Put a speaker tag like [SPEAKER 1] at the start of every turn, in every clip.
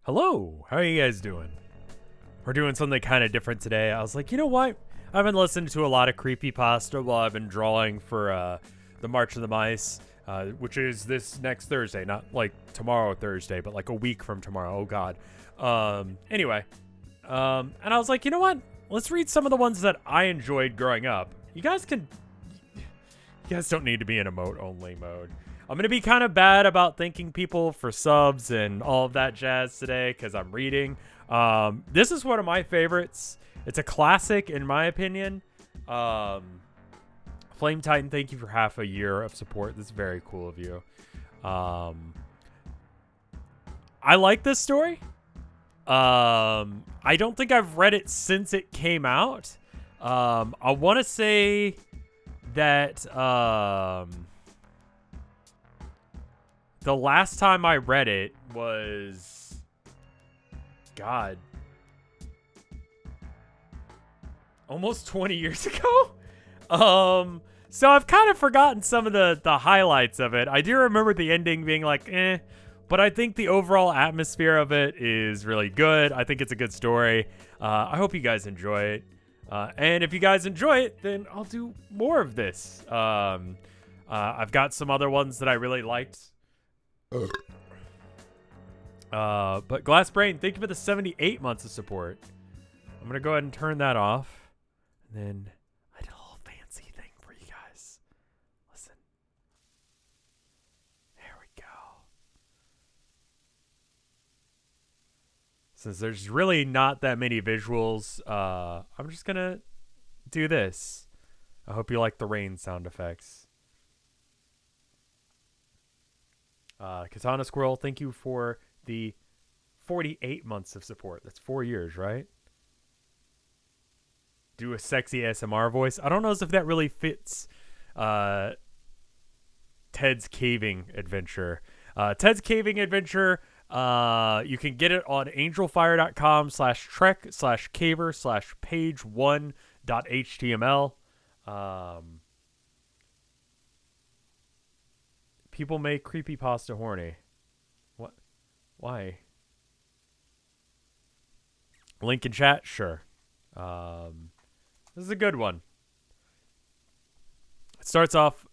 [SPEAKER 1] Hello, how are you guys doing? We're doing something kind of different today. I was like, you know what? I've been listening to a lot of Creepypasta while I've been drawing for the March of the Mice, which is this next Thursday. Not like tomorrow Thursday, but like a week from tomorrow. Oh, God. Anyway, and I was like, you know what? Let's read some of the ones that I enjoyed growing up. You guys don't need to be in emote-only mode. I'm going to be kind of bad about thanking people for subs and all of that jazz today because I'm reading. This is one of my favorites. It's a classic, in my opinion. Flame Titan, thank you for half a year of support. This is very cool of you. I like this story. I don't think I've read it since it came out. I want to say that... the last time I read it was, God, almost 20 years ago. So I've kind of forgotten some of the highlights of it. I do remember the ending being like, but I think the overall atmosphere of it is really good. I think it's a good story. I hope you guys enjoy it. And if you guys enjoy it, then I'll do more of this. I've got some other ones that I really liked. But Glass Brain, thank you for the 78 months of support. I'm gonna go ahead and turn that off. And then I did a little fancy thing for you guys. Listen. There we go. Since there's really not that many visuals, I'm just gonna do this. I hope you like the rain sound effects. Katana Squirrel, thank you for the 48 months of support. That's 4 years, right? Do a sexy ASMR voice. I don't know if that really fits Ted's Caving Adventure. Ted's Caving Adventure, you can get it on angelfire.com/trek/caver/page1.html. People make creepypasta horny. What? Why? Link in chat? Sure. This is a good one. It starts off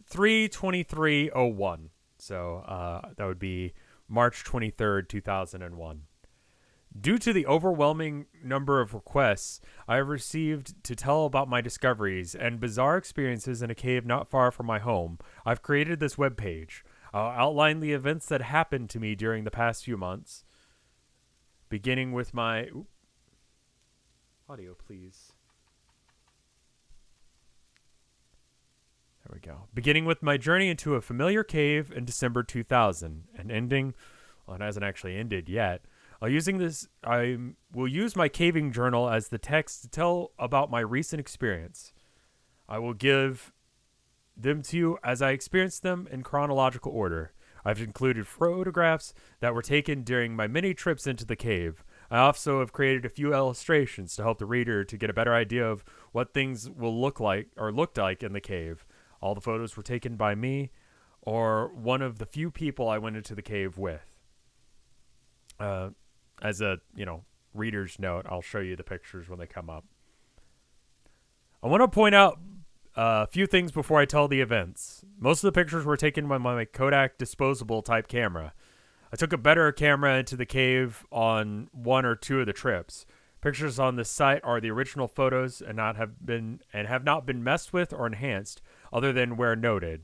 [SPEAKER 1] 3/23/01. So that would be March 23rd, 2001. Due to the overwhelming number of requests I have received to tell about my discoveries and bizarre experiences in a cave not far from my home, I've created this webpage. I'll outline the events that happened to me during the past few months, beginning with my... Audio, please. There we go. Beginning with my journey into a familiar cave in December 2000, and ending... Well, it hasn't actually ended yet. I will use my caving journal as the text to tell about my recent experience. I will give them to you as I experienced them in chronological order. I've included photographs that were taken during my many trips into the cave. I also have created a few illustrations to help the reader to get a better idea of what things will look like or looked like in the cave. All the photos were taken by me or one of the few people I went into the cave with. As a, reader's note, I'll show you the pictures when they come up. I want to point out a few things before I tell the events. Most of the pictures were taken by my Kodak disposable type camera. I took a better camera into the cave on one or two of the trips. Pictures on this site are the original photos and have not been messed with or enhanced, other than where noted.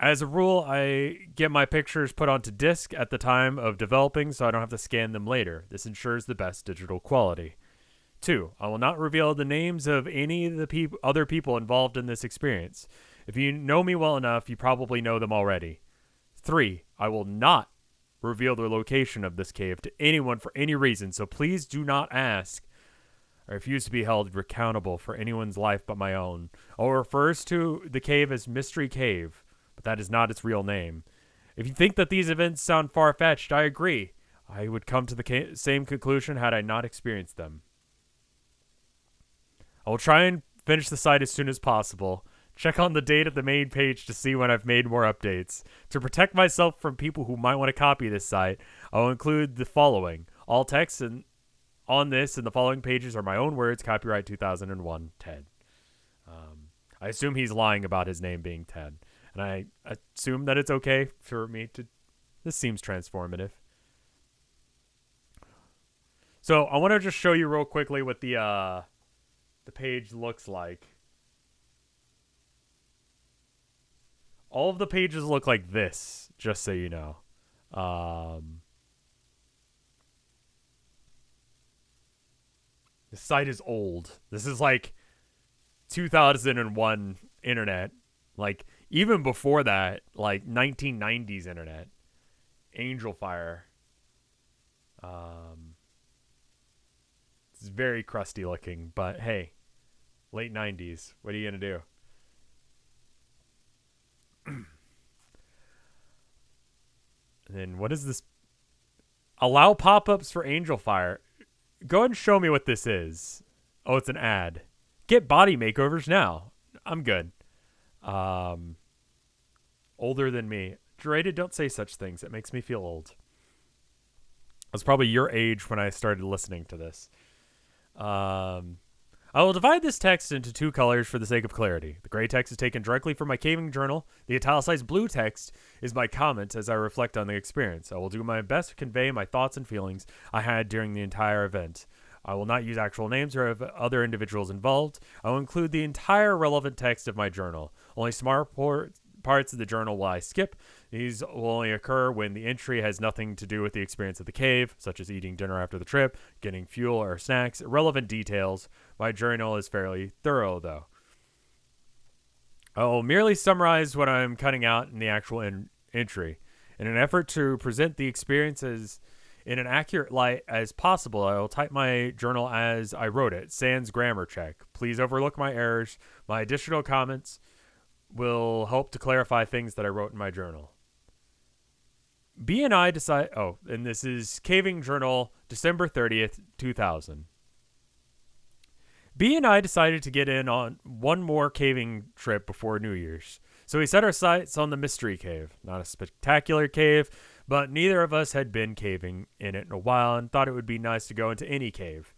[SPEAKER 1] As a rule, I get my pictures put onto disk at the time of developing so I don't have to scan them later. This ensures the best digital quality. 2. I will not reveal the names of any of the other people involved in this experience. If you know me well enough, you probably know them already. 3. I will not reveal the location of this cave to anyone for any reason, so please do not ask. I refuse to be held accountable for anyone's life but my own. I will refer to the cave as Mystery Cave, but that is not its real name. If you think that these events sound far-fetched, I agree. I would come to the same conclusion had I not experienced them. I will try and finish the site as soon as possible. Check on the date of the main page to see when I've made more updates. To protect myself from people who might want to copy this site, I will include the following. All text on this and the following pages are my own words, copyright 2001, Ted. I assume he's lying about his name being Ted. And I assume that it's okay for me to... This seems transformative. So I want to just show you real quickly what the page looks like. All of the pages look like this, just so you know. The site is old. This is like 2001 internet. Like, even before that, like 1990s internet. Angel Fire. It's very crusty looking, but hey, late 90s. What are you going to do? And then what is this? Allow pop-ups for Angel Fire. Go ahead and show me what this is. Oh, it's an ad. Get body makeovers now. I'm good. Older than me. Derated, don't say such things. It makes me feel old. I was probably your age when I started listening to this. I will divide this text into two colors for the sake of clarity. The gray text is taken directly from my caving journal. The italicized blue text is my comments as I reflect on the experience. I will do my best to convey my thoughts and feelings I had during the entire event. I will not use actual names or of other individuals involved. I will include the entire relevant text of my journal. Only smart parts of the journal will I skip. These will only occur when the entry has nothing to do with the experience of the cave, such as eating dinner after the trip, getting fuel or snacks, irrelevant details. My journal is fairly thorough, though. I will merely summarize what I'm cutting out in the actual entry. In an effort to present the experiences in an accurate light as possible, I will type my journal as I wrote it, sans grammar check. Please overlook my errors. My additional comments will help to clarify things that I wrote in my journal. B and I decide... Oh, and this is Caving Journal, December 30th, 2000. B and I decided to get in on one more caving trip before New Year's. So we set our sights on the Mystery Cave. Not a spectacular cave, but neither of us had been caving in it in a while and thought it would be nice to go into any cave.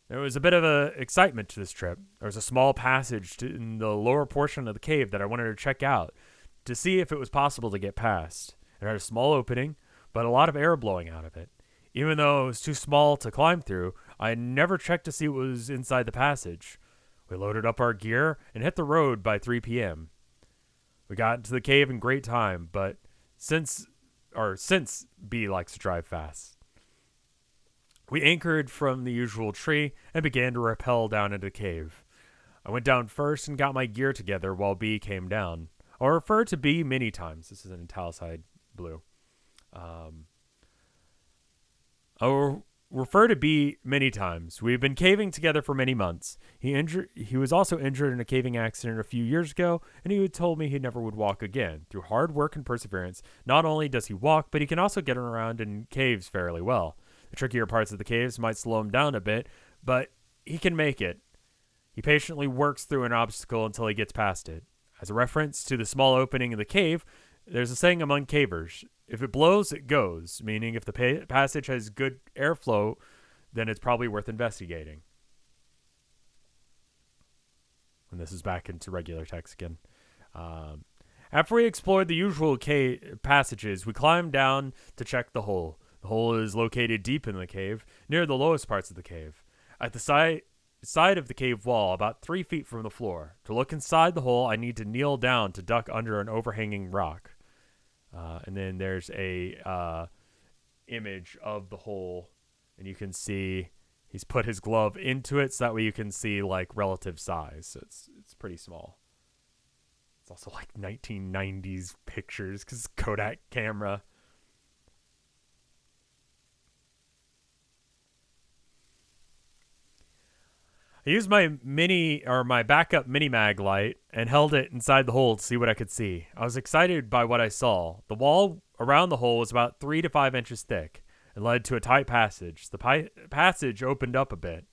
[SPEAKER 1] There was a bit of excitement to this trip. There was a small passage in the lower portion of the cave that I wanted to check out to see if it was possible to get past. It had a small opening, but a lot of air blowing out of it. Even though it was too small to climb through, I never checked to see what was inside the passage. We loaded up our gear and hit the road by 3 p.m. We got into the cave in great time, but since B likes to drive fast. We anchored from the usual tree and began to rappel down into the cave. I went down first and got my gear together while B came down. I'll refer to B many times. This is an italicized blue. I'll refer to B many times. We've been caving together for many months. He was also injured in a caving accident a few years ago, and he had told me he never would walk again. Through hard work and perseverance, not only does he walk, but he can also get around in caves fairly well. The trickier parts of the caves might slow him down a bit, but he can make it. He patiently works through an obstacle until he gets past it. As a reference to the small opening in the cave, there's a saying among cavers: if it blows, it goes, meaning if the passage has good airflow, then it's probably worth investigating. And this is back into regular text again. After we explored the usual passages, we climbed down to check the hole. The hole is located deep in the cave, near the lowest parts of the cave. At the side of the cave wall, about 3 feet from the floor. To look inside the hole, I need to kneel down to duck under an overhanging rock. And then there's a image of the hole, and you can see he's put his glove into it, so that way you can see like relative size. So it's pretty small. It's also like 1990s pictures because Kodak camera. I used my backup mini mag light and held it inside the hole to see what I could see. I was excited by what I saw. The wall around the hole was about 3 to 5 inches thick and led to a tight passage. The passage opened up a bit.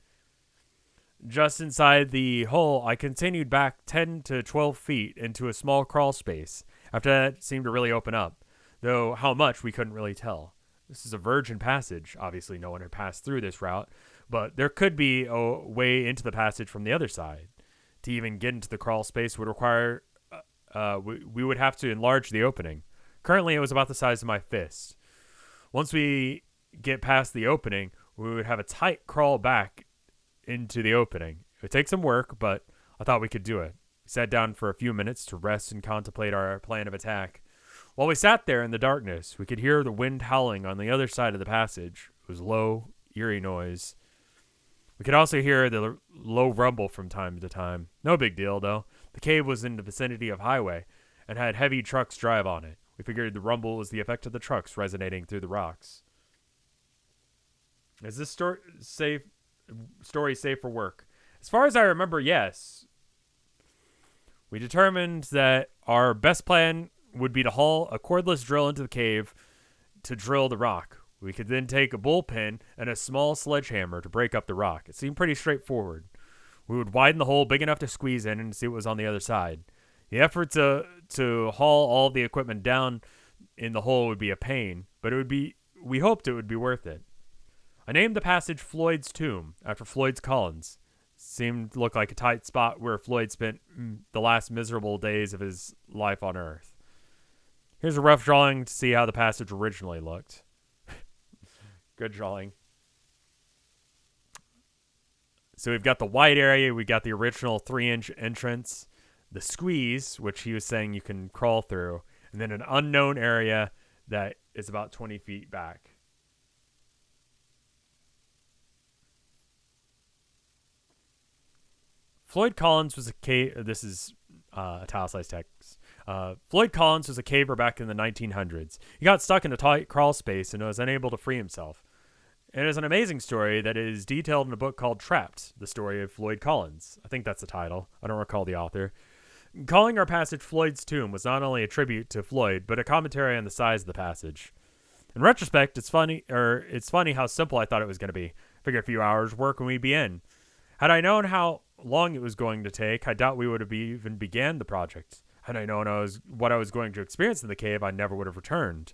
[SPEAKER 1] Just inside the hole, I continued back 10 to 12 feet into a small crawl space. After that, it seemed to really open up, though how much we couldn't really tell. This is a virgin passage. Obviously, no one had passed through this route, but there could be a way into the passage from the other side. To even get into the crawl space would require we would have to enlarge the opening. Currently, it was about the size of my fist. Once we get past the opening, we would have a tight crawl back into the opening. It would take some work, but I thought we could do it. We sat down for a few minutes to rest and contemplate our plan of attack. While we sat there in the darkness, we could hear the wind howling on the other side of the passage. It was low, eerie noise. We could also hear the low rumble from time to time. No big deal, though. The cave was in the vicinity of highway and had heavy trucks drive on it. We figured the rumble was the effect of the trucks resonating through the rocks. Is this story safe for work? As far as I remember, yes. We determined that our best plan would be to haul a cordless drill into the cave to drill the rock. We could then take a bullpen and a small sledgehammer to break up the rock. It seemed pretty straightforward. We would widen the hole big enough to squeeze in and see what was on the other side. The effort to haul all the equipment down in the hole would be a pain, but we hoped it would be worth it. I named the passage Floyd's Tomb after Floyd Collins. Seemed to look like a tight spot where Floyd spent the last miserable days of his life on Earth. Here's a rough drawing to see how the passage originally looked. Good drawing. So we've got the wide area, we got the original 3-inch entrance, the squeeze, which he was saying you can crawl through, and then an unknown area that is about 20 feet back. Floyd Collins was a cave. This is italicized text. Floyd Collins was a caver back in the 1900s. He got stuck in a tight crawl space and was unable to free himself. It is an amazing story that is detailed in a book called Trapped, the story of Floyd Collins. I think that's the title. I don't recall the author. Calling our passage Floyd's Tomb was not only a tribute to Floyd, but a commentary on the size of the passage. In retrospect, it's funny how simple I thought it was going to be. Figure a few hours work and we'd be in. Had I known how long it was going to take, I doubt we would have even began the project. Had I known what I was going to experience in the cave, I never would have returned.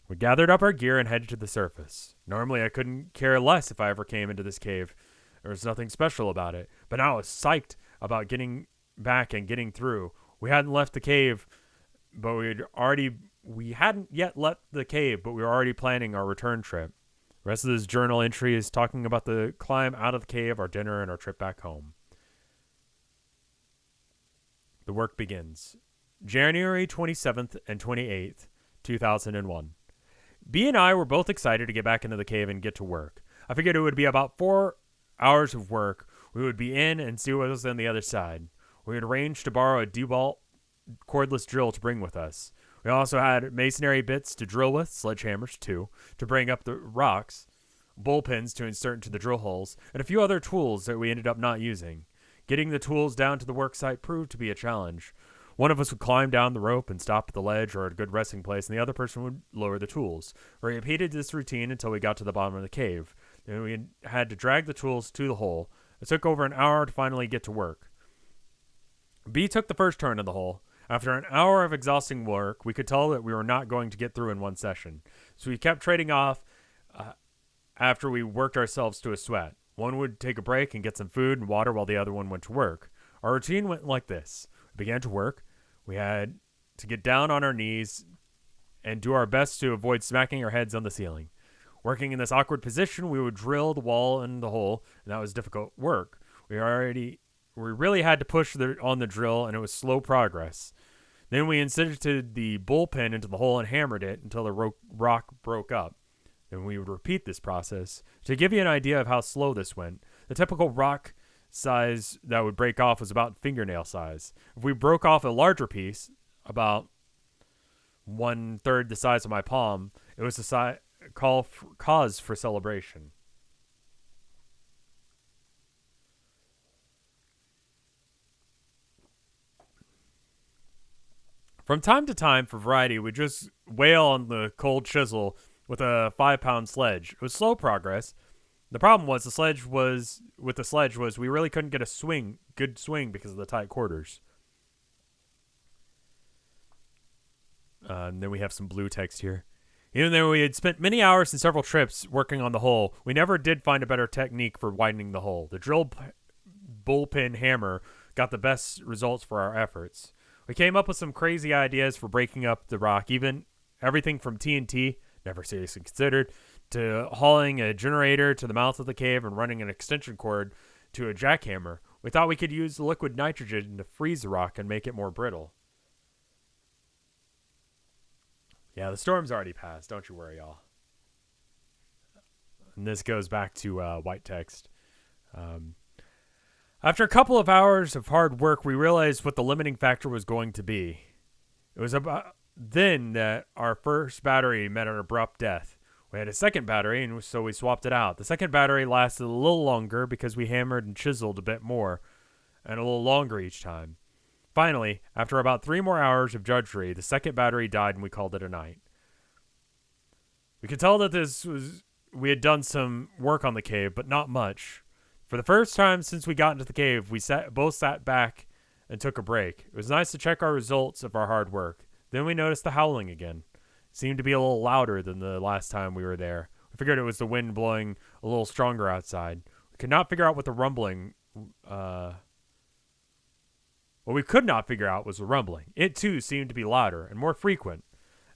[SPEAKER 1] We gathered up our gear and headed to the surface. Normally, I couldn't care less if I ever came into this cave. There was nothing special about it. But now I was psyched about getting back and getting through. We hadn't left the cave, but we hadn't yet left the cave, but we were already planning our return trip. The rest of this journal entry is talking about the climb out of the cave, our dinner, and our trip back home. The work begins. January 27th and 28th, 2001. B and I were both excited to get back into the cave and get to work. I figured it would be about 4 hours of work. We would be in and see what was on the other side. We had arranged to borrow a DeWalt cordless drill to bring with us. We also had masonry bits to drill with, sledgehammers too, to bring up the rocks, bullpens to insert into the drill holes, and a few other tools that we ended up not using. Getting the tools down to the work site proved to be a challenge. One of us would climb down the rope and stop at the ledge or at a good resting place, and the other person would lower the tools. We repeated this routine until we got to the bottom of the cave. Then we had to drag the tools to the hole. It took over an hour to finally get to work. B took the first turn of the hole. After an hour of exhausting work, we could tell that we were not going to get through in one session. So we kept trading off after we worked ourselves to a sweat. One would take a break and get some food and water while the other one went to work. Our routine went like this. We began to work. We had to get down on our knees and do our best to avoid smacking our heads on the ceiling. Working in this awkward position, we would drill the wall and the hole, and that was difficult work. We really had to push on the drill, and it was slow progress. Then we inserted the bullpen into the hole and hammered it until the rock broke up. Then we would repeat this process. To give you an idea of how slow this went, the typical rock size that would break off was about fingernail size. If we broke off a larger piece, about 1/3 the size of my palm, it was a cause for celebration. From time to time, for variety, we'd just wail on the cold chisel with a 5-pound sledge. It was slow progress, The problem was the sledge was we really couldn't get a good swing because of the tight quarters. And then we have some blue text here. Even though we had spent many hours and several trips working on the hole, we never did find a better technique for widening the hole. The drill bullpen hammer got the best results for our efforts. We came up with some crazy ideas for breaking up the rock, even everything from TNT, never seriously considered, to hauling a generator to the mouth of the cave and running an extension cord to a jackhammer. We thought we could use liquid nitrogen to freeze the rock and make it more brittle. Yeah, the storm's already passed. Don't you worry, y'all. And this goes back to white text. After a couple of hours of hard work, we realized what the limiting factor was going to be. It was about then that our first battery met an abrupt death. We had a second battery, and so we swapped it out. The second battery lasted a little longer because we hammered and chiseled a bit more, and a little longer each time. Finally, after about 3 more hours of drudgery, the second battery died and we called it a night. We could tell that we had done some work on the cave, but not much. For the first time since we got into the cave, we both sat back and took a break. It was nice to check our results of our hard work. Then we noticed the howling again. It seemed to be a little louder than the last time we were there. We figured it was the wind blowing a little stronger outside. We could not figure out what the rumbling What we could not figure out was the rumbling. It, too, seemed to be louder and more frequent.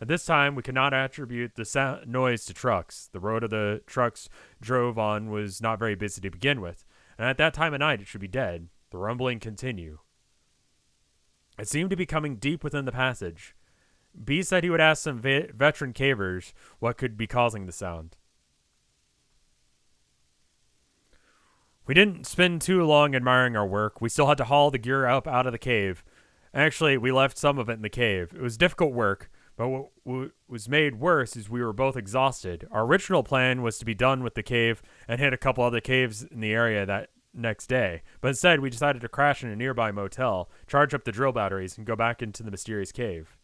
[SPEAKER 1] At this time, we could not attribute the noise to trucks. The road of the trucks drove on was not very busy to begin with, and at that time of night it should be dead. The rumbling continued. It seemed to be coming deep within the passage. B said he would ask some veteran cavers what could be causing the sound. We didn't spend too long admiring our work. We still had to haul the gear up out of the cave. Actually, we left some of it in the cave. It was difficult work, but what was made worse is we were both exhausted. Our original plan was to be done with the cave and hit a couple other caves in the area that next day. But instead, we decided to crash in a nearby motel, charge up the drill batteries, and go back into the mysterious cave.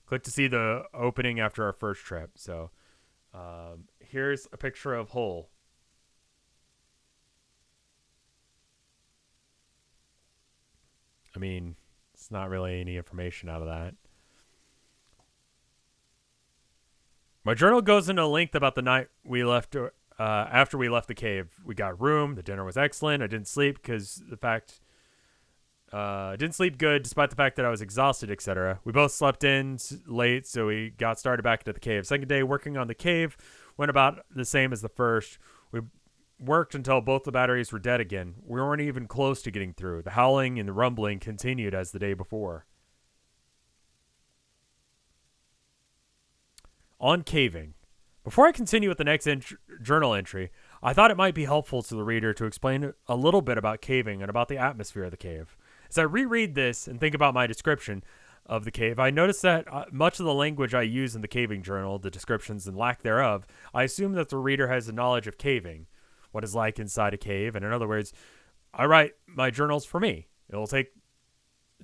[SPEAKER 1] Click to see the opening after our first trip. So here's a picture of hole. I mean, it's not really any information out of that. My journal goes into length about the night we left. After we left the cave, we got room. The dinner was excellent. I didn't sleep because didn't sleep good despite the fact that I was exhausted, etc. We both slept in late, so we got started back into the cave. Second day working on the cave went about the same as the first. We worked until both the batteries were dead again. We weren't even close to getting through. The howling and the rumbling continued as the day before. On caving. Before I continue with the next journal entry, I thought it might be helpful to the reader to explain a little bit about caving and about the atmosphere of the cave. As I reread this and think about my description of the cave, I noticed that much of the language I use in the caving journal, the descriptions and lack thereof, I assume that the reader has a knowledge of caving, what it's like inside a cave, and in other words, I write my journals for me. It will take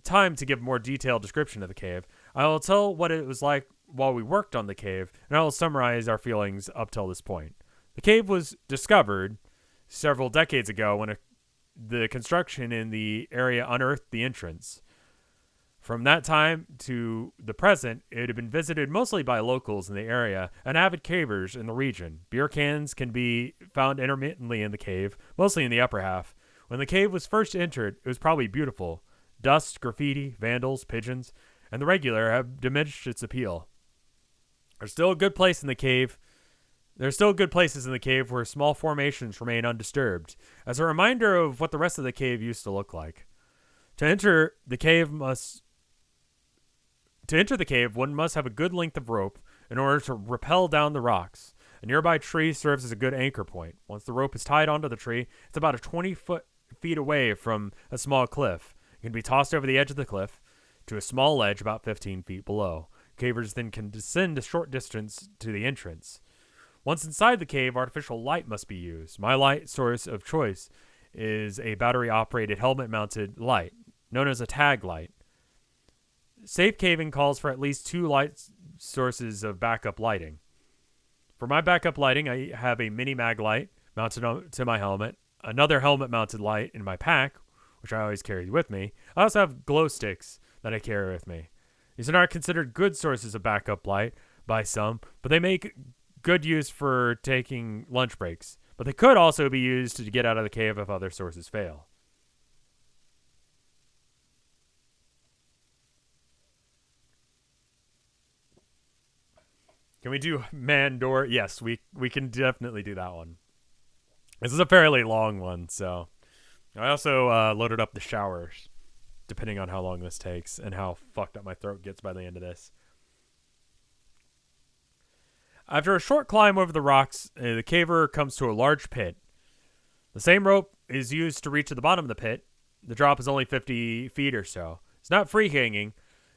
[SPEAKER 1] time to give more detailed description of the cave. I will tell what it was like while we worked on the cave, and I will summarize our feelings up till this point. The cave was discovered several decades ago when the construction in the area unearthed the entrance. From that time to the present, it had been visited mostly by locals in the area and avid cavers in the region. Beer cans can be found intermittently in the cave, mostly in the upper half. When the cave was first entered, it was probably beautiful. Dust, graffiti, vandals, pigeons, and the regular have diminished its appeal. There's still good places in the cave where small formations remain undisturbed, as a reminder of what the rest of the cave used to look like. To enter the cave, one must have a good length of rope in order to rappel down the rocks. A nearby tree serves as a good anchor point. Once the rope is tied onto the tree, it's about 20 feet away from a small cliff. It can be tossed over the edge of the cliff to a small ledge about 15 feet below. Cavers then can descend a short distance to the entrance. Once inside the cave, artificial light must be used. My light source of choice is a battery-operated helmet-mounted light, known as a tag light. Safe caving calls for at least 2 light sources of backup lighting. For my backup lighting, I have a mini mag light mounted to my helmet, another helmet mounted light in my pack, which I always carry with me. I also have glow sticks that I carry with me. These are not considered good sources of backup light by some, but they make good use for taking lunch breaks. But they could also be used to get out of the cave if other sources fail. Can we do man door? Yes, we can definitely do that one. This is a fairly long one, so I also loaded up the showers, depending on how long this takes and how fucked up my throat gets by the end of this. After a short climb over the rocks, the caver comes to a large pit. The same rope is used to reach to the bottom of the pit. The drop is only 50 feet or so. It's not free hanging.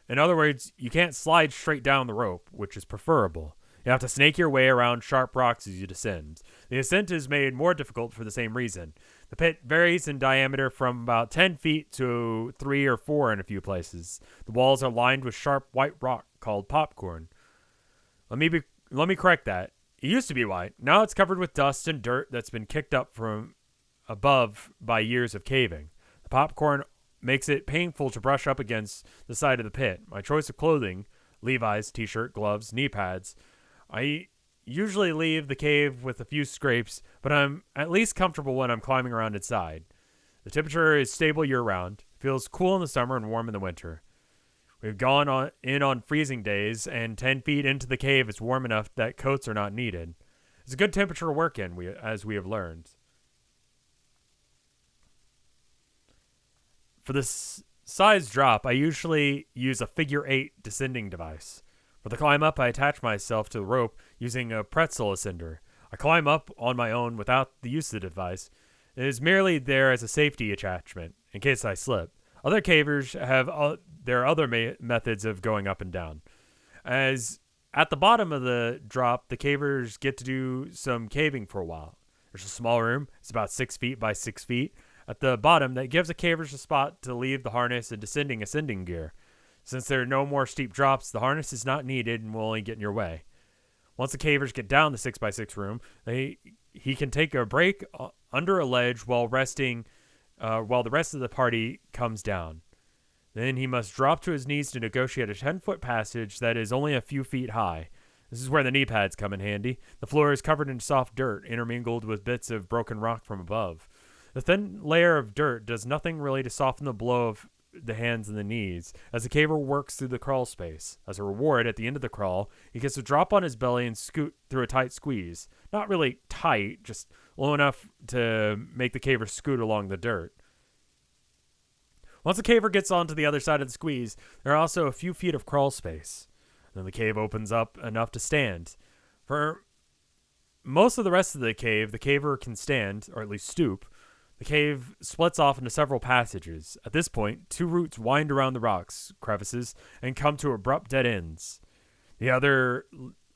[SPEAKER 1] In other words, you can't slide straight down the rope, which is preferable. You have to snake your way around sharp rocks as you descend. The ascent is made more difficult for the same reason. The pit varies in diameter from about 10 feet to 3 or 4 in a few places. The walls are lined with sharp white rock called popcorn. Let me correct that. It used to be white. Now it's covered with dust and dirt that's been kicked up from above by years of caving. The popcorn makes it painful to brush up against the side of the pit. My choice of clothing, Levi's, t-shirt, gloves, knee pads. I usually leave the cave with a few scrapes, but I'm at least comfortable when I'm climbing around inside. The temperature is stable year-round. Feels cool in the summer and warm in the winter. We've gone on freezing days, and 10 feet into the cave it's warm enough that coats are not needed. It's a good temperature to work in, as we have learned. For this size drop, I usually use a figure 8 descending device. For the climb up, I attach myself to the rope using a pretzel ascender. I climb up on my own without the use of the device. It is merely there as a safety attachment, in case I slip. Other cavers have their other methods of going up and down. As at the bottom of the drop, the cavers get to do some caving for a while. There's a small room. It's about 6 feet by 6 feet. At the bottom, that gives the cavers a spot to leave the harness and ascending gear. Since there are no more steep drops, the harness is not needed and will only get in your way. Once the cavers get down the 6x6 room, he can take a break under a ledge while resting, while the rest of the party comes down. Then he must drop to his knees to negotiate a 10-foot passage that is only a few feet high. This is where the knee pads come in handy. The floor is covered in soft dirt, intermingled with bits of broken rock from above. The thin layer of dirt does nothing really to soften the blow of the hands and the knees as the caver works through the crawl space. As a reward, at the end of the crawl, he gets to drop on his belly and scoot through a tight squeeze. Not really tight, just low enough to make the caver scoot along the dirt. Once the caver gets onto the other side of the squeeze, there are also a few feet of crawl space. Then the cave opens up enough to stand. For most of the rest of the cave, the caver can stand, or at least stoop. The cave splits off into several passages. At this point, 2 routes wind around the rocks, crevices, and come to abrupt dead ends. The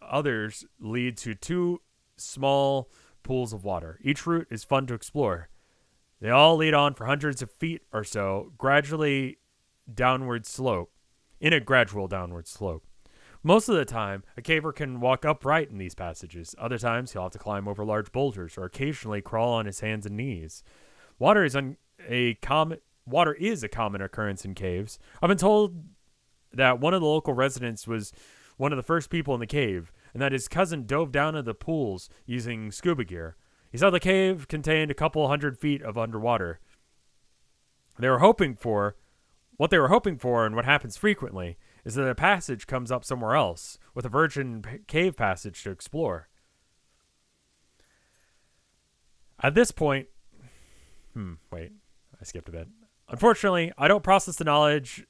[SPEAKER 1] others lead to 2 small pools of water. Each route is fun to explore. They all lead on for hundreds of feet or so, in a gradual downward slope. Most of the time, a caver can walk upright in these passages. Other times, he'll have to climb over large boulders or occasionally crawl on his hands and knees. Water is a common occurrence in caves. I've been told that one of the local residents was one of the first people in the cave, and that his cousin dove down into the pools using scuba gear. He saw the cave contained a couple 100 feet of underwater. What they were hoping for, and what happens frequently, is that a passage comes up somewhere else, with a virgin cave passage to explore. At this point, I skipped a bit. Unfortunately, I don't possess the knowledge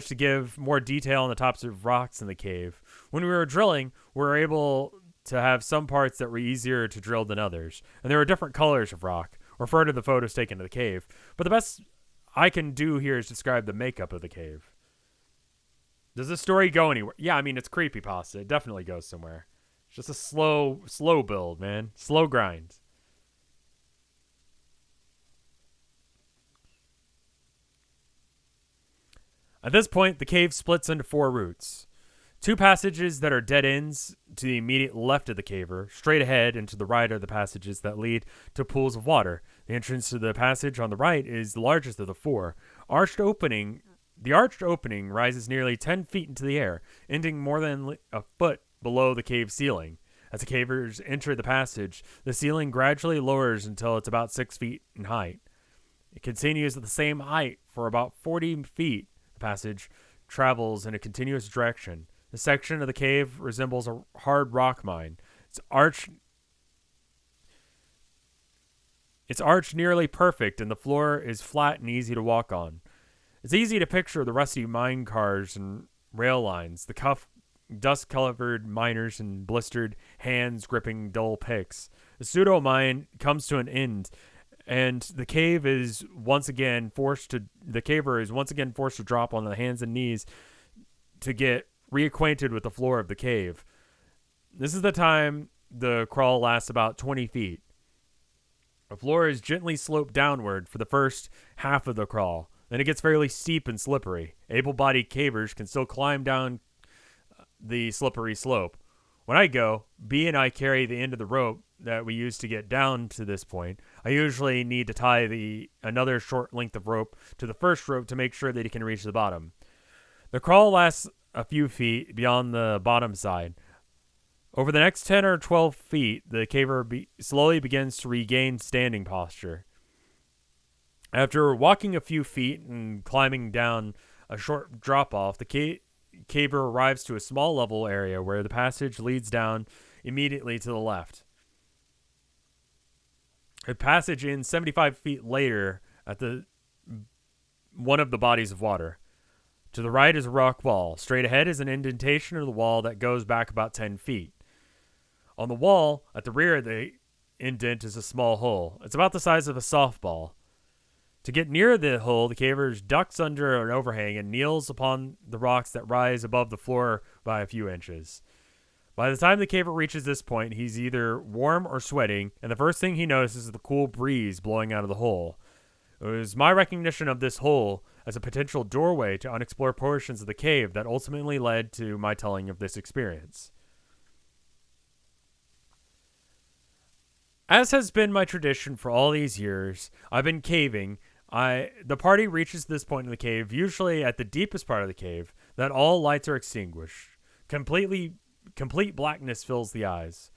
[SPEAKER 1] to give more detail on the tops of rocks in the cave. When we were drilling, we were able to have some parts that were easier to drill than others, and there were different colors of rock. Refer to the photos taken of the cave. But the best I can do here is describe the makeup of the cave. Does this story go anywhere? Yeah, I mean, it's Creepypasta. It definitely goes somewhere. It's just a slow build, man. Slow grind. At this point, the cave splits into 4 routes. Two passages that are dead ends to the immediate left of the caver. Straight ahead and to the right are the passages that lead to pools of water. The entrance to the passage on the right is the largest of the four. The arched opening rises nearly 10 feet into the air, ending more than a foot below the cave ceiling. As the cavers enter the passage, the ceiling gradually lowers until it's about 6 feet in height. It continues at the same height for about 40 feet. The passage travels in a continuous direction. The section of the cave resembles a hard rock mine. It's arched nearly perfect, and the floor is flat and easy to walk on. It's easy to picture the rusty mine cars and rail lines, the dust-covered miners and blistered hands gripping dull picks. The pseudo-mine comes to an end, and the caver is once again forced to drop on the hands and knees to get reacquainted with the floor of the cave. This is the time the crawl lasts about 20 feet. The floor is gently sloped downward for the first half of the crawl. Then it gets fairly steep and slippery. Able-bodied cavers can still climb down the slippery slope. When I go, B and I carry the end of the rope that we use to get down to this point. I usually need to tie another short length of rope to the first rope to make sure that he can reach the bottom. The crawl lasts a few feet beyond the bottom side. Over the next 10 or 12 feet, the caver slowly begins to regain standing posture. After walking a few feet and climbing down a short drop-off, the caver arrives to a small level area where the passage leads down immediately to the left. A passage ends 75 feet later at one of the bodies of water. To the right is a rock wall. Straight ahead is an indentation of the wall that goes back about 10 feet. On the wall, at the rear of the indent, is a small hole. It's about the size of a softball. To get near the hole, the caver ducks under an overhang and kneels upon the rocks that rise above the floor by a few inches. By the time the caver reaches this point, he's either warm or sweating, and the first thing he notices is the cool breeze blowing out of the hole. It was my recognition of this hole as a potential doorway to unexplored portions of the cave that ultimately led to my telling of this experience. As has been my tradition for all these years, I've been caving. The party reaches this point in the cave, usually at the deepest part of the cave, that all lights are extinguished. Complete blackness fills the eyes.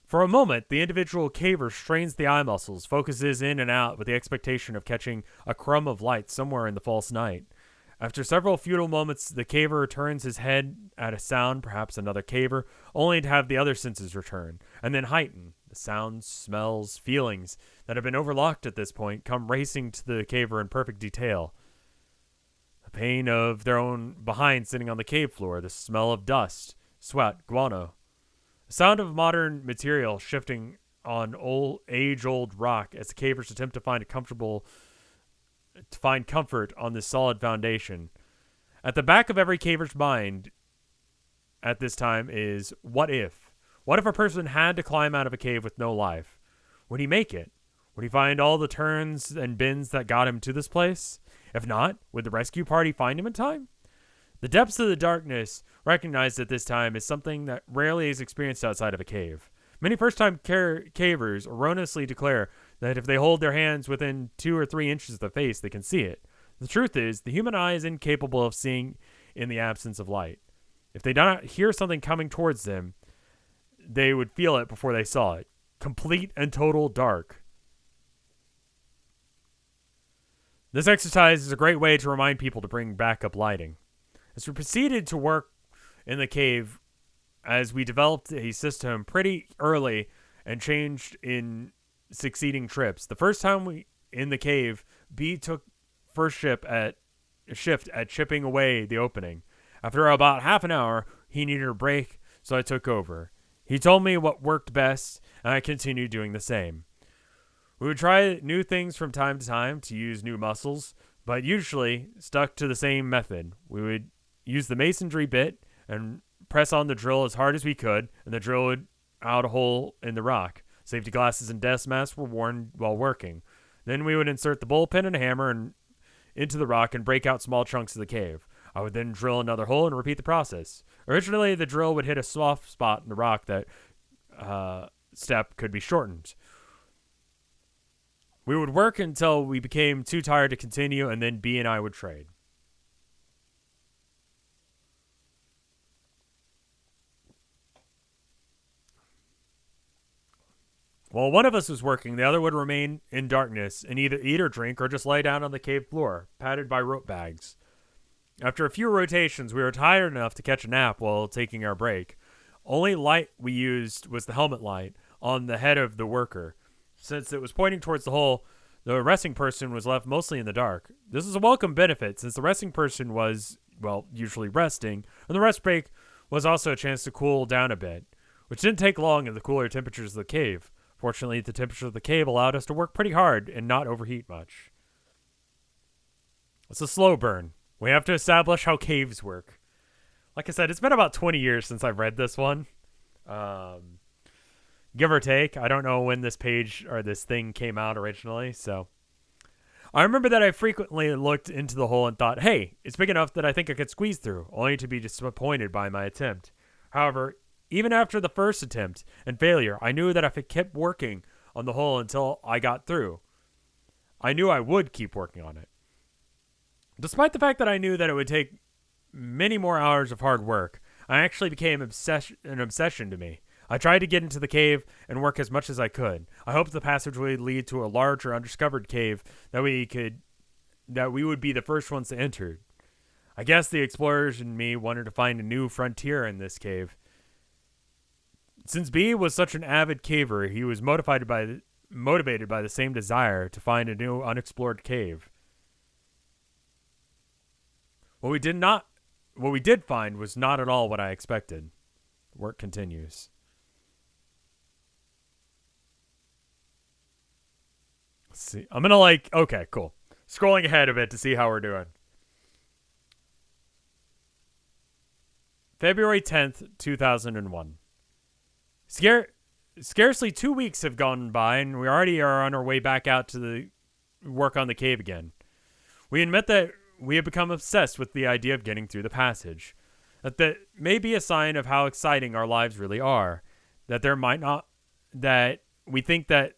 [SPEAKER 1] For a moment, the individual caver strains the eye muscles, focuses in and out with the expectation of catching a crumb of light somewhere in the false night. After several futile moments, the caver turns his head at a sound, perhaps another caver, only to have the other senses return, and then heighten. The sounds, smells, feelings that have been overlooked at this point come racing to the caver in perfect detail. The pain of their own behind sitting on the cave floor, the smell of dust, sweat, guano. The sound of modern material shifting on age-old rock as the cavers attempt to find comfort on this solid foundation. At the back of every caver's mind at this time is, what if? What if a person had to climb out of a cave with no life? Would he make it? Would he find all the turns and bends that got him to this place? If not, would the rescue party find him in time? The depths of the darkness, recognized at this time, is something that rarely is experienced outside of a cave. Many first-time cavers erroneously declare that if they hold their hands within 2 or 3 inches of the face, they can see it. The truth is, the human eye is incapable of seeing in the absence of light. If they do not hear something coming towards them, they would feel it before they saw it. Complete and total dark. This exercise is a great way to remind people to bring backup lighting. As we proceeded to work in the cave, as we developed a system pretty early and changed in succeeding trips. The first time in the cave, B took first shift at chipping away the opening. After about half an hour, he needed a break, so I took over. He told me what worked best, and I continued doing the same. We would try new things from time to time to use new muscles, but usually stuck to the same method. We would use the masonry bit and press on the drill as hard as we could, and the drill would out a hole in the rock. Safety glasses and death masks were worn while working. Then we would insert the bullpen and hammer into the rock and break out small chunks of the cave. I would then drill another hole and repeat the process. Originally, the drill would hit a soft spot in the rock that step could be shortened. We would work until we became too tired to continue, and then B and I would trade. While one of us was working, the other would remain in darkness and either eat or drink or just lay down on the cave floor, padded by rope bags. After a few rotations, we were tired enough to catch a nap while taking our break. Only light we used was the helmet light on the head of the worker. Since it was pointing towards the hole, the resting person was left mostly in the dark. This is a welcome benefit since the resting person was, well, usually resting, and the rest break was also a chance to cool down a bit, which didn't take long in the cooler temperatures of the cave. Fortunately, the temperature of the cave allowed us to work pretty hard and not overheat much. It's a slow burn. We have to establish how caves work. Like I said, it's been about 20 years since I've read this one. Give or take. I don't know when this page or this thing came out originally, so. I remember that I frequently looked into the hole and thought, hey, it's big enough that I think I could squeeze through, only to be disappointed by my attempt. However, even after the first attempt and failure, I knew that if I kept working on the hole until I got through, I knew I would keep working on it. Despite the fact that I knew that it would take many more hours of hard work, I actually became an obsession to me. I tried to get into the cave and work as much as I could. I hoped the passage would lead to a larger undiscovered cave that we would be the first ones to enter. I guess the explorers in me wanted to find a new frontier in this cave. Since B was such an avid caver, he was motivated by the same desire to find a new unexplored cave. What we did find was not at all what I expected. Work continues. Let's see. I'm gonna okay, cool. Scrolling ahead a bit to see how we're doing. February 10th, 2001. Scarcely 2 weeks have gone by, and we already are on our way back out to the work on the cave again. We admit that we have become obsessed with the idea of getting through the passage. That may be a sign of how exciting our lives really are. That we think that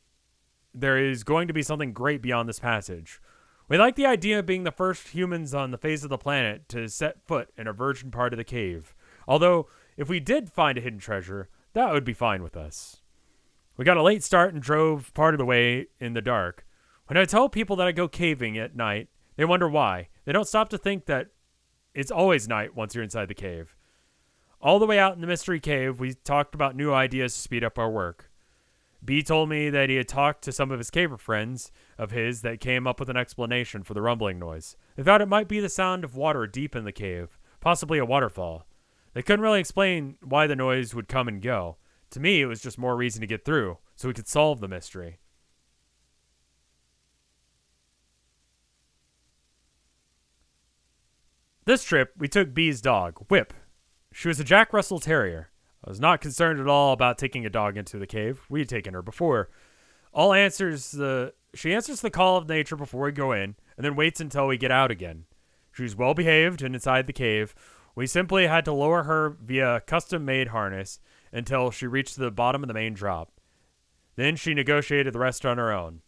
[SPEAKER 1] there is going to be something great beyond this passage. We like the idea of being the first humans on the face of the planet to set foot in a virgin part of the cave. Although, if we did find a hidden treasure, that would be fine with us. We got a late start and drove part of the way in the dark. When I tell people that I go caving at night, they wonder why. They don't stop to think that it's always night once you're inside the cave. All the way out in the mystery cave, we talked about new ideas to speed up our work. B told me that he had talked to some of his caver friends of his that came up with an explanation for the rumbling noise. They thought it might be the sound of water deep in the cave, possibly a waterfall. They couldn't really explain why the noise would come and go. To me, it was just more reason to get through, so we could solve the mystery. This trip, we took B's dog, Whip. She was a Jack Russell Terrier. I was not concerned at all about taking a dog into the cave. We had taken her before. She answers the call of nature before we go in, and then waits until we get out again. She was well behaved and inside the cave. We simply had to lower her via a custom-made harness until she reached the bottom of the main drop. Then she negotiated the rest on her own.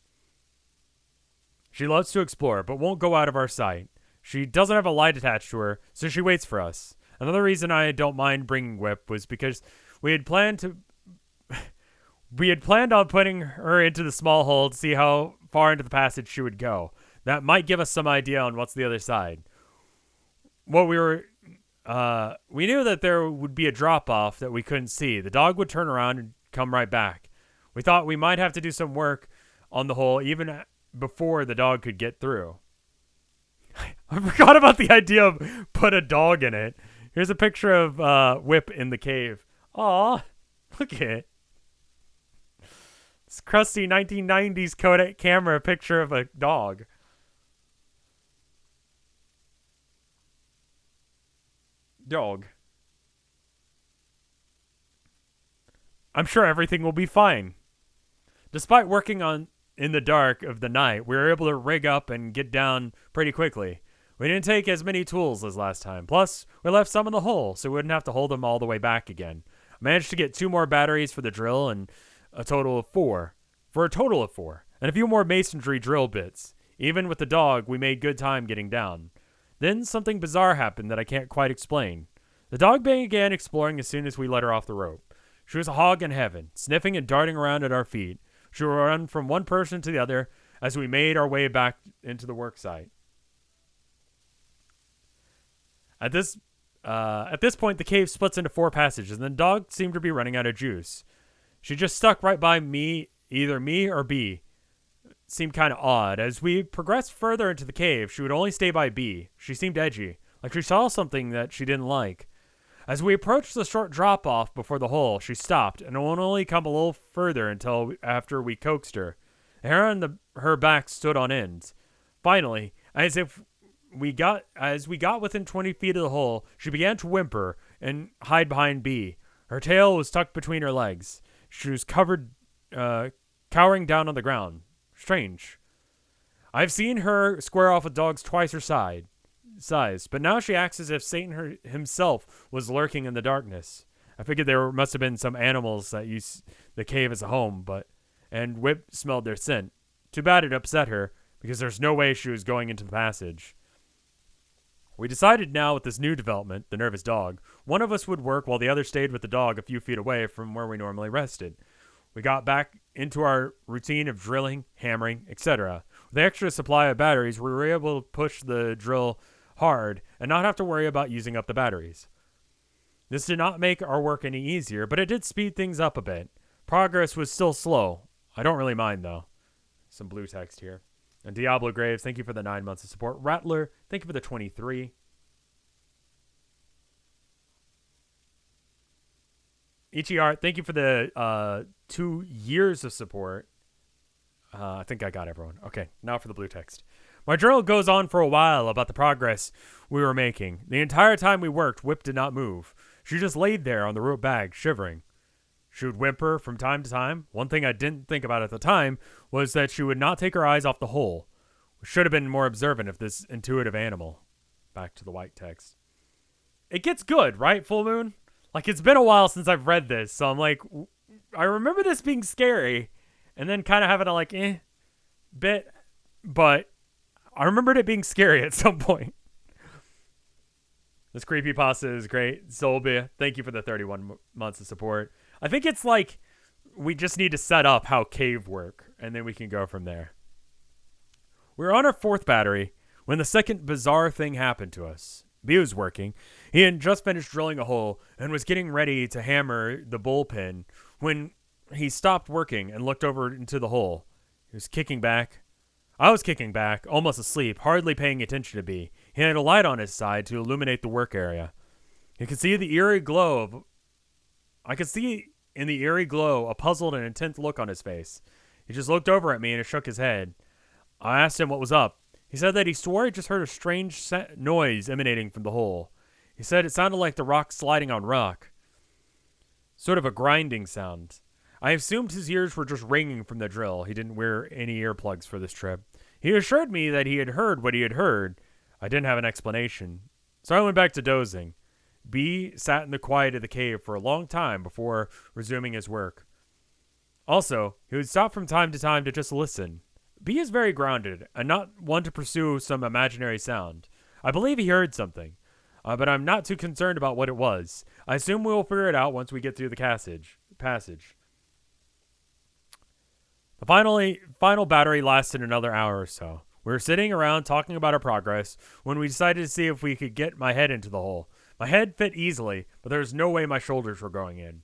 [SPEAKER 1] She loves to explore, but won't go out of our sight. She doesn't have a light attached to her, so she waits for us. Another reason I don't mind bringing Whip was because we had planned on putting her into the small hole to see how far into the passage she would go. That might give us some idea on what's the other side. We knew that there would be a drop-off that we couldn't see. The dog would turn around and come right back. We thought we might have to do some work on the hole even before the dog could get through. I forgot about the idea of put a dog in it. Here's a picture of Whip in the cave. Aw, look at it. This crusty 1990s Kodak camera picture of a dog. Dog. I'm sure everything will be fine. Despite working in the dark of the night, we were able to rig up and get down pretty quickly. We didn't take as many tools as last time. Plus, we left some in the hole, so we wouldn't have to hold them all the way back again. I managed to get 2 more batteries for the drill and a total of 4. For a total of 4. And a few more masonry drill bits. Even with the dog, we made good time getting down. Then something bizarre happened that I can't quite explain. The dog began exploring as soon as we let her off the rope. She was a hog in heaven, sniffing and darting around at our feet. She would run from one person to the other as we made our way back into the worksite. At this point, the cave splits into 4 passages, and the dog seemed to be running out of juice. She just stuck right by me, either me or B. It seemed kind of odd. As we progressed further into the cave, she would only stay by B. She seemed edgy, like she saw something that she didn't like. As we approached the short drop-off before the hole, she stopped, and would only come a little further until after we coaxed her. The hair on her back stood on end. Finally, as we got within 20 feet of the hole, she began to whimper and hide behind B. Her tail was tucked between her legs. She was cowering down on the ground. Strange. I've seen her square off with dogs twice her size, but now she acts as if Satan himself was lurking in the darkness. I figured there must have been some animals that used the cave as a home, and Whip smelled their scent. Too bad it upset her, because there's no way she was going into the passage. We decided now with this new development, the nervous dog, one of us would work while the other stayed with the dog a few feet away from where we normally rested. We got back into our routine of drilling, hammering, etc. With the extra supply of batteries, we were able to push the drill hard and not have to worry about using up the batteries. This did not make our work any easier, but it did speed things up a bit. Progress was still slow. I don't really mind, though. Some blue text here. And Diablo Graves, thank you for the 9 months of support. Rattler, thank you for the 23. Ichiart, thank you for the 2 years of support. I think I got everyone. Okay, now for the blue text. My journal goes on for a while about the progress we were making. The entire time we worked, Whip did not move. She just laid there on the rope bag, shivering. She would whimper from time to time. One thing I didn't think about at the time was that she would not take her eyes off the hole. We should have been more observant of this intuitive animal. Back to the white text. It gets good, right, Full Moon? Like, it's been a while since I've read this, so I'm like, I remember this being scary, and then kind of having a, bit, but I remembered it being scary at some point. This creepypasta is great. Zolbia, thank you for the 31 months of support. I think it's like we just need to set up how cave work, and then we can go from there. We're on our 4th battery when the second bizarre thing happened to us. B was working. He had just finished drilling a hole and was getting ready to hammer the bullpen when he stopped working and looked over into the hole. He was kicking back. I was kicking back, almost asleep, hardly paying attention to B. He had a light on his side to illuminate the work area. I could see in the eerie glow a puzzled and intent look on his face. He just looked over at me and shook his head. I asked him what was up. He said that he swore he just heard a strange noise emanating from the hole. He said it sounded like the rock sliding on rock. Sort of a grinding sound. I assumed his ears were just ringing from the drill. He didn't wear any earplugs for this trip. He assured me that he had heard what he had heard. I didn't have an explanation, so I went back to dozing. B sat in the quiet of the cave for a long time before resuming his work. Also, he would stop from time to time to just listen. B is very grounded and not one to pursue some imaginary sound. I believe he heard something, but I'm not too concerned about what it was. I assume we will figure it out once we get through the passage. The final battery lasted another hour or so. We were sitting around talking about our progress when we decided to see if we could get my head into the hole. My head fit easily, but there was no way my shoulders were going in.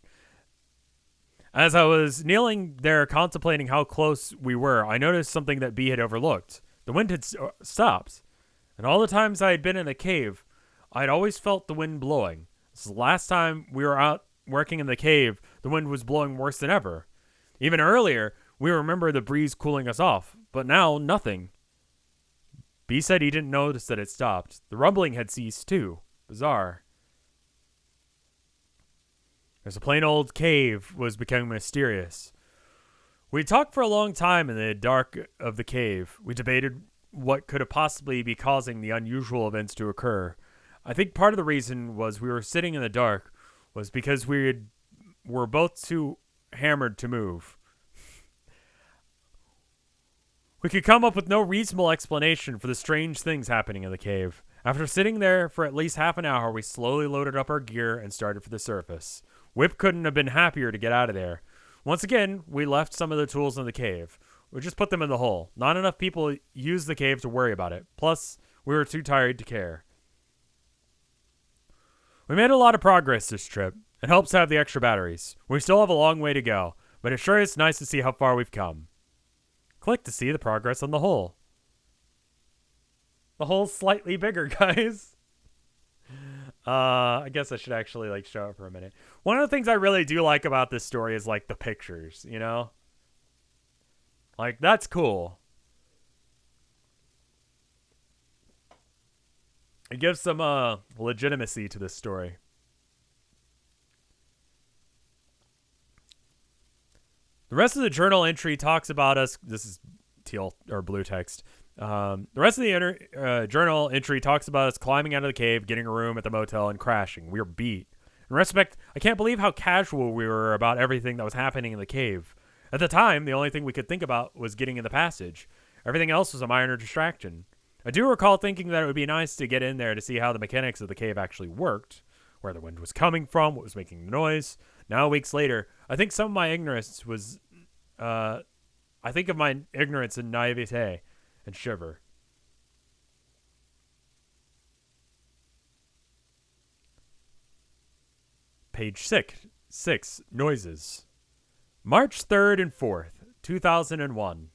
[SPEAKER 1] As I was kneeling there contemplating how close we were, I noticed something that B had overlooked. The wind had stopped. And all the times I had been in the cave, I had always felt the wind blowing. This is the last time we were out working in the cave, the wind was blowing worse than ever. Even earlier, we remember the breeze cooling us off, but now nothing. B said he didn't notice that it stopped. The rumbling had ceased too. Bizarre. As a plain old cave was becoming mysterious. We talked for a long time in the dark of the cave. We debated what could have possibly be causing the unusual events to occur. I think part of the reason was we were sitting in the dark was because were both too hammered to move. We could come up with no reasonable explanation for the strange things happening in the cave. After sitting there for at least half an hour, we slowly loaded up our gear and started for the surface. Whip couldn't have been happier to get out of there. Once again, we left some of the tools in the cave. We just put them in the hole. Not enough people used the cave to worry about it. Plus, we were too tired to care. We made a lot of progress this trip. It helps to have the extra batteries. We still have a long way to go, but it sure is nice to see how far we've come. Click to see the progress on the hole. The hole's slightly bigger, guys. I guess I should actually like show it for a minute. One of the things I really do like about this story is like the pictures, you know? Like, that's cool. It gives some legitimacy to this story. The rest of the journal entry talks about us. This is teal or blue text. The rest of the journal entry talks about us climbing out of the cave, getting a room at the motel, and crashing. We were beat. In retrospect, I can't believe how casual we were about everything that was happening in the cave. At the time, the only thing we could think about was getting in the passage. Everything else was a minor distraction. I do recall thinking that it would be nice to get in there to see how the mechanics of the cave actually worked, where the wind was coming from, what was making the noise. Now, weeks later, I think some of my ignorance was... I think of my ignorance and naivete and shiver. Page 6. Noises. March 3rd and 4th, 2001.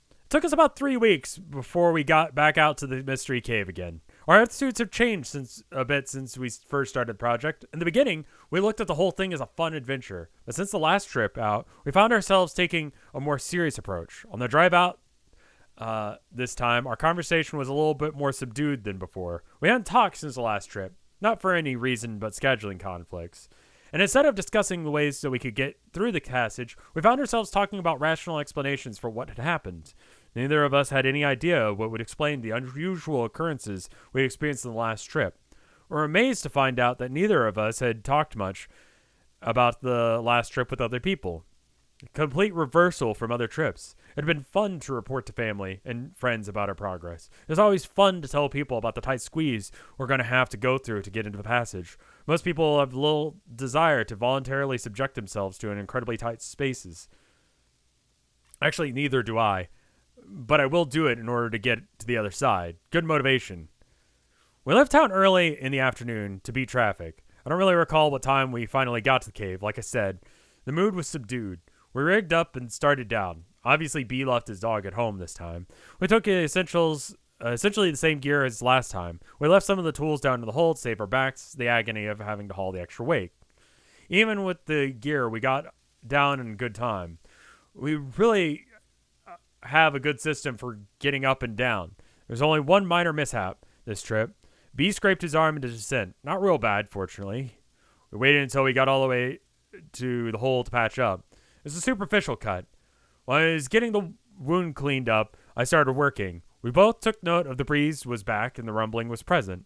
[SPEAKER 1] It took us about 3 weeks before we got back out to the mystery cave again. Our attitudes have changed a bit since we first started the project. In the beginning, we looked at the whole thing as a fun adventure. But since the last trip out, we found ourselves taking a more serious approach. On the drive out this time, our conversation was a little bit more subdued than before. We hadn't talked since the last trip. Not for any reason but scheduling conflicts. And instead of discussing the ways that we could get through the passage, we found ourselves talking about rational explanations for what had happened. Neither of us had any idea what would explain the unusual occurrences we experienced in the last trip. We were amazed to find out that neither of us had talked much about the last trip with other people. A complete reversal from other trips. It had been fun to report to family and friends about our progress. It was always fun to tell people about the tight squeeze we're going to have to go through to get into the passage. Most people have little desire to voluntarily subject themselves to an incredibly tight spaces. Actually, neither do I. But I will do it in order to get to the other side. Good motivation. We left town early in the afternoon to beat traffic. I don't really recall what time we finally got to the cave. Like I said, the mood was subdued. We rigged up and started down. Obviously, B left his dog at home this time. We took essentially the same gear as last time. We left some of the tools down in the hole to save our backs the agony of having to haul the extra weight. Even with the gear, we got down in good time. We really have a good system for getting up and down. There's only one minor mishap this trip. B scraped his arm in the descent. Not real bad, fortunately. We waited until we got all the way to the hole to patch up. It was a superficial cut. While I was getting the wound cleaned up, I started working. We both took note of the breeze was back and the rumbling was present.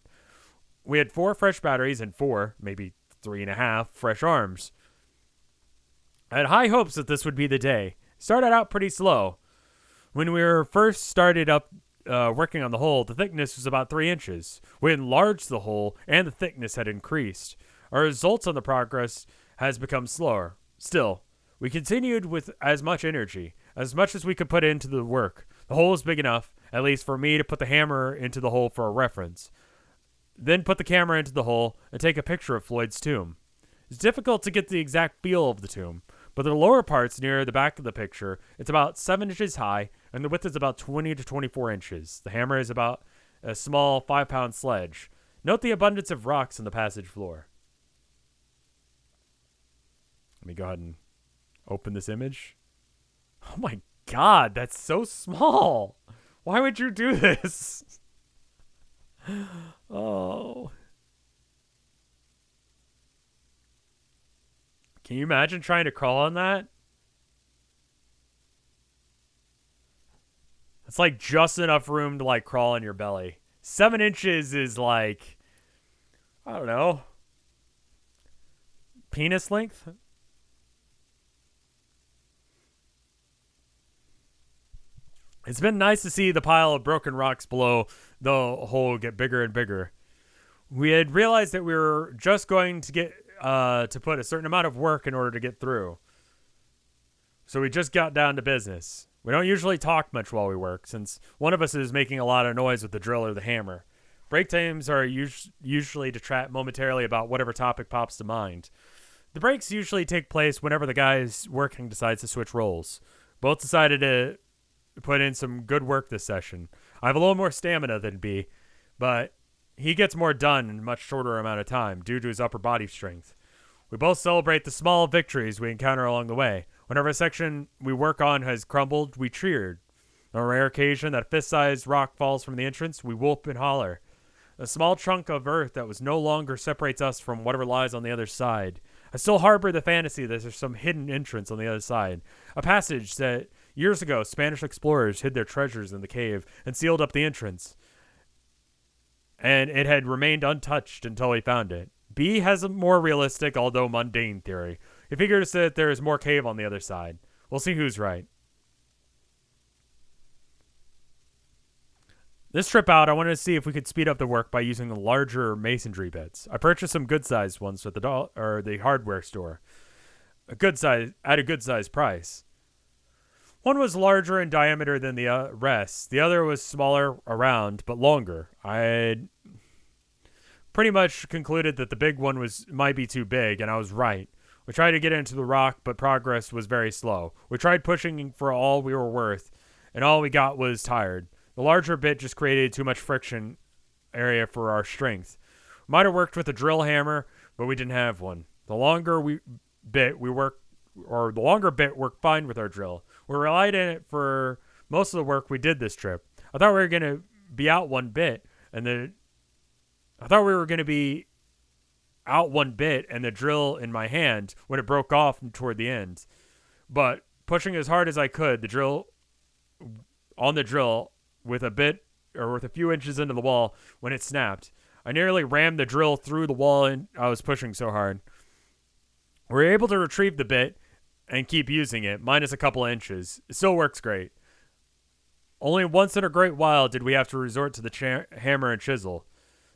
[SPEAKER 1] We had 4 fresh batteries and 4, maybe 3.5, fresh arms. I had high hopes that this would be the day. Started out pretty slow. When we were first started up working on the hole, the thickness was about 3 inches. We enlarged the hole and the thickness had increased. Our results on the progress has become slower. Still, we continued with as much energy, as much as we could put into the work. The hole was big enough, at least for me to put the hammer into the hole for a reference. Then put the camera into the hole and take a picture of Floyd's tomb. It's difficult to get the exact feel of the tomb, but the lower parts near the back of the picture, it's about 7 inches high, and the width is about 20 to 24 inches. The hammer is about a small 5-pound sledge. Note the abundance of rocks on the passage floor. Let me go ahead and open this image. Oh my god, that's so small. Why would you do this? Oh. Can you imagine trying to crawl on that? It's like just enough room to like crawl on your belly. 7 inches is like, I don't know, penis length. It's been nice to see the pile of broken rocks below the hole get bigger and bigger. We had realized that we were just going to get to put a certain amount of work in order to get through. So we just got down to business. We don't usually talk much while we work, since one of us is making a lot of noise with the drill or the hammer. Break times are usually to chat momentarily about whatever topic pops to mind. The breaks usually take place whenever the guy working decides to switch roles. Both decided to put in some good work this session. I have a little more stamina than B, but he gets more done in a much shorter amount of time due to his upper body strength. We both celebrate the small victories we encounter along the way. Whenever a section we work on has crumbled, we cheered. On a rare occasion that a fist-sized rock falls from the entrance, we whoop and holler. A small chunk of earth that was no longer separates us from whatever lies on the other side. I still harbor the fantasy that there's some hidden entrance on the other side. A passage that years ago Spanish explorers hid their treasures in the cave and sealed up the entrance. And it had remained untouched until we found it. B has a more realistic, although mundane theory. He figures that there is more cave on the other side. We'll see who's right. This trip out, I wanted to see if we could speed up the work by using the larger masonry bits. I purchased some good-sized ones at the hardware store. At a good-sized price. One was larger in diameter than the rest. The other was smaller around, but longer. I had pretty much concluded that the big one might be too big, and I was right. We tried to get into the rock, but progress was very slow. We tried pushing for all we were worth, and all we got was tired. The larger bit just created too much friction area for our strength. Might have worked with a drill hammer, but we didn't have one. The longer bit worked fine with our drill. We relied on it for most of the work we did this trip. I thought we were going to be out one bit, and the drill in my hand when it broke off toward the end. But pushing as hard as I could, the drill with a few inches into the wall when it snapped. I nearly rammed the drill through the wall and I was pushing so hard. We were able to retrieve the bit and keep using it, minus a couple of inches. It still works great. Only once in a great while did we have to resort to the hammer and chisel.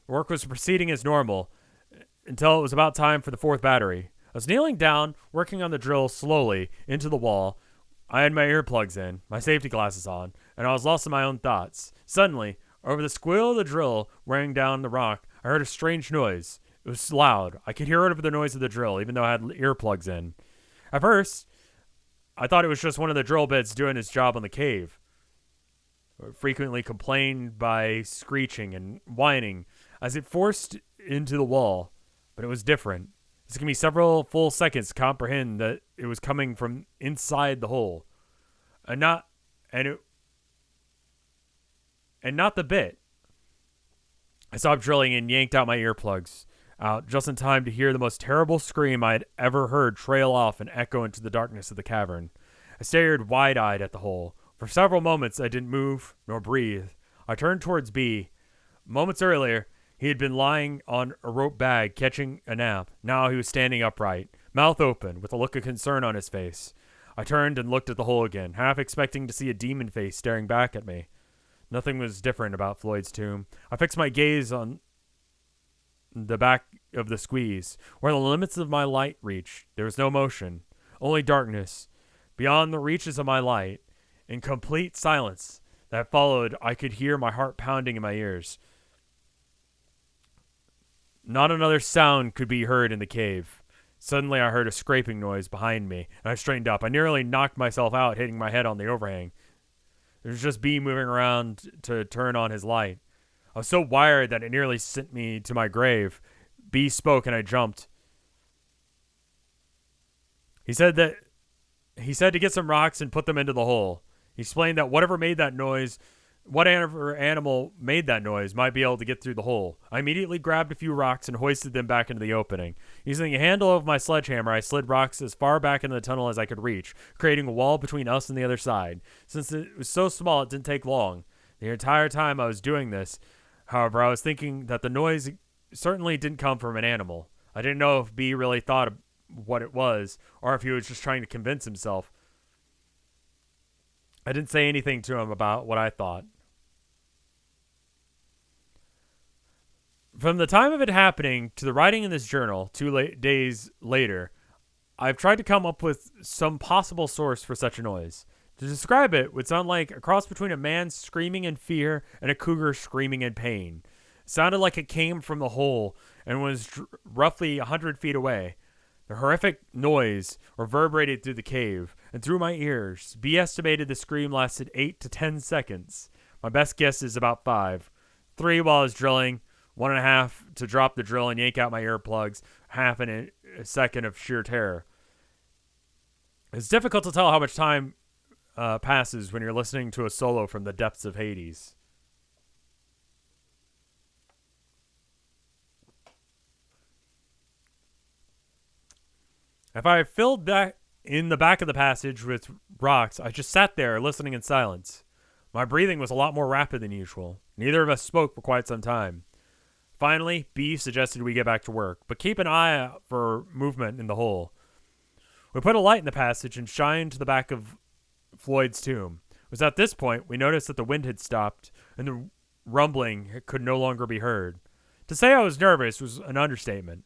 [SPEAKER 1] The work was proceeding as normal until it was about time for the fourth battery. I was kneeling down, working on the drill slowly into the wall. I had my earplugs in, my safety glasses on, and I was lost in my own thoughts. Suddenly, over the squeal of the drill wearing down the rock, I heard a strange noise. It was loud. I could hear it over the noise of the drill, even though I had earplugs in. At first, I thought it was just one of the drill bits doing its job on the cave. It frequently complained by screeching and whining as it forced into the wall, but it was different. It took me several full seconds to comprehend that it was coming from inside the hole, and not the bit. I stopped drilling and yanked out my earplugs out just in time to hear the most terrible scream I had ever heard trail off and echo into the darkness of the cavern. I stared wide-eyed at the hole. For several moments, I didn't move nor breathe. I turned towards B. Moments earlier, he had been lying on a rope bag, catching a nap. Now he was standing upright, mouth open, with a look of concern on his face. I turned and looked at the hole again, half expecting to see a demon face staring back at me. Nothing was different about Floyd's tomb. I fixed my gaze on the back of the squeeze, where the limits of my light reached. There was no motion, only darkness. Beyond the reaches of my light, in complete silence that followed, I could hear my heart pounding in my ears. Not another sound could be heard in the cave. Suddenly I heard a scraping noise behind me, and I straightened up. I nearly knocked myself out, hitting my head on the overhang. It was just B moving around to turn on his light. I was so wired that it nearly sent me to my grave. B spoke, and I jumped. He said to get some rocks and put them into the hole. He explained that whatever made that noise whatever animal made that noise might be able to get through the hole. I immediately grabbed a few rocks and hoisted them back into the opening. Using the handle of my sledgehammer, I slid rocks as far back into the tunnel as I could reach, creating a wall between us and the other side. Since it was so small, it didn't take long. The entire time I was doing this, however, I was thinking that the noise certainly didn't come from an animal. I didn't know if B really thought of what it was, or if he was just trying to convince himself. I didn't say anything to him about what I thought. From the time of it happening to the writing in this journal, 2 days later, I've tried to come up with some possible source for such a noise. To describe it would sound like a cross between a man screaming in fear and a cougar screaming in pain. It sounded like it came from the hole and was roughly 100 feet away. The horrific noise reverberated through the cave and through my ears. B estimated the scream lasted 8 to 10 seconds. My best guess is about 5. 3 while I was drilling, 1.5 to drop the drill and yank out my earplugs, half in a second of sheer terror. It's difficult to tell how much time passes when you're listening to a solo from the depths of Hades. If I filled that in the back of the passage with rocks, I just sat there listening in silence. My breathing was a lot more rapid than usual. Neither of us spoke for quite some time. Finally, B suggested we get back to work, but keep an eye out for movement in the hole. We put a light in the passage and shined to the back of Floyd's tomb. It was at this point we noticed that the wind had stopped and the rumbling could no longer be heard. To say I was nervous was an understatement.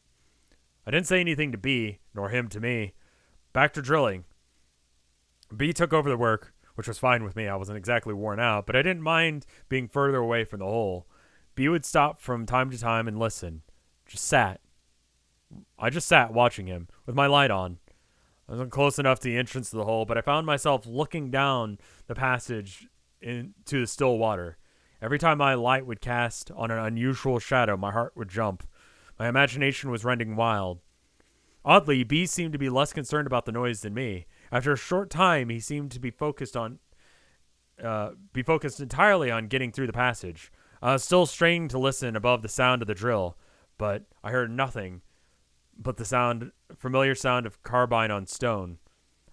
[SPEAKER 1] I didn't say anything to B, nor him to me. Back to drilling. B took over the work, which was fine with me. I wasn't exactly worn out, but I didn't mind being further away from the hole. B would stop from time to time and listen. I just sat watching him, with my light on. I wasn't close enough to the entrance to the hole, but I found myself looking down the passage into the still water. Every time my light would cast on an unusual shadow, my heart would jump. My imagination was running wild. Oddly, B seemed to be less concerned about the noise than me. After a short time, he seemed to be focused entirely on getting through the passage. I was still straining to listen above the sound of the drill, but I heard nothing but the familiar sound of carbine on stone.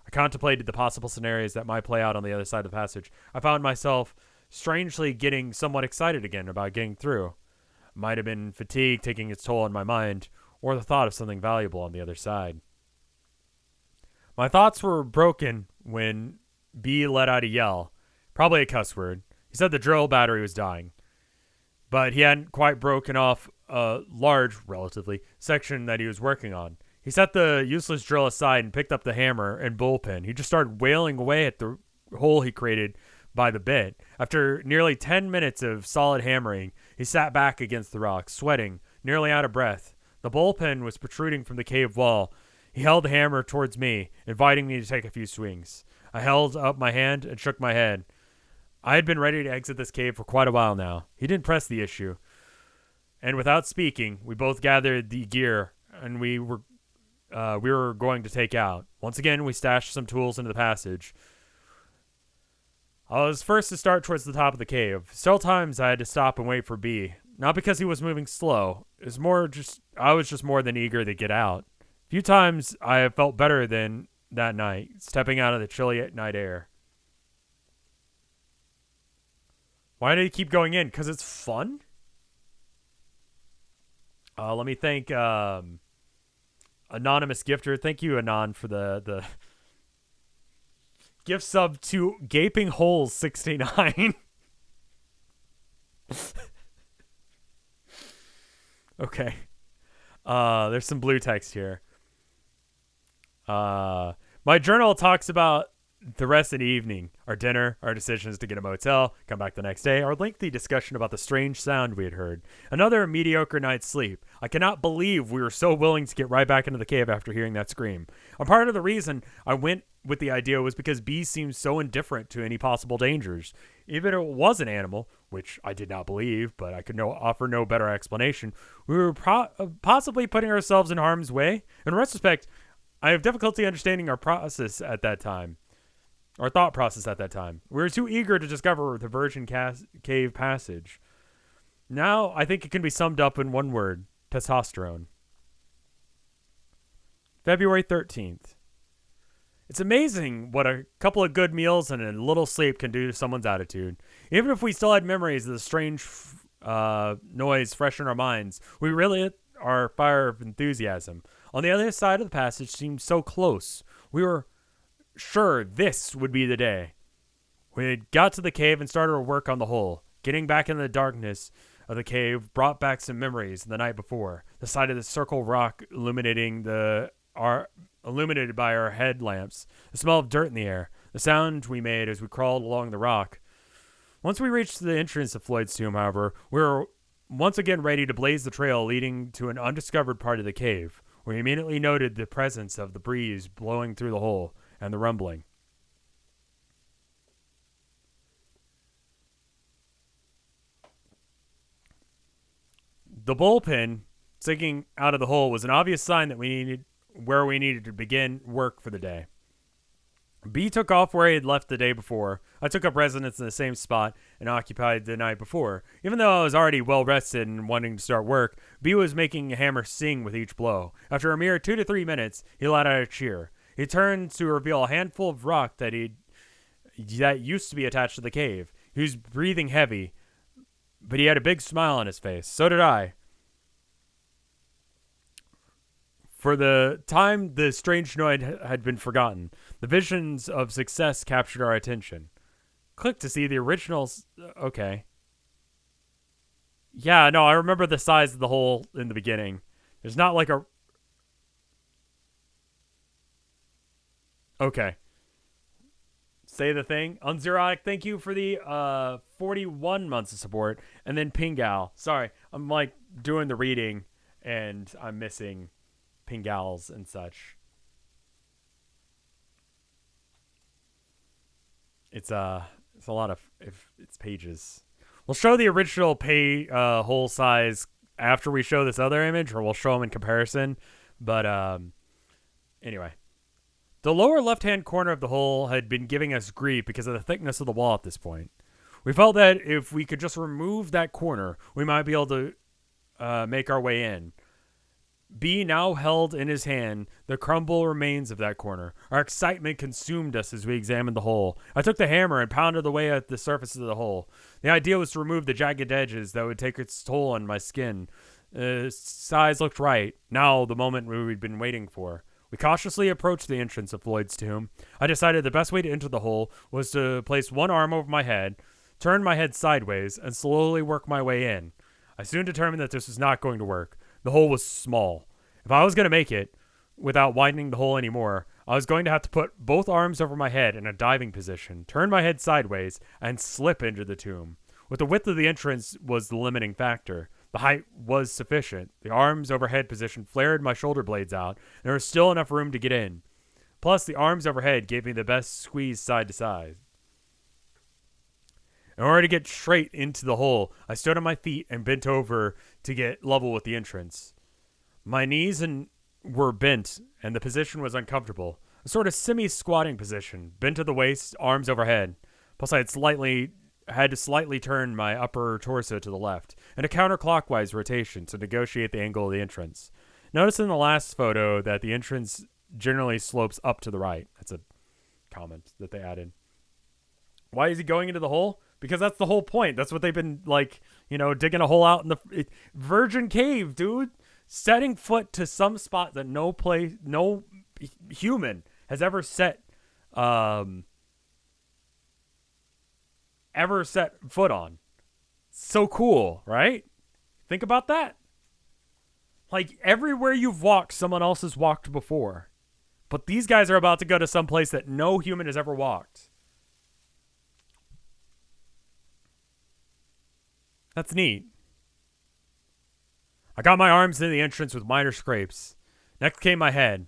[SPEAKER 1] I contemplated the possible scenarios that might play out on the other side of the passage. I found myself strangely getting somewhat excited again about getting through. It might have been fatigue taking its toll on my mind, or the thought of something valuable on the other side. My thoughts were broken when B let out a yell, probably a cuss word. He said the drill battery was dying, but he hadn't quite broken off a large, relatively, section that he was working on. He set the useless drill aside and picked up the hammer and bullpen. He just started wailing away at the hole he created by the bit. After nearly 10 minutes of solid hammering, he sat back against the rock, sweating, nearly out of breath. The bullpen was protruding from the cave wall. He held the hammer towards me, inviting me to take a few swings. I held up my hand and shook my head. I had been ready to exit this cave for quite a while now. He didn't press the issue. And without speaking, we both gathered the gear and we were going to take out. Once again, we stashed some tools into the passage. I was first to start towards the top of the cave. Several times I had to stop and wait for B. Not because he was moving slow. I was just more than eager to get out. A few times I have felt better than that night, stepping out of the chilly night air. Why did he keep going in? Because it's fun? Let me thank Anonymous Gifter. Thank you, Anon, for the gift sub to Gaping Holes 69. Okay. There's some blue text here. My journal talks about the rest of the evening, our dinner, our decisions to get a motel, come back the next day, our lengthy discussion about the strange sound we had heard. Another mediocre night's sleep. I cannot believe we were so willing to get right back into the cave after hearing that scream. A part of the reason I went with the idea was because B seemed so indifferent to any possible dangers. Even if it was an animal, which I did not believe, but I could offer no better explanation, we were possibly putting ourselves in harm's way. In retrospect, I have difficulty understanding our process at that time. our thought process at that time. We were too eager to discover the Virgin Cave passage. Now, I think it can be summed up in one word: testosterone. February 13th. It's amazing what a couple of good meals and a little sleep can do to someone's attitude. Even if we still had memories of the strange noise fresh in our minds, we really lit our fire of enthusiasm. On the other side of the passage seemed so close. We were sure this would be the day. We had got to the cave and started our work on the hole. Getting back in the darkness of the cave brought back some memories of the night before. The sight of the circle rock illuminated by our headlamps, the smell of dirt in the air, the sound we made as we crawled along the rock. Once we reached the entrance of Floyd's tomb, however, we were once again ready to blaze the trail leading to an undiscovered part of the cave. We immediately noted the presence of the breeze blowing through the hole and the rumbling. The bullpen sticking out of the hole was an obvious sign that we needed to begin work for the day. B took off where he had left the day before. I took up residence in the same spot and occupied the night before. Even though I was already well rested and wanting to start work, B was making a hammer sing with each blow. After a mere 2 to 3 minutes, he let out a cheer. He turned to reveal a handful of rock that used to be attached to the cave. He was breathing heavy, but he had a big smile on his face. So did I. For the time, the strange noise had been forgotten. The visions of success captured our attention. Click to see the originals. Okay. Yeah, no, I remember the size of the hole in the beginning. There's not like a... Okay. Say the thing. Unzerotic, thank you for the 41 months of support. And then Pingal. Sorry, I'm like doing the reading and I'm missing Pingals and such. It's a lot of it's pages. We'll show the original hole size after we show this other image, or we'll show them in comparison. But anyway, the lower left-hand corner of the hole had been giving us grief because of the thickness of the wall at this point. We felt that if we could just remove that corner, we might be able to make our way in. B now held in his hand the crumble remains of that corner. Our excitement consumed us as we examined the hole. I took the hammer and pounded away at the surface of the hole. The idea was to remove the jagged edges that would take its toll on my skin. Size looked right. Now the moment we'd been waiting for. We cautiously approached the entrance of Floyd's tomb. I decided the best way to enter the hole was to place one arm over my head, turn my head sideways, and slowly work my way in. I soon determined that this was not going to work. The hole was small. If I was going to make it, without widening the hole anymore, I was going to have to put both arms over my head in a diving position, turn my head sideways, and slip into the tomb. With the width of the entrance was the limiting factor. The height was sufficient. The arms overhead position flared my shoulder blades out, and there was still enough room to get in. Plus, the arms overhead gave me the best squeeze side to side. In order to get straight into the hole, I stood on my feet and bent over to get level with the entrance. My knees were bent, and the position was uncomfortable. A sort of semi-squatting position, bent to the waist, arms overhead. Plus, I had to slightly turn my upper torso to the left, and a counterclockwise rotation to negotiate the angle of the entrance. Notice in the last photo that the entrance generally slopes up to the right. That's a comment that they added. Why is he going into the hole? Because that's the whole point. That's what they've been, digging a hole out in the Virgin Cave, dude. Setting foot to some spot that no human has ever set foot on. So cool, right? Think about that. Like, everywhere you've walked, someone else has walked before. But these guys are about to go to some place that no human has ever walked. That's neat. I got my arms in the entrance with minor scrapes. Next came my head.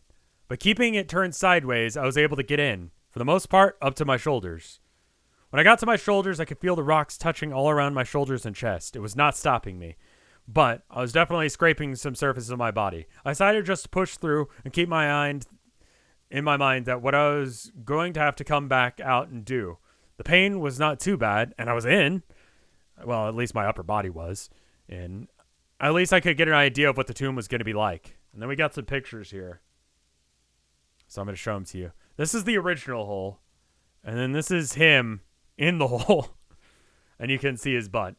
[SPEAKER 1] But keeping it turned sideways, I was able to get in, for the most part, up to my shoulders. When I got to my shoulders, I could feel the rocks touching all around my shoulders and chest. It was not stopping me. But I was definitely scraping some surfaces of my body. I decided just to push through and keep my mind in my mind that what I was going to have to come back out and do. The pain was not too bad, and I was in. Well, at least my upper body was. And at least I could get an idea of what the tomb was going to be like. And then we got some pictures here. So I'm going to show them to you. This is the original hole. And then this is him in the hole. And you can see his butt.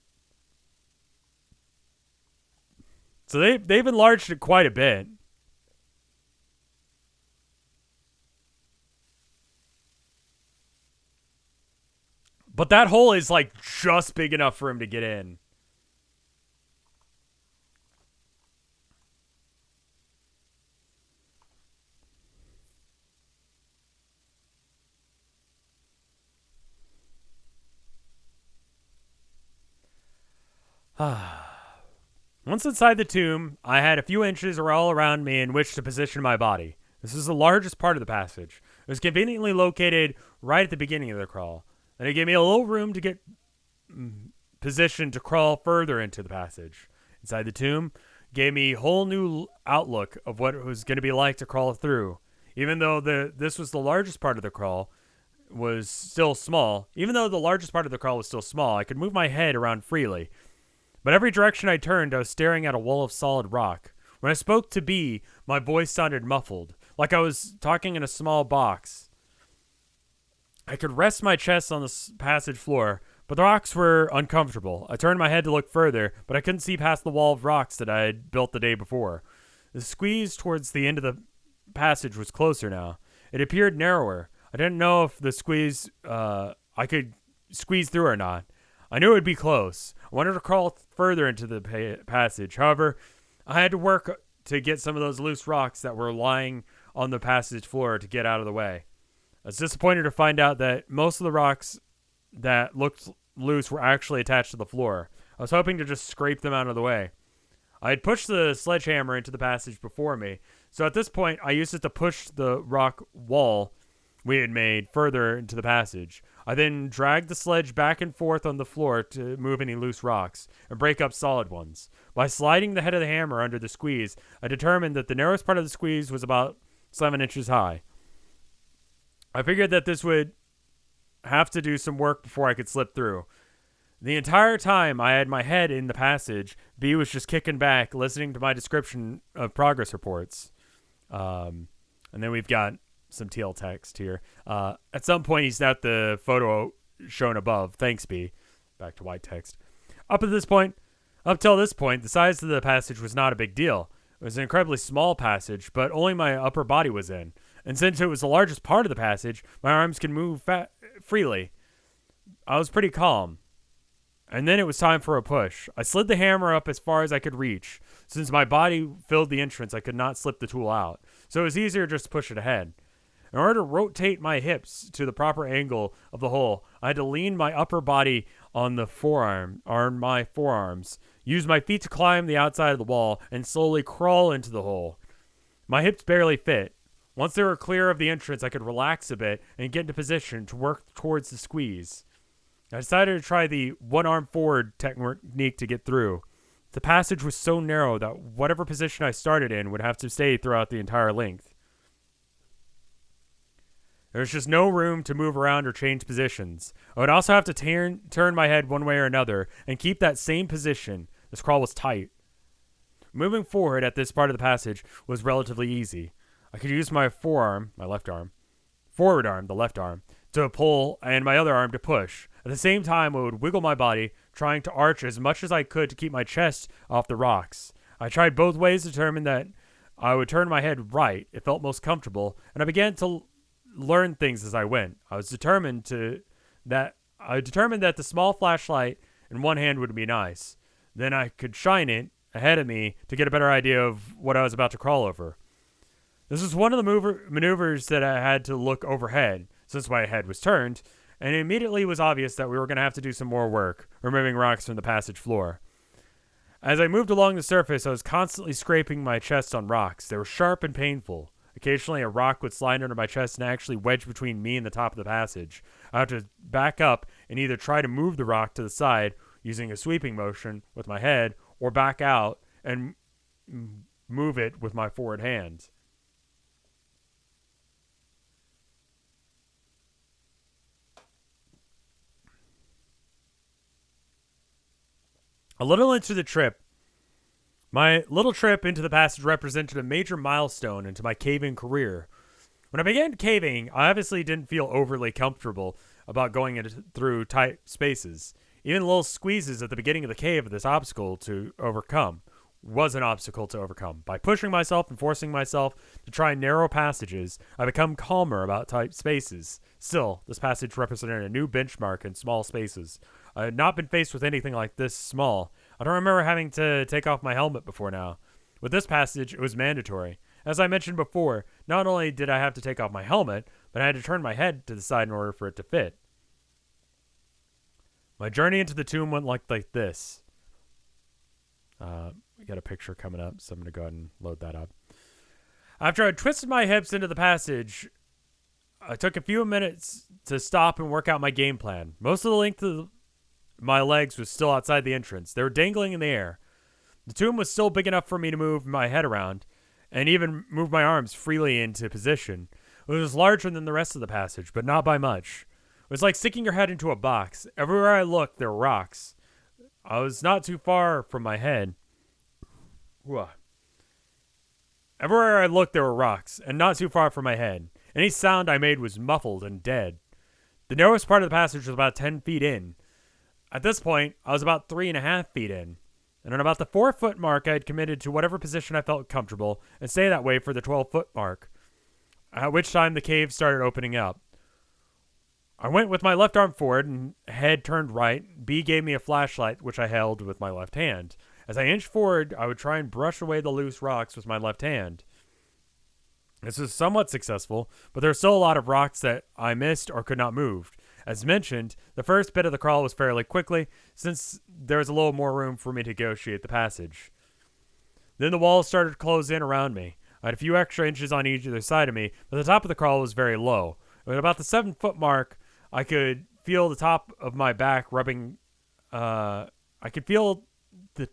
[SPEAKER 1] So they've enlarged it quite a bit. But that hole is like just big enough for him to get in. Once inside the tomb, I had a few inches all around me in which to position my body. This is the largest part of the passage. It was conveniently located right at the beginning of the crawl. And it gave me a little room to get positioned to crawl further into the passage. Inside the tomb gave me a whole new outlook of what it was going to be like to crawl through. Even though this was the largest part of the crawl, was still small. Even though the largest part of the crawl was still small, I could move my head around freely. But every direction I turned, I was staring at a wall of solid rock. When I spoke to B, my voice sounded muffled, like I was talking in a small box. I could rest my chest on the passage floor, but the rocks were uncomfortable. I turned my head to look further, but I couldn't see past the wall of rocks that I had built the day before. The squeeze towards the end of the passage was closer now. It appeared narrower. I didn't know if the squeeze, I could squeeze through or not. I knew it would be close. I wanted to crawl further into the passage. However, I had to work to get some of those loose rocks that were lying on the passage floor to get out of the way. I was disappointed to find out that most of the rocks that looked loose were actually attached to the floor. I was hoping to just scrape them out of the way. I had pushed the sledgehammer into the passage before me, so at this point I used it to push the rock wall we had made further into the passage. I then dragged the sledge back and forth on the floor to move any loose rocks and break up solid ones. By sliding the head of the hammer under the squeeze, I determined that the narrowest part of the squeeze was about 7 inches high. I figured that this would have to do some work before I could slip through. The entire time I had my head in the passage, B was just kicking back, listening to my description of progress reports. And then we've got some teal text here. At some point, he's at the photo shown above. Thanks, B. Back to white text. Up till this point, the size of the passage was not a big deal. It was an incredibly small passage, but only my upper body was in. And since it was the largest part of the passage, my arms could move freely. I was pretty calm. And then it was time for a push. I slid the hammer up as far as I could reach. Since my body filled the entrance, I could not slip the tool out. So it was easier just to push it ahead. In order to rotate my hips to the proper angle of the hole, I had to lean my upper body on my forearms, use my feet to climb the outside of the wall, and slowly crawl into the hole. My hips barely fit. Once they were clear of the entrance, I could relax a bit and get into position to work towards the squeeze. I decided to try the one-arm forward technique to get through. The passage was so narrow that whatever position I started in would have to stay throughout the entire length. There was just no room to move around or change positions. I would also have to turn my head one way or another and keep that same position. This crawl was tight. Moving forward at this part of the passage was relatively easy. I could use my forward arm, the left arm, to pull and my other arm to push. At the same time, I would wiggle my body, trying to arch as much as I could to keep my chest off the rocks. I tried both ways to determine that I would turn my head right. It felt most comfortable, and I began to learn things as I went. I determined that the small flashlight in one hand would be nice. Then I could shine it ahead of me to get a better idea of what I was about to crawl over. This was one of the maneuvers that I had to look overhead, since my head was turned, and it immediately was obvious that we were going to have to do some more work, removing rocks from the passage floor. As I moved along the surface, I was constantly scraping my chest on rocks. They were sharp and painful. Occasionally, a rock would slide under my chest and actually wedge between me and the top of the passage. I had to back up and either try to move the rock to the side using a sweeping motion with my head, or back out and move it with my forward hand. A little into the trip, my little trip into the passage represented a major milestone into my caving career. When I began caving, I obviously didn't feel overly comfortable about going through tight spaces. Even little squeezes at the beginning of the cave was an obstacle to overcome. By pushing myself and forcing myself to try narrow passages, I become calmer about tight spaces. Still, this passage represented a new benchmark in small spaces. I had not been faced with anything like this small. I don't remember having to take off my helmet before now. With this passage, it was mandatory. As I mentioned before, not only did I have to take off my helmet, but I had to turn my head to the side in order for it to fit. My journey into the tomb went like this. We got a picture coming up, so I'm going to go ahead and load that up. After I twisted my hips into the passage, I took a few minutes to stop and work out my game plan. Most of the length of my legs was still outside the entrance. They were dangling in the air. The tomb was still big enough for me to move my head around and even move my arms freely into position. It was larger than the rest of the passage, but not by much. It was like sticking your head into a box. Everywhere I looked, there were rocks. I was not too far from my head. Everywhere I looked, there were rocks, and not too far from my head. Any sound I made was muffled and dead. The narrowest part of the passage was about 10 feet in. At this point, I was about 3.5 feet in. And at about the 4-foot mark, I had committed to whatever position I felt comfortable and stay that way for the 12-foot mark, at which time the cave started opening up. I went with my left arm forward and head turned right. B gave me a flashlight, which I held with my left hand. As I inched forward, I would try and brush away the loose rocks with my left hand. This was somewhat successful, but there were still a lot of rocks that I missed or could not move. As mentioned, the first bit of the crawl was fairly quickly, since there was a little more room for me to negotiate the passage. Then the walls started to close in around me. I had a few extra inches on either side of me, but the top of the crawl was very low. At about the 7-foot mark, I could feel the top of my back rubbing. I could feel the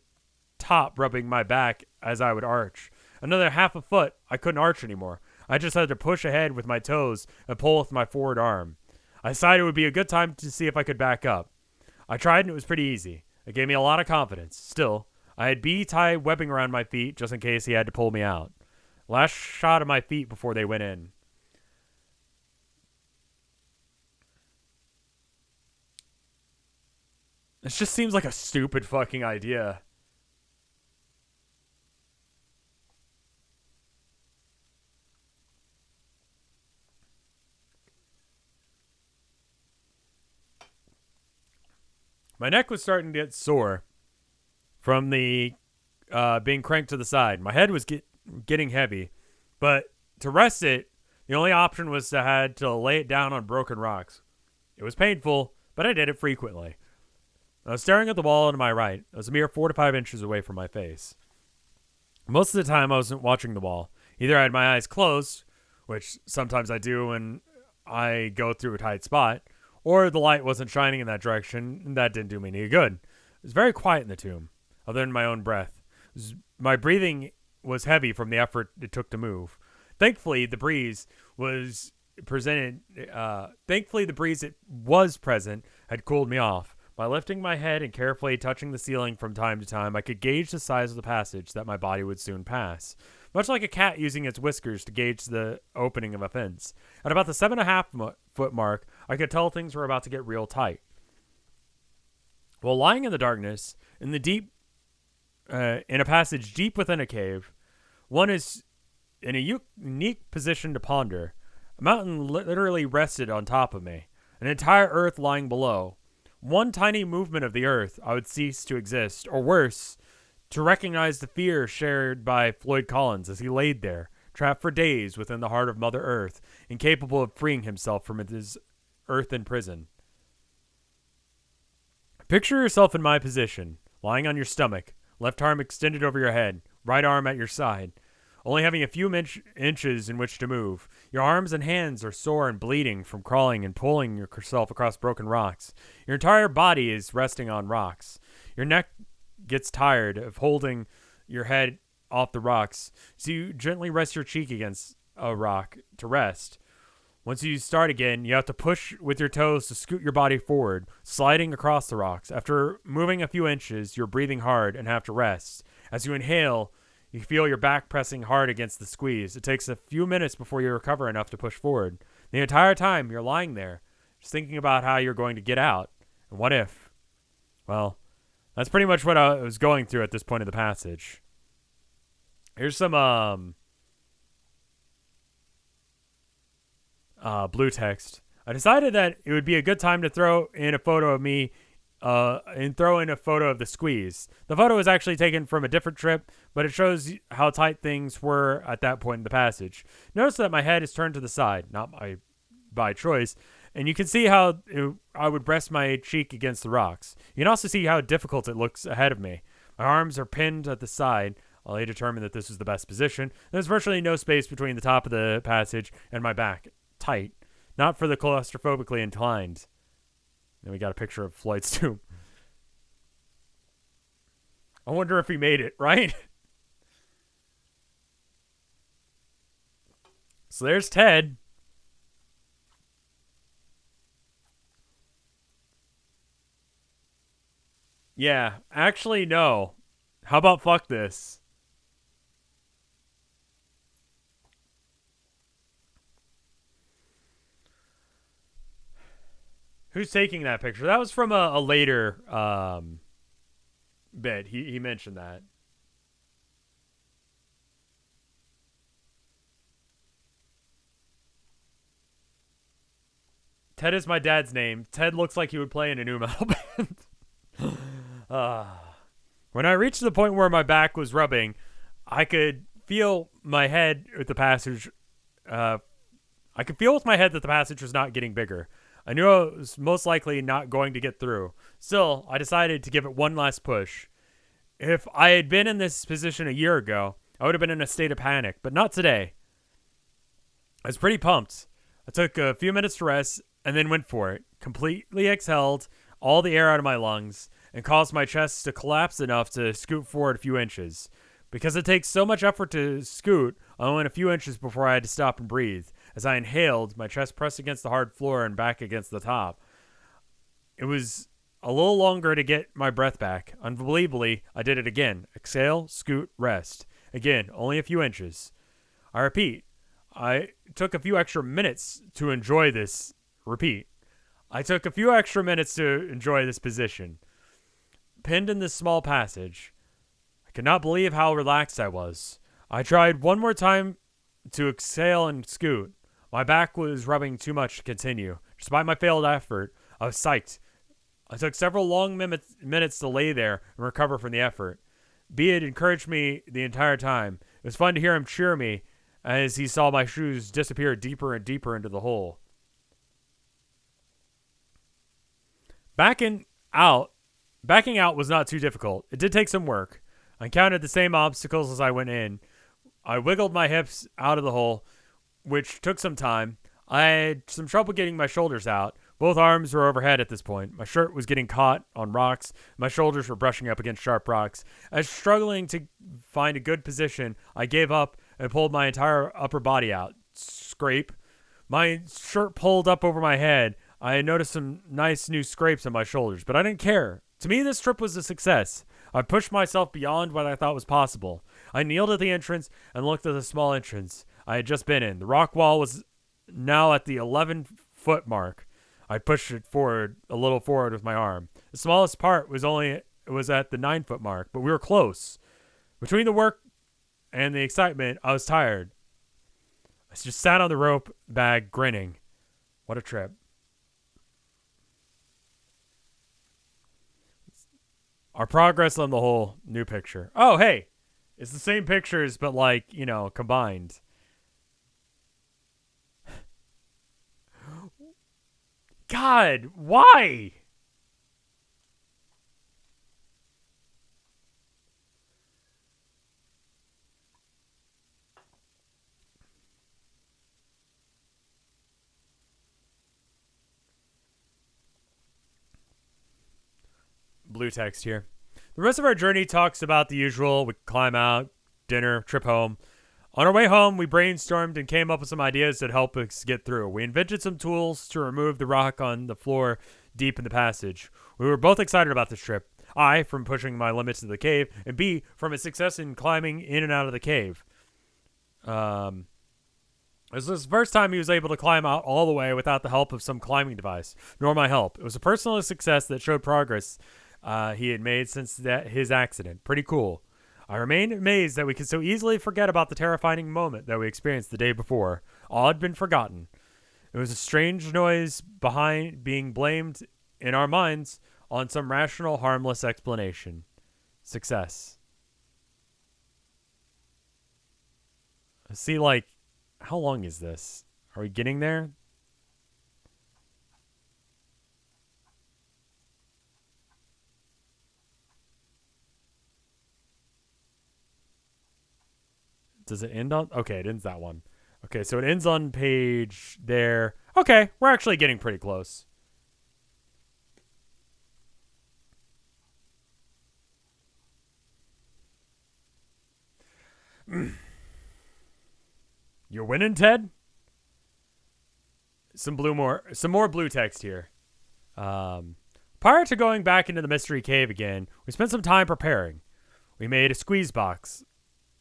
[SPEAKER 1] top rubbing my back as I would arch. Another half a foot, I couldn't arch anymore. I just had to push ahead with my toes and pull with my forward arm. I decided it would be a good time to see if I could back up. I tried and it was pretty easy. It gave me a lot of confidence. Still, I had B tie webbing around my feet just in case he had to pull me out. Last shot of my feet before they went in. This just seems like a stupid fucking idea. My neck was starting to get sore from the being cranked to the side. My head was getting heavy, but to rest it, the only option was to lay it down on broken rocks. It was painful, but I did it frequently. I was staring at the wall to my right. It was a mere 4 to 5 inches away from my face. Most of the time, I wasn't watching the wall. Either I had my eyes closed, which sometimes I do when I go through a tight spot, or the light wasn't shining in that direction, and that didn't do me any good. It was very quiet in the tomb, other than my own breath. My breathing was heavy from the effort it took to move. Thankfully, the breeze present had cooled me off. By lifting my head and carefully touching the ceiling from time to time, I could gauge the size of the passage that my body would soon pass. Much like a cat using its whiskers to gauge the opening of a fence. At about the 7.5-foot mark, I could tell things were about to get real tight. While lying in the darkness, in a passage deep within a cave, one is in a unique position to ponder. A mountain literally rested on top of me, an entire earth lying below. One tiny movement of the earth, I would cease to exist, or worse, to recognize the fear shared by Floyd Collins as he laid there, trapped for days within the heart of Mother Earth, incapable of freeing himself from his earthen prison. Picture yourself in my position, lying on your stomach, left arm extended over your head, right arm at your side, only having a few inches in which to move. Your arms and hands are sore and bleeding from crawling and pulling yourself across broken rocks. Your entire body is resting on rocks. Your neck gets tired of holding your head off the rocks, so you gently rest your cheek against a rock to rest. Once you start again, you have to push with your toes to scoot your body forward, sliding across the rocks. After moving a few inches, you're breathing hard and have to rest. As you inhale, you feel your back pressing hard against the squeeze. It takes a few minutes before you recover enough to push forward. The entire time, you're lying there, just thinking about how you're going to get out. And what if? Well, that's pretty much what I was going through at this point of the passage. Here's some blue text. I decided that it would be a good time to throw in a photo of me and throw in a photo of the squeeze. The photo was actually taken from a different trip, but it shows how tight things were at that point in the passage. Notice that my head is turned to the side, not by choice, and you can see how I would rest my cheek against the rocks. You can also see how difficult it looks ahead of me. My arms are pinned at the side. I determined that this was the best position. There's virtually no space between the top of the passage and my back. Tight. Not for the claustrophobically inclined. Then we got a picture of Floyd's tomb. I wonder if he made it, right? So there's Ted. Yeah, actually, no. How about fuck this? Who's taking that picture? That was from a later bit. He mentioned that. Ted is my dad's name. Ted looks like he would play in a new metal band. When I reached the point where my back was rubbing, I could feel my head with the passage. I could feel with my head that the passage was not getting bigger. I knew I was most likely not going to get through. Still, I decided to give it one last push. If I had been in this position a year ago, I would have been in a state of panic, but not today. I was pretty pumped. I took a few minutes to rest and then went for it. Completely exhaled all the air out of my lungs and caused my chest to collapse enough to scoot forward a few inches. Because it takes so much effort to scoot, I only went a few inches before I had to stop and breathe. As I inhaled, my chest pressed against the hard floor and back against the top. It was a little longer to get my breath back. Unbelievably, I did it again. Exhale, scoot, rest. Again, only a few inches. I repeat, I took a few extra minutes to enjoy this. Repeat. I took a few extra minutes to enjoy this position. Pinned in this small passage. I could not believe how relaxed I was. I tried one more time to exhale and scoot. My back was rubbing too much to continue. Despite my failed effort, I was psyched. I took several long minutes to lay there and recover from the effort. B had encouraged me the entire time. It was fun to hear him cheer me as he saw my shoes disappear deeper and deeper into the hole. Backing out was not too difficult. It did take some work. I encountered the same obstacles as I went in. I wiggled my hips out of the hole, which took some time. I had some trouble getting my shoulders out. Both arms were overhead at this point. My shirt was getting caught on rocks. My shoulders were brushing up against sharp rocks. As struggling to find a good position, I gave up and pulled my entire upper body out. Scrape. My shirt pulled up over my head. I had noticed some nice new scrapes on my shoulders, but I didn't care. To me, this trip was a success. I pushed myself beyond what I thought was possible. I kneeled at the entrance and looked at the small entrance I had just been in. The rock wall was now at the 11-foot mark. I pushed it forward, a little forward with my arm. The smallest part was at the 9-foot mark, but we were close. Between the work and the excitement, I was tired. I just sat on the rope bag, grinning. What a trip. Our progress on the whole new picture. Oh, hey. It's the same pictures, but like, combined. God, why? Blue text here. The rest of our journey talks about the usual. We climb out, dinner, trip home. On our way home, we brainstormed and came up with some ideas that help us get through. We invented some tools to remove the rock on the floor deep in the passage. We were both excited about this trip. I, from pushing my limits of the cave, and B, from his success in climbing in and out of the cave. This was the first time he was able to climb out all the way without the help of some climbing device, nor my help. It was a personal success that showed progress he had made since his accident. Pretty cool. I remained amazed that we could so easily forget about the terrifying moment that we experienced the day before. All had been forgotten. It was a strange noise behind being blamed in our minds on some rational, harmless explanation. Success. See, like, how long is this? Are we getting there? Does it end on? Okay, it ends that one. Okay, so it ends on page there. Okay, we're actually getting pretty close. You're winning, Ted? Some more blue text here. Prior to going back into the mystery cave again, we spent some time preparing. We made a squeeze box,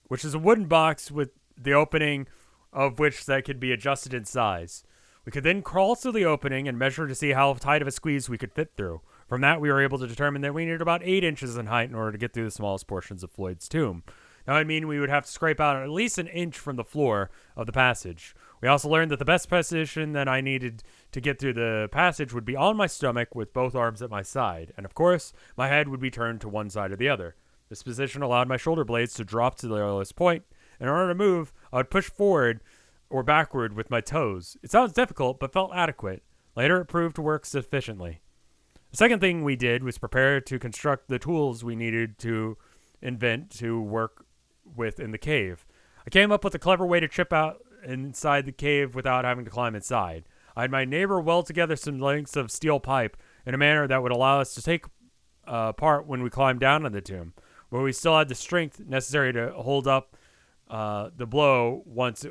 [SPEAKER 1] which is a wooden box with the opening of which that could be adjusted in size. We could then crawl through the opening and measure to see how tight of a squeeze we could fit through. From that, we were able to determine that we needed about 8 inches in height in order to get through the smallest portions of Floyd's tomb. That would mean we would have to scrape out at least an inch from the floor of the passage. We also learned that the best position that I needed to get through the passage would be on my stomach with both arms at my side, and of course, my head would be turned to one side or the other. This position allowed my shoulder blades to drop to the lowest point. In order to move, I would push forward or backward with my toes. It sounds difficult, but felt adequate. Later, it proved to work sufficiently. The second thing we did was prepare to construct the tools we needed to invent to work with in the cave. I came up with a clever way to chip out inside the cave without having to climb inside. I had my neighbor weld together some lengths of steel pipe in a manner that would allow us to take part when we climbed down on the tomb, where we still had the strength necessary to hold up the blow once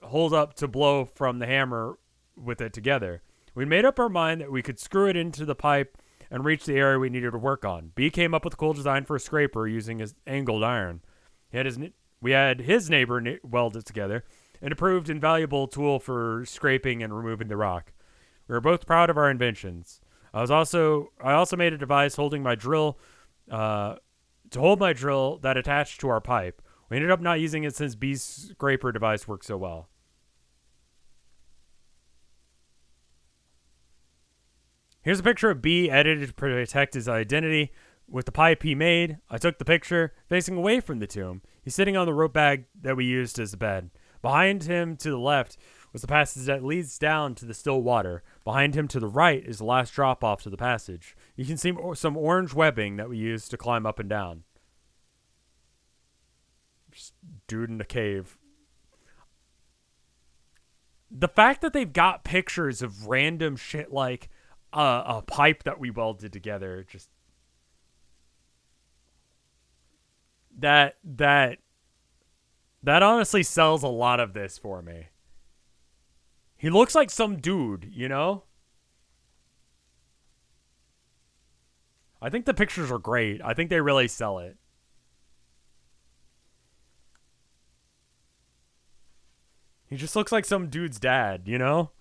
[SPEAKER 1] hold up to blow from the hammer with it together. We made up our mind that we could screw it into the pipe and reach the area we needed to work on. B came up with a cool design for a scraper using his angled iron. We had his neighbor weld it together, and it proved an invaluable tool for scraping and removing the rock. We were both proud of our inventions. I also made a device holding my drill to hold my drill that attached to our pipe. We ended up not using it since B's scraper device worked so well. Here's a picture of B edited to protect his identity. With the pipe he made, I took the picture facing away from the tomb. He's sitting on the rope bag that we used as a bed. Behind him to the left was the passage that leads down to the still water. Behind him to the right is the last drop off to the passage. You can see some orange webbing that we used to climb up and down. Just dude in the cave. The fact that they've got pictures of random shit like a pipe that we welded together, just that honestly sells a lot of this for me. He looks like some dude, you know? I think the pictures are great. I think they really sell it. He just looks like some dude's dad, you know?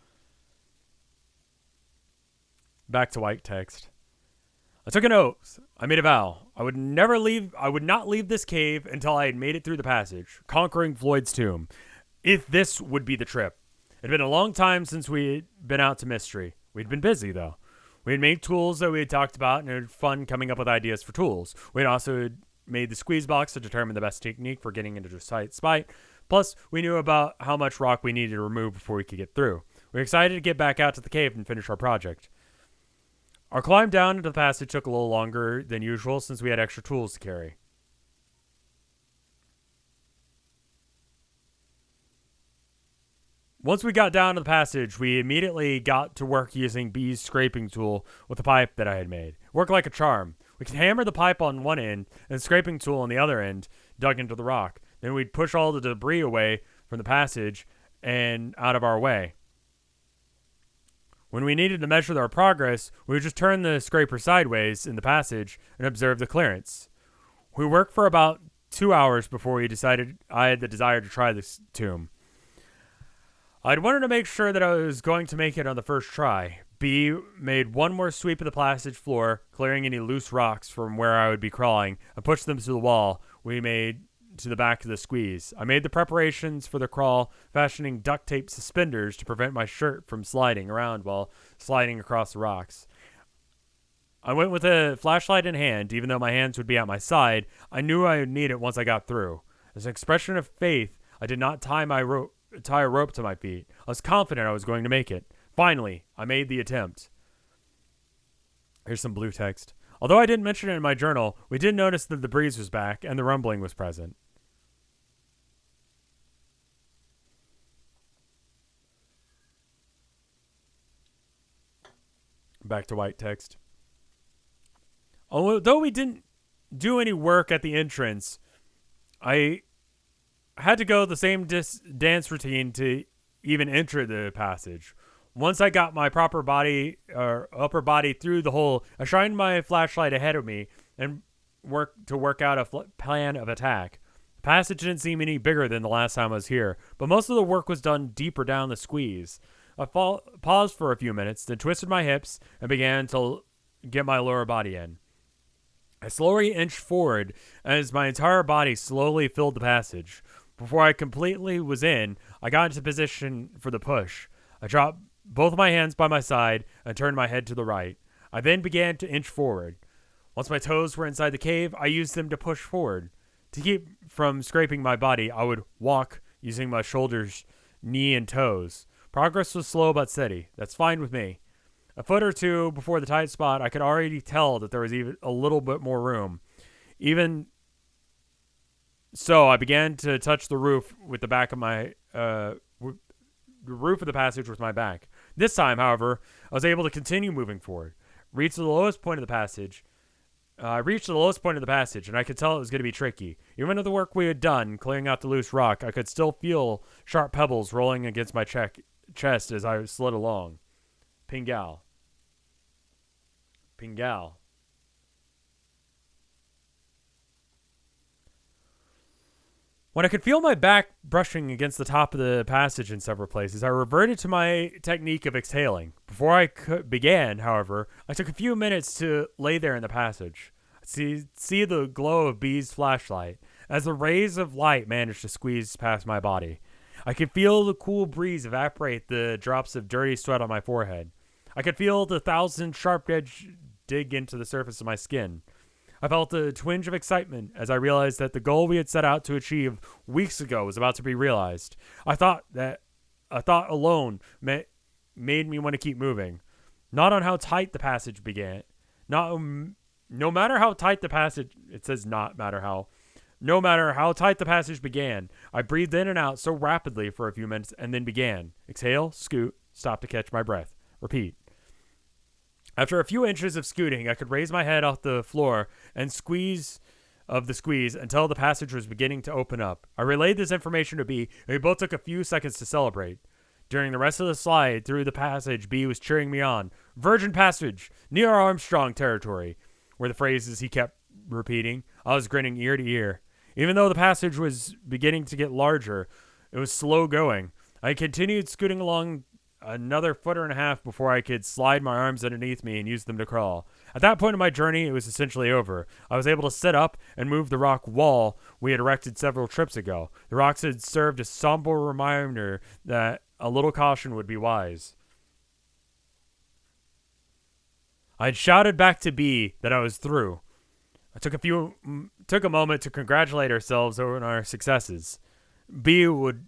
[SPEAKER 1] Back to white text. I took an oath. I made a vow. I would not leave this cave until I had made it through the passage, conquering Floyd's tomb. If this would be the trip. It had been a long time since we had been out to mystery. We'd been busy, though. We had made tools that we had talked about, and it had fun coming up with ideas for tools. We had also made the squeeze box to determine the best technique for getting into a tight spot. Plus, we knew about how much rock we needed to remove before we could get through. We were excited to get back out to the cave and finish our project. Our climb down into the passage took a little longer than usual since we had extra tools to carry. Once we got down to the passage, we immediately got to work using B's scraping tool with the pipe that I had made. It worked like a charm. We could hammer the pipe on one end and the scraping tool on the other end dug into the rock. Then we'd push all the debris away from the passage and out of our way. When we needed to measure our progress, we would just turn the scraper sideways in the passage and observe the clearance. We worked for about 2 hours before we decided I had the desire to try this tomb. I'd wanted to make sure that I was going to make it on the first try. B made one more sweep of the passage floor, clearing any loose rocks from where I would be crawling, and pushed them to the wall we made to the back of the squeeze. I made the preparations for the crawl, fashioning duct tape suspenders to prevent my shirt from sliding around while sliding across the rocks. I went with a flashlight in hand, even though my hands would be at my side. I knew I would need it once I got through. As an expression of faith, I did not tie a rope to my feet. I was confident I was going to make it. Finally, I made the attempt. Here's some blue text. Although I didn't mention it in my journal, we did notice that the breeze was back and the rumbling was present. Back to white text. Although we didn't do any work at the entrance, I had to go the same dance routine to even enter the passage. Once I got my upper body through the hole, I shined my flashlight ahead of me and worked out a plan of attack. The passage didn't seem any bigger than the last time I was here, but most of the work was done deeper down the squeeze. I paused for a few minutes, then twisted my hips and began to get my lower body in. I slowly inched forward as my entire body slowly filled the passage. Before I completely was in, I got into position for the push. I dropped both my hands by my side and turned my head to the right. I then began to inch forward. Once my toes were inside the cave, I used them to push forward. To keep from scraping my body, I would walk using my shoulders, knee, and toes. Progress was slow but steady. That's fine with me. A foot or two before the tight spot, I could already tell that there was even a little bit more room. Even so, I began to touch the roof with the back of my the roof of the passage with my back. This time, however, I was able to continue moving forward. I reached the lowest point of the passage, and I could tell it was going to be tricky. Even with the work we had done, clearing out the loose rock, I could still feel sharp pebbles rolling against my chest as I slid along. Pingal. When I could feel my back brushing against the top of the passage in several places, I reverted to my technique of exhaling. Before I began, however, I took a few minutes to lay there in the passage. See the glow of B's flashlight as the rays of light managed to squeeze past my body. I could feel the cool breeze evaporate the drops of dirty sweat on my forehead. I could feel the 1,000 sharp edges dig into the surface of my skin. I felt a twinge of excitement as I realized that the goal we had set out to achieve weeks ago was about to be realized. I thought alone made me want to keep moving. Not on how tight the passage began. No matter how tight the passage, it says not matter how. No matter how tight the passage began, I breathed in and out so rapidly for a few minutes and then began. Exhale, scoot, stop to catch my breath. Repeat. After a few inches of scooting, I could raise my head off the floor and squeeze until the passage was beginning to open up. I relayed this information to B, and we both took a few seconds to celebrate. During the rest of the slide through the passage, B was cheering me on. Virgin Passage, near Armstrong territory, were the phrases he kept repeating. I was grinning ear to ear. Even though the passage was beginning to get larger, it was slow going. I continued scooting along another 1.5 feet before I could slide my arms underneath me and use them to crawl. At that point in my journey, it was essentially over. I was able to sit up and move the rock wall we had erected several trips ago. The rocks had served as a somber reminder that a little caution would be wise. I had shouted back to B that I was through. I took a moment to congratulate ourselves on our successes. B would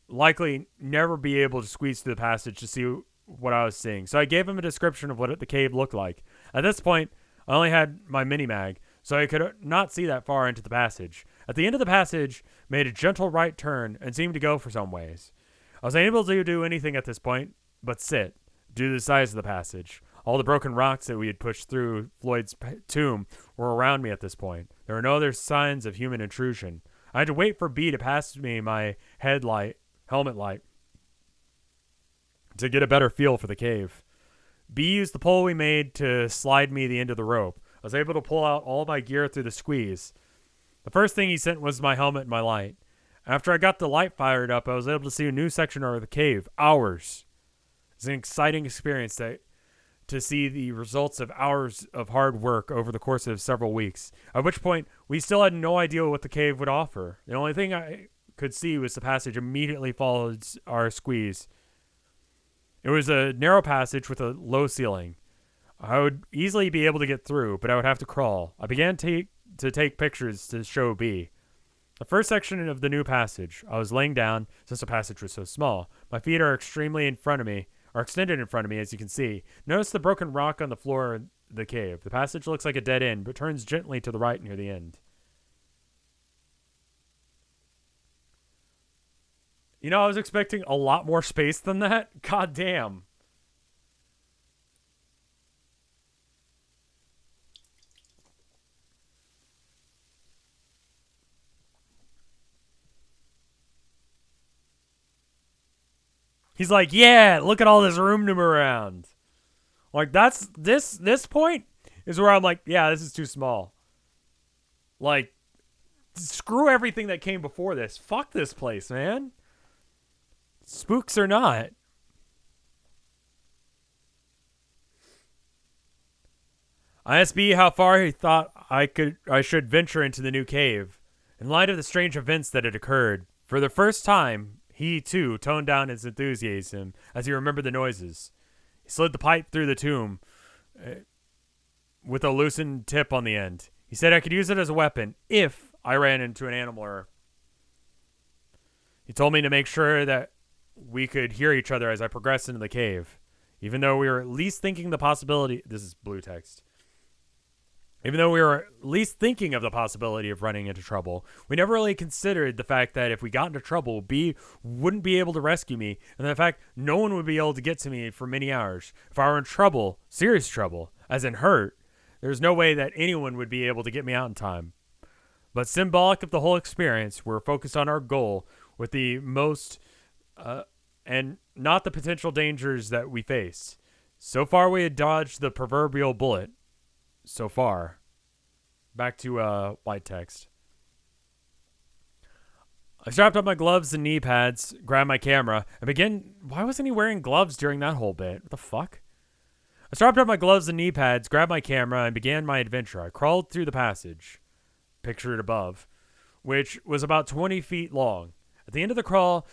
[SPEAKER 1] likely never be able to squeeze through the passage to see what I was seeing, so I gave him a description of what the cave looked like. At this point, I only had my mini-mag, so I could not see that far into the passage. At the end of the passage, made a gentle right turn and seemed to go for some ways. I was unable to do anything at this point but sit, due to the size of the passage. All the broken rocks that we had pushed through Floyd's tomb were around me at this point. There were no other signs of human intrusion. I had to wait for B to pass me my helmet light, to get a better feel for the cave. B used the pole we made to slide me the end of the rope. I was able to pull out all my gear through the squeeze. The first thing he sent was my helmet and my light. After I got the light fired up, I was able to see a new section of the cave. Hours. It's an exciting experience to see the results of hours of hard work over the course of several weeks, at which point we still had no idea what the cave would offer. The only thing I could see was the passage immediately followed our squeeze. It was a narrow passage with a low ceiling. I would easily be able to get through, but I would have to crawl. I began to take pictures to show B. The first section of the new passage, I was laying down since the passage was so small. My feet are extended in front of me, as you can see. Notice the broken rock on the floor of the cave. The passage looks like a dead end, but turns gently to the right near the end. You know, I was expecting a lot more space than that. God damn. He's like, yeah, look at all this room to move around. Like, that's this point is where I'm like, yeah, this is too small. Like, screw everything that came before this. Fuck this place, man. Spooks or not. I asked B how far he thought I should venture into the new cave. In light of the strange events that had occurred, for the first time, he, too, toned down his enthusiasm as he remembered the noises. He slid the pipe through the tomb with a loosened tip on the end. He said I could use it as a weapon if I ran into an animal. He told me to make sure that we could hear each other as I progressed into the cave. Even though we were at least thinking the possibility... This is blue text. Even though we were at least thinking of the possibility of running into trouble, we never really considered the fact that if we got into trouble, B wouldn't be able to rescue me, and the fact no one would be able to get to me for many hours. If I were in trouble, serious trouble, as in hurt, there's no way that anyone would be able to get me out in time. But symbolic of the whole experience, we're focused on our goal with the most, and not the potential dangers that we face. So far, we had dodged the proverbial bullet. So far. Back to white text. I strapped up my gloves and knee pads, grabbed my camera, and began... Why wasn't he wearing gloves during that whole bit? What the fuck? I strapped up my gloves and knee pads, grabbed my camera, and began my adventure. I crawled through the passage, pictured above, which was about 20 feet long. At the end of the crawl,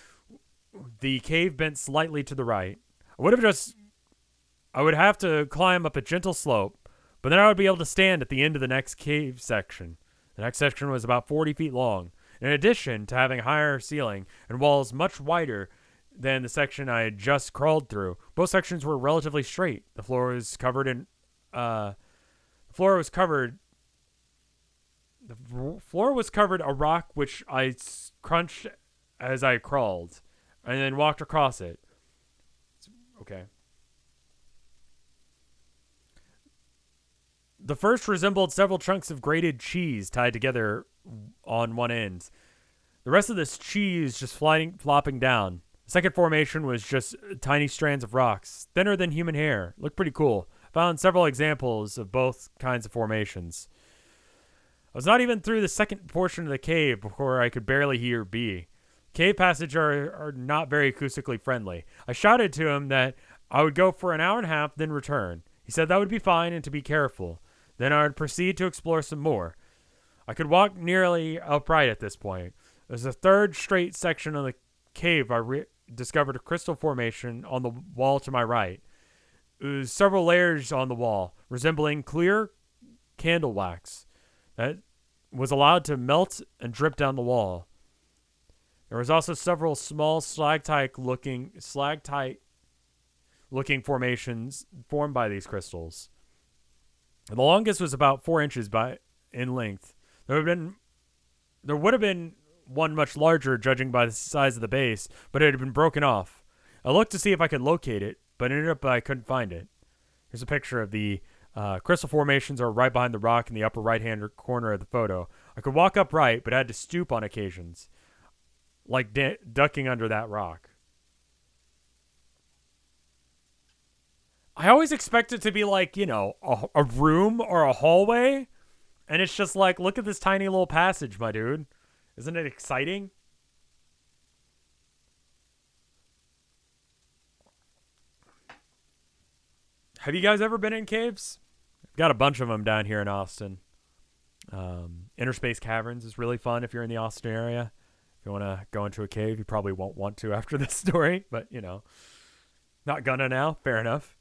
[SPEAKER 1] the cave bent slightly to the right. I would have to climb up a gentle slope, but then I would be able to stand at the end of the next cave section. The next section was about 40 feet long. In addition to having a higher ceiling and walls much wider than the section I had just crawled through, both sections were relatively straight. The floor was covered a rock which I crunched as I crawled, and then walked across it. Okay. The first resembled several chunks of grated cheese tied together on one end. The rest of this cheese just flopping down. The second formation was just tiny strands of rocks, thinner than human hair. Looked pretty cool. Found several examples of both kinds of formations. I was not even through the second portion of the cave before I could barely hear B. Cave passages are not very acoustically friendly. I shouted to him that I would go for an hour and a half, then return. He said that would be fine and to be careful. Then I would proceed to explore some more. I could walk nearly upright at this point. There's a third straight section of the cave. I discovered a crystal formation on the wall to my right. It was several layers on the wall, resembling clear candle wax that was allowed to melt and drip down the wall. There was also several small stalactite-looking formations formed by these crystals. The longest was about 4 inches in length. There would have been one much larger, judging by the size of the base, but it had been broken off. I looked to see if I could locate it, but ended up I couldn't find it. Here's a picture of the crystal formations are right behind the rock in the upper right-hand corner of the photo. I could walk upright, but had to stoop on occasions, like ducking under that rock. I always expect it to be like, a room or a hallway, and it's just like, look at this tiny little passage, my dude. Isn't it exciting? Have you guys ever been in caves? I've got a bunch of them down here in Austin. Interspace Caverns is really fun if you're in the Austin area. If you want to go into a cave, you probably won't want to after this story, but, not gonna now. Fair enough.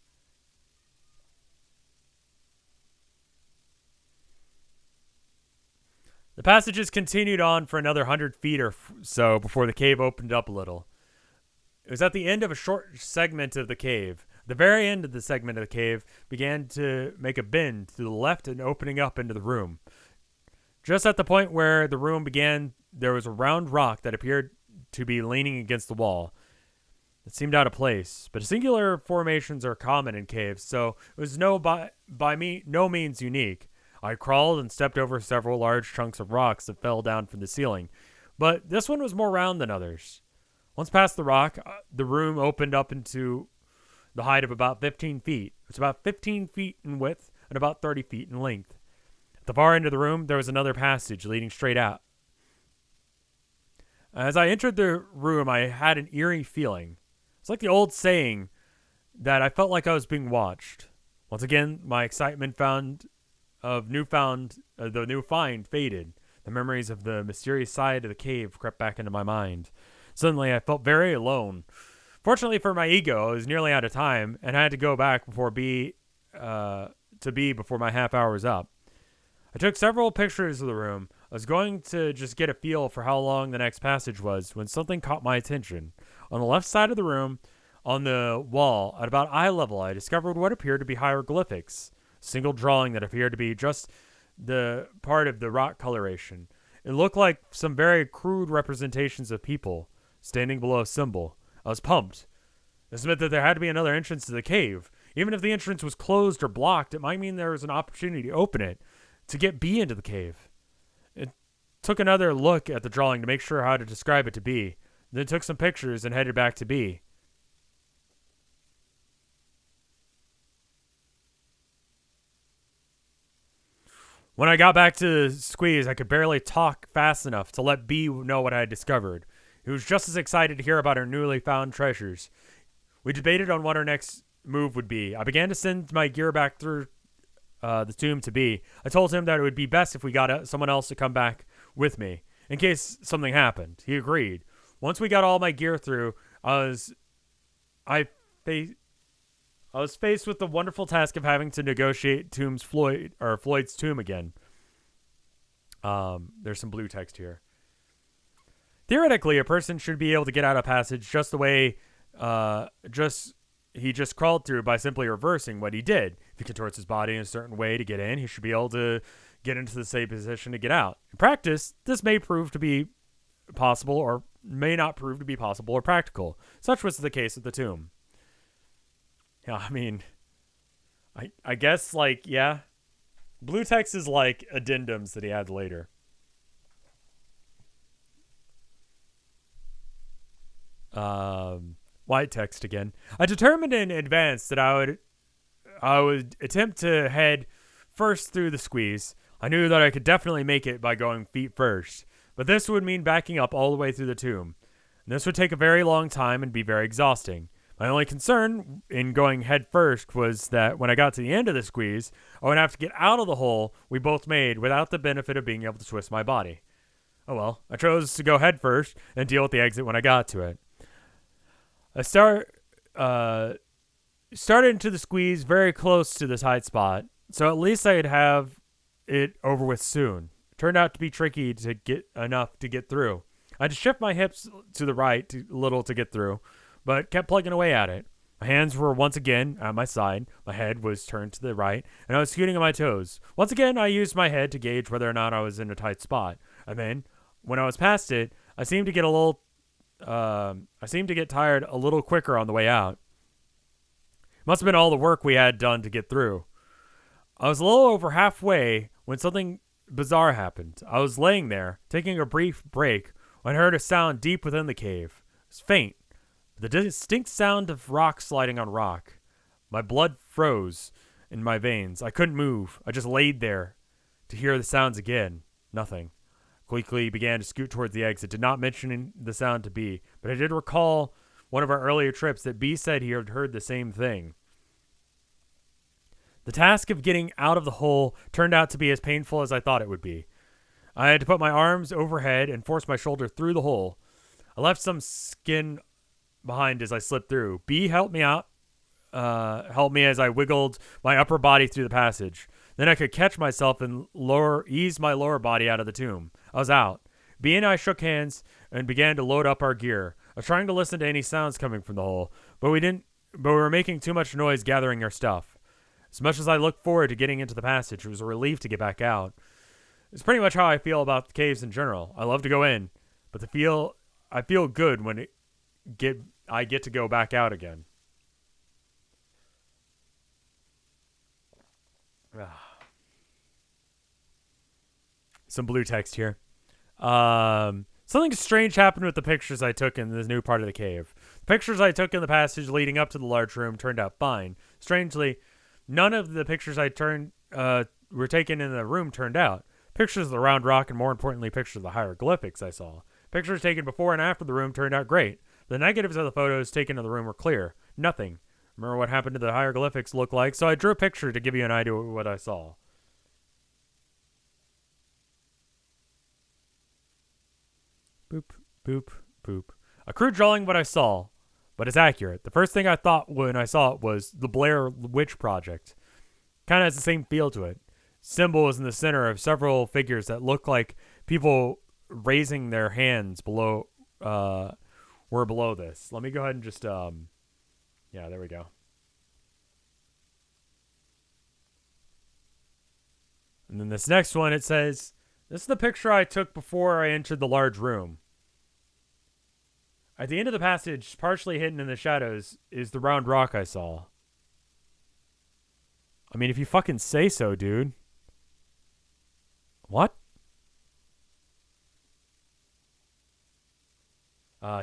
[SPEAKER 1] The passages continued on for another 100 feet or so before the cave opened up a little. It was at the end of a short segment of the cave. The very end of the segment of the cave began to make a bend to the left and opening up into the room. Just at the point where the room began, there was a round rock that appeared to be leaning against the wall. It seemed out of place, but singular formations are common in caves, so it was no means unique. I crawled and stepped over several large chunks of rocks that fell down from the ceiling, but this one was more round than others. Once past the rock, the room opened up into the height of about 15 feet. It's about 15 feet in width and about 30 feet in length. At the far end of the room, there was another passage leading straight out. As I entered the room, I had an eerie feeling. It's like the old saying that I felt like I was being watched. Once again, my excitement the new find faded. The memories of the mysterious side of the cave crept back into my mind. Suddenly, I felt very alone. Fortunately for my ego, I was nearly out of time and I had to go back before my half hour was up. I took several pictures of the room. I was going to just get a feel for how long the next passage was when something caught my attention. On the left side of the room, on the wall, at about eye level, I discovered what appeared to be hieroglyphics. Single drawing that appeared to be just the part of the rock coloration. It looked like some very crude representations of people standing below a symbol. I was pumped. This meant that there had to be another entrance to the cave. Even if the entrance was closed or blocked, it might mean there was an opportunity to open it, to get B into the cave. It took another look at the drawing to make sure how to describe it to B, then took some pictures and headed back to B. When I got back to Squeeze, I could barely talk fast enough to let B know what I had discovered. He was just as excited to hear about our newly found treasures. We debated on what our next move would be. I began to send my gear back through the tomb to B. I told him that it would be best if we got someone else to come back with me, in case something happened. He agreed. Once we got all my gear through, I was faced with the wonderful task of having to negotiate Floyd's tomb again. There's some blue text here. Theoretically, a person should be able to get out of passage just the way he just crawled through by simply reversing what he did. If he contorts his body in a certain way to get in, he should be able to get into the same position to get out. In practice, this may prove to be possible or may not prove to be possible or practical. Such was the case at the tomb. Yeah, I mean, I guess, yeah. Blue text is like addendums that he had later. White text again. I determined in advance that I would attempt to head first through the Squeeze. I knew that I could definitely make it by going feet first, but this would mean backing up all the way through the tomb. And this would take a very long time and be very exhausting. My only concern in going head first was that when I got to the end of the Squeeze, I would have to get out of the hole we both made without the benefit of being able to twist my body. Oh well, I chose to go head first and deal with the exit when I got to it. I started into the Squeeze very close to the tight spot, so at least I'd have it over with soon. It turned out to be tricky to get enough to get through. I had to shift my hips to the right a little to get through, but kept plugging away at it. My hands were once again at my side, my head was turned to the right, and I was scooting on my toes. Once again, I used my head to gauge whether or not I was in a tight spot. And then, when I was past it, I seemed to get tired a little quicker on the way out. It must have been all the work we had done to get through. I was a little over halfway when something bizarre happened. I was laying there, taking a brief break, when I heard a sound deep within the cave. It was faint, the distinct sound of rock sliding on rock. My blood froze in my veins. I couldn't move. I just laid there to hear the sounds again. Nothing. Quickly began to scoot towards the exit. Did not mention the sound to B, but I did recall one of our earlier trips that B said he had heard the same thing. The task of getting out of the hole turned out to be as painful as I thought it would be. I had to put my arms overhead and force my shoulder through the hole. I left some skin behind as I slipped through. B helped me out, helped me as I wiggled my upper body through the passage. Then I could catch myself and ease my lower body out of the tomb. I was out. B and I shook hands and began to load up our gear. I was trying to listen to any sounds coming from the hole, but we were making too much noise gathering our stuff. As much as I looked forward to getting into the passage, it was a relief to get back out. It's pretty much how I feel about the caves in general. I love to go in, but I feel good when I get to go back out again. Some blue text here. Something strange happened with the pictures I took in this new part of the cave. The pictures I took in the passage leading up to the large room turned out fine. Strangely, none of the pictures were taken in the room turned out. Pictures of the round rock and, more importantly, pictures of the hieroglyphics I saw. Pictures taken before and after the room turned out great. The negatives of the photos taken in the room were clear. Nothing. Remember what happened to the hieroglyphics looked like, so I drew a picture to give you an idea of what I saw. Boop, boop, boop. A crude drawing what I saw, but it's accurate. The first thing I thought when I saw it was the Blair Witch Project. Kind of has the same feel to it. Symbol is in the center of several figures that look like people raising their hands below, were below this. Let me go ahead and just, yeah, there we go. And then this next one, it says, this is the picture I took before I entered the large room. At the end of the passage, partially hidden in the shadows, is the round rock I saw. I mean, if you fucking say so, dude. What?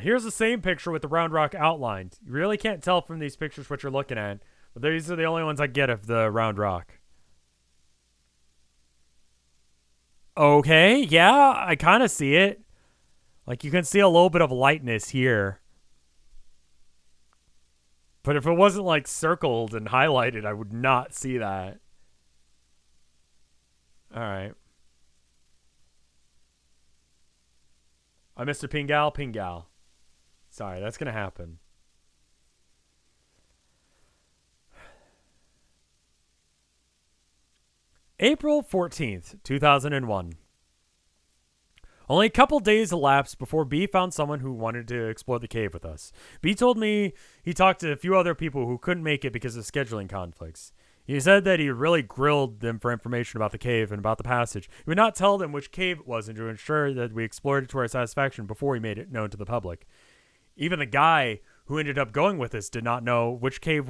[SPEAKER 1] Here's the same picture with the round rock outlined. You really can't tell from these pictures what you're looking at, but these are the only ones I get of the round rock. Okay, yeah, I kind of see it. Like, you can see a little bit of lightness here. But if it wasn't, like, circled and highlighted, I would not see that. Alright. I missed a Pingal. Sorry, that's going to happen. April 14th, 2001. Only a couple days elapsed before B found someone who wanted to explore the cave with us. B told me he talked to a few other people who couldn't make it because of scheduling conflicts. He said that he really grilled them for information about the cave and about the passage. He would not tell them which cave it was and to ensure that we explored it to our satisfaction before he made it known to the public. Even the guy who ended up going with us did not know which cave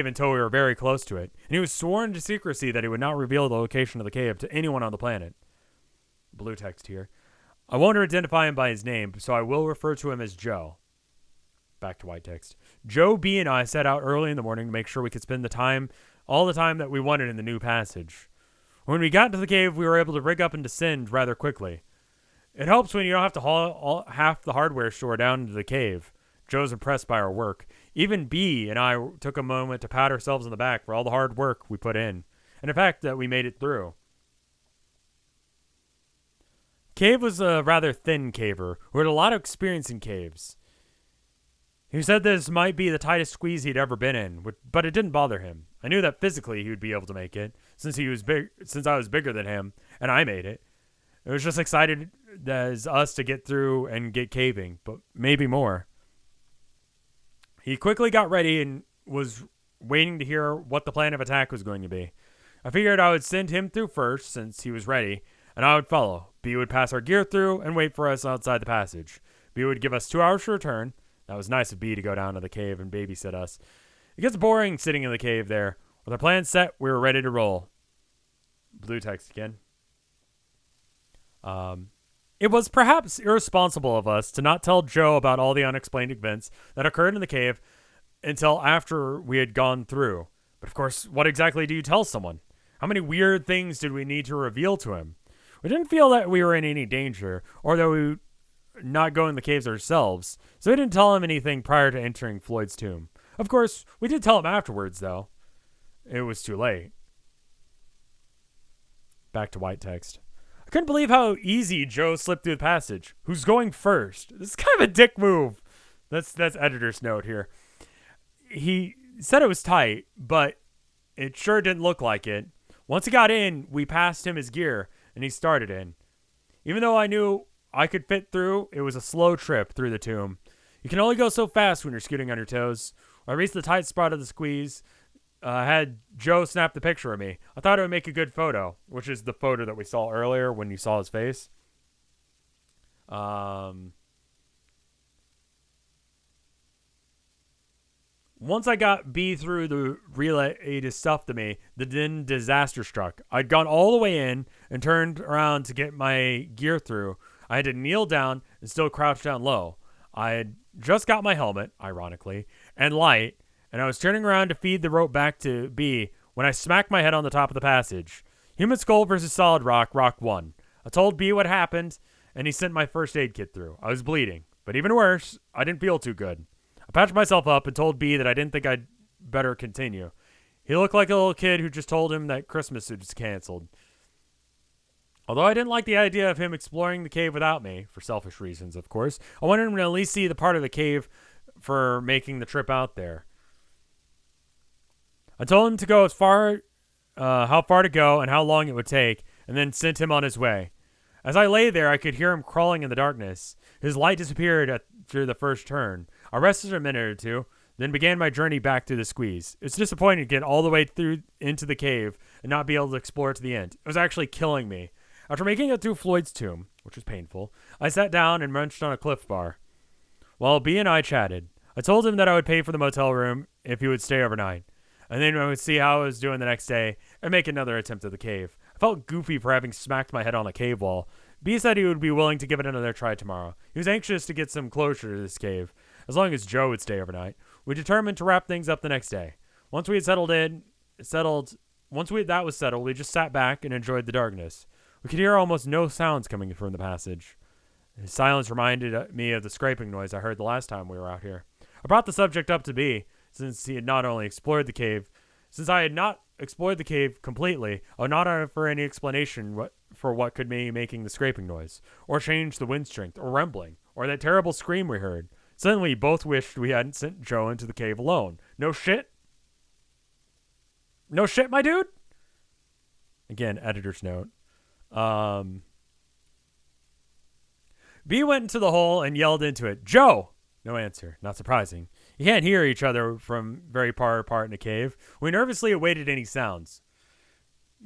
[SPEAKER 1] until we were very close to it. And he was sworn to secrecy that he would not reveal the location of the cave to anyone on the planet. Blue text here. I won't identify him by his name, so I will refer to him as Joe. Back to white text. Joe, B, and I set out early in the morning to make sure we could spend all the time that we wanted in the new passage. When we got to the cave, we were able to rig up and descend rather quickly. It helps when you don't have to haul half the hardware store down into the cave. Joe's impressed by our work. Even B and I took a moment to pat ourselves on the back for all the hard work we put in, and the fact that we made it through. Cave was a rather thin caver who had a lot of experience in caves. He said this might be the tightest squeeze he'd ever been in, but it didn't bother him. I knew that physically he would be able to make it, since I was bigger than him, and I made it. It was just excited as us to get through and get caving, but maybe more. He quickly got ready and was waiting to hear what the plan of attack was going to be. I figured I would send him through first, since he was ready, and I would follow. B would pass our gear through and wait for us outside the passage. B would give us 2 hours to return. That was nice of B to go down to the cave and babysit us. It gets boring sitting in the cave there. With our plan set, we were ready to roll. Blue text again. It was perhaps irresponsible of us to not tell Joe about all the unexplained events that occurred in the cave until after we had gone through. But of course, what exactly do you tell someone? How many weird things did we need to reveal to him? We didn't feel that we were in any danger, or that we would not go in the caves ourselves, so we didn't tell him anything prior to entering Floyd's tomb. Of course, we did tell him afterwards, though. It was too late. Back to white text. I couldn't believe how easy Joe slipped through the passage. Who's going first? This is kind of a dick move. That's editor's note here. He said it was tight, but it sure didn't look like it. Once he got in, we passed him his gear, and he started in. Even though I knew I could fit through, it was a slow trip through the tomb. You can only go so fast when you're scooting on your toes. When I reached the tight spot of the squeeze, I had Joe snap the picture of me. I thought it would make a good photo, which is the photo that we saw earlier when you saw his face. Once I got B through the relay to stuff to me, then disaster struck. I'd gone all the way in and turned around to get my gear through. I had to kneel down and still crouch down low. I had just got my helmet, ironically, and light, and I was turning around to feed the rope back to B when I smacked my head on the top of the passage. Human skull versus solid rock, rock 1. I told B what happened, and he sent my first aid kit through. I was bleeding, but even worse, I didn't feel too good. I patched myself up and told B that I didn't think I'd better continue. He looked like a little kid who just told him that Christmas was canceled. Although I didn't like the idea of him exploring the cave without me, for selfish reasons, of course, I wanted him to at least see the part of the cave for making the trip out there. I told him to go as far, how far to go and how long it would take, and then sent him on his way. As I lay there, I could hear him crawling in the darkness. His light disappeared after the first turn. I rested a minute or two, then began my journey back through the squeeze. It's disappointing to get all the way through into the cave and not be able to explore it to the end. It was actually killing me. After making it through Floyd's tomb, which was painful, I sat down and munched on a Cliff Bar. While B and I chatted, I told him that I would pay for the motel room if he would stay overnight, and then I would see how I was doing the next day and make another attempt at the cave. I felt goofy for having smacked my head on a cave wall. B said he would be willing to give it another try tomorrow. He was anxious to get some closure to this cave, as long as Joe would stay overnight. We determined to wrap things up the next day. Once we had that was settled, we just sat back and enjoyed the darkness. We could hear almost no sounds coming from the passage. His silence reminded me of the scraping noise I heard the last time we were out here. I brought the subject up to B, since I had not explored the cave completely. I would not offer any explanation for what could be making the scraping noise, or change the wind strength, or rumbling, or that terrible scream we heard. Suddenly, we both wished we hadn't sent Joe into the cave alone. No shit? No shit, my dude? Again, editor's note. B went into the hole and yelled into it, "Joe!" No answer. Not surprising. You can't hear each other from very far apart in a cave. We nervously awaited any sounds.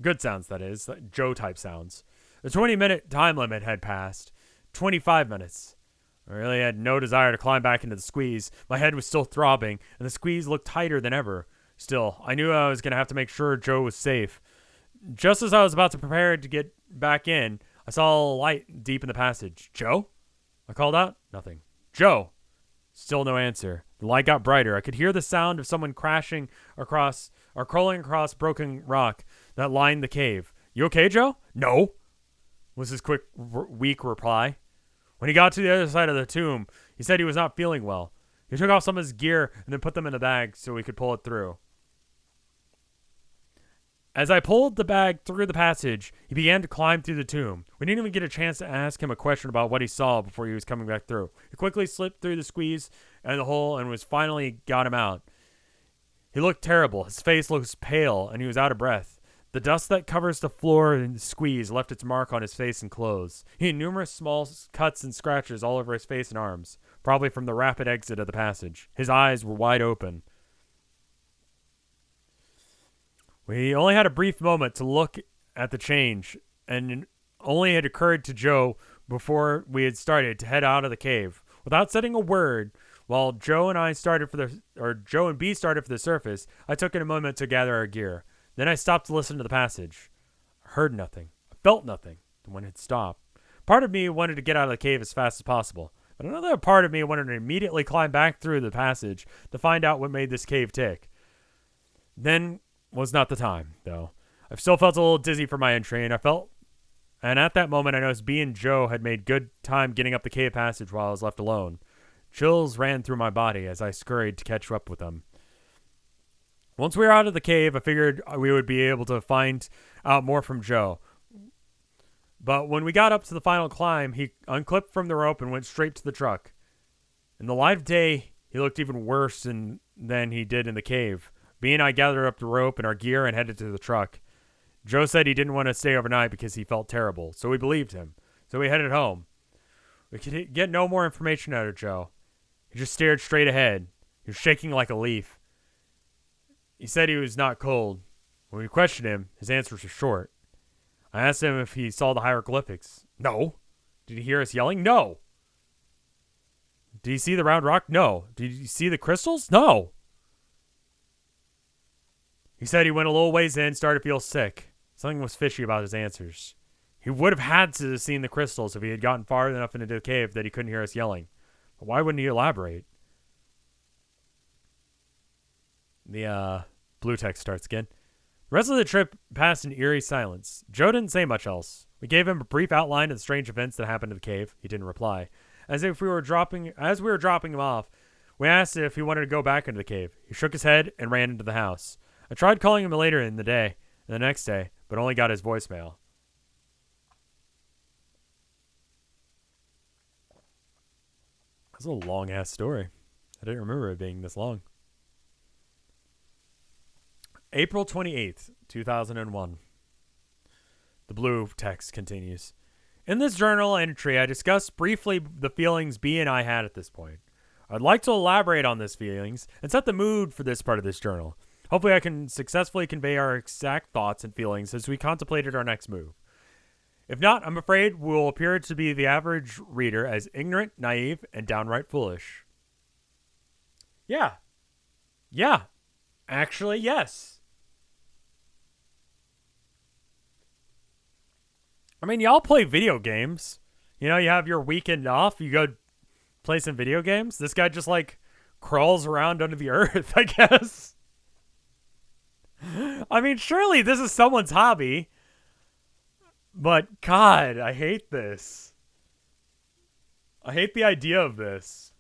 [SPEAKER 1] Good sounds, that is. Joe-type sounds. The 20-minute time limit had passed. 25 minutes. I really had no desire to climb back into the squeeze. My head was still throbbing, and the squeeze looked tighter than ever. Still, I knew I was going to have to make sure Joe was safe. Just as I was about to prepare to get back in, I saw a light deep in the passage. "Joe?" I called out. Nothing. "Joe!" Still no answer. The light got brighter. I could hear the sound of someone crashing across or crawling across broken rock that lined the cave. "You okay, Joe?" "No," was his quick, weak reply. When he got to the other side of the tomb, he said he was not feeling well. He took off some of his gear and then put them in a bag so we could pull it through. As I pulled the bag through the passage, he began to climb through the tomb. We didn't even get a chance to ask him a question about what he saw before he was coming back through. He quickly slipped through the squeeze and the hole and finally got him out. He looked terrible. His face looked pale and he was out of breath. The dust that covers the floor and the squeeze left its mark on his face and clothes. He had numerous small cuts and scratches all over his face and arms, probably from the rapid exit of the passage. His eyes were wide open. We only had a brief moment to look at the change, and it only had occurred to Joe before we had started to head out of the cave. Without saying a word, while Joe and B started for the surface, I took a moment to gather our gear. Then I stopped to listen to the passage. I heard nothing. I felt nothing. The wind had stopped. Part of me wanted to get out of the cave as fast as possible, but another part of me wanted to immediately climb back through the passage to find out what made this cave tick. Then was not the time, though. I still felt a little dizzy from my entry, and at that moment I noticed B and Joe had made good time getting up the cave passage while I was left alone. Chills ran through my body as I scurried to catch up with them. Once we were out of the cave, I figured we would be able to find out more from Joe. But when we got up to the final climb, he unclipped from the rope and went straight to the truck. In the light of day, he looked even worse than he did in the cave. B and I gathered up the rope and our gear and headed to the truck. Joe said he didn't want to stay overnight because he felt terrible, so we believed him. So we headed home. We could get no more information out of Joe. He just stared straight ahead. He was shaking like a leaf. He said he was not cold. When we questioned him, his answers were short. I asked him if he saw the hieroglyphics. No. Did he hear us yelling? No. Did he see the round rock? No. Did he see the crystals? No. He said he went a little ways in, started to feel sick. Something was fishy about his answers. He would have had to have seen the crystals if he had gotten far enough into the cave that he couldn't hear us yelling. But why wouldn't he elaborate? The blue text starts again. The rest of the trip passed in eerie silence. Joe didn't say much else. We gave him a brief outline of the strange events that happened in the cave. He didn't reply. As we were dropping him off, we asked if he wanted to go back into the cave. He shook his head and ran into the house. I tried calling him later in the next day, but only got his voicemail. That's a long-ass story. I didn't remember it being this long. April 28th, 2001. The blue text continues. In this journal entry, I discussed briefly the feelings B and I had at this point. I'd like to elaborate on these feelings and set the mood for this part of this journal. Hopefully I can successfully convey our exact thoughts and feelings as we contemplated our next move. If not, I'm afraid we'll appear to be the average reader as ignorant, naive, and downright foolish. Yeah. Actually, yes. I mean, y'all play video games. You know, you have your weekend off, you go play some video games. This guy just, crawls around under the earth, I guess. I mean, surely this is someone's hobby. But, God, I hate this. I hate the idea of this.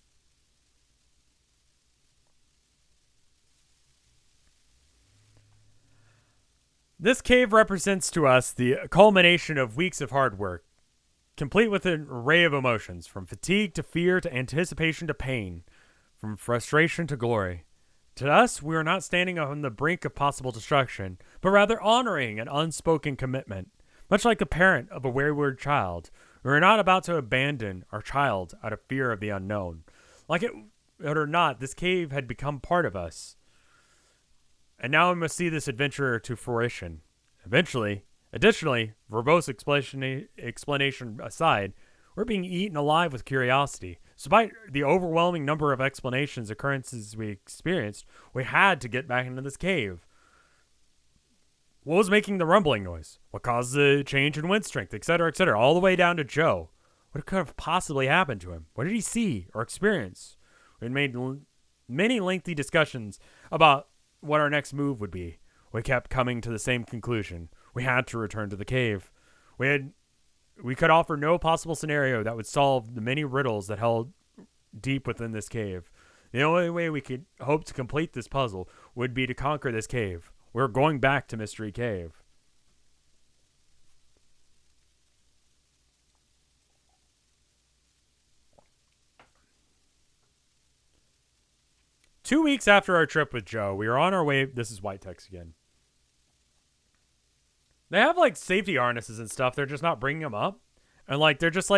[SPEAKER 1] This cave represents to us the culmination of weeks of hard work, complete with an array of emotions, from fatigue to fear to anticipation to pain, from frustration to glory. To us, we are not standing on the brink of possible destruction, but rather honoring an unspoken commitment. Much like a parent of a wayward child, we are not about to abandon our child out of fear of the unknown. Like it or not, this cave had become part of us. And now we must see this adventure to fruition. Additionally, verbose explanation aside, we're being eaten alive with curiosity. Despite the overwhelming number of occurrences we experienced, we had to get back into this cave. What was making the rumbling noise? What caused the change in wind strength, etc., all the way down to Joe? What could have possibly happened to him? What did he see or experience? We had made many lengthy discussions about what our next move would be. We kept coming to the same conclusion. We had to return to the cave. We could offer no possible scenario that would solve the many riddles that held deep within this cave. The only way we could hope to complete this puzzle would be to conquer this cave. We're going back to Mystery Cave. Two weeks after our trip with Joe, we were on our way. This is white text again. They have safety harnesses and stuff. They're just not bringing them up. And they're just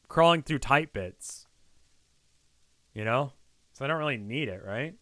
[SPEAKER 1] crawling through tight bits. So I don't really need it, right?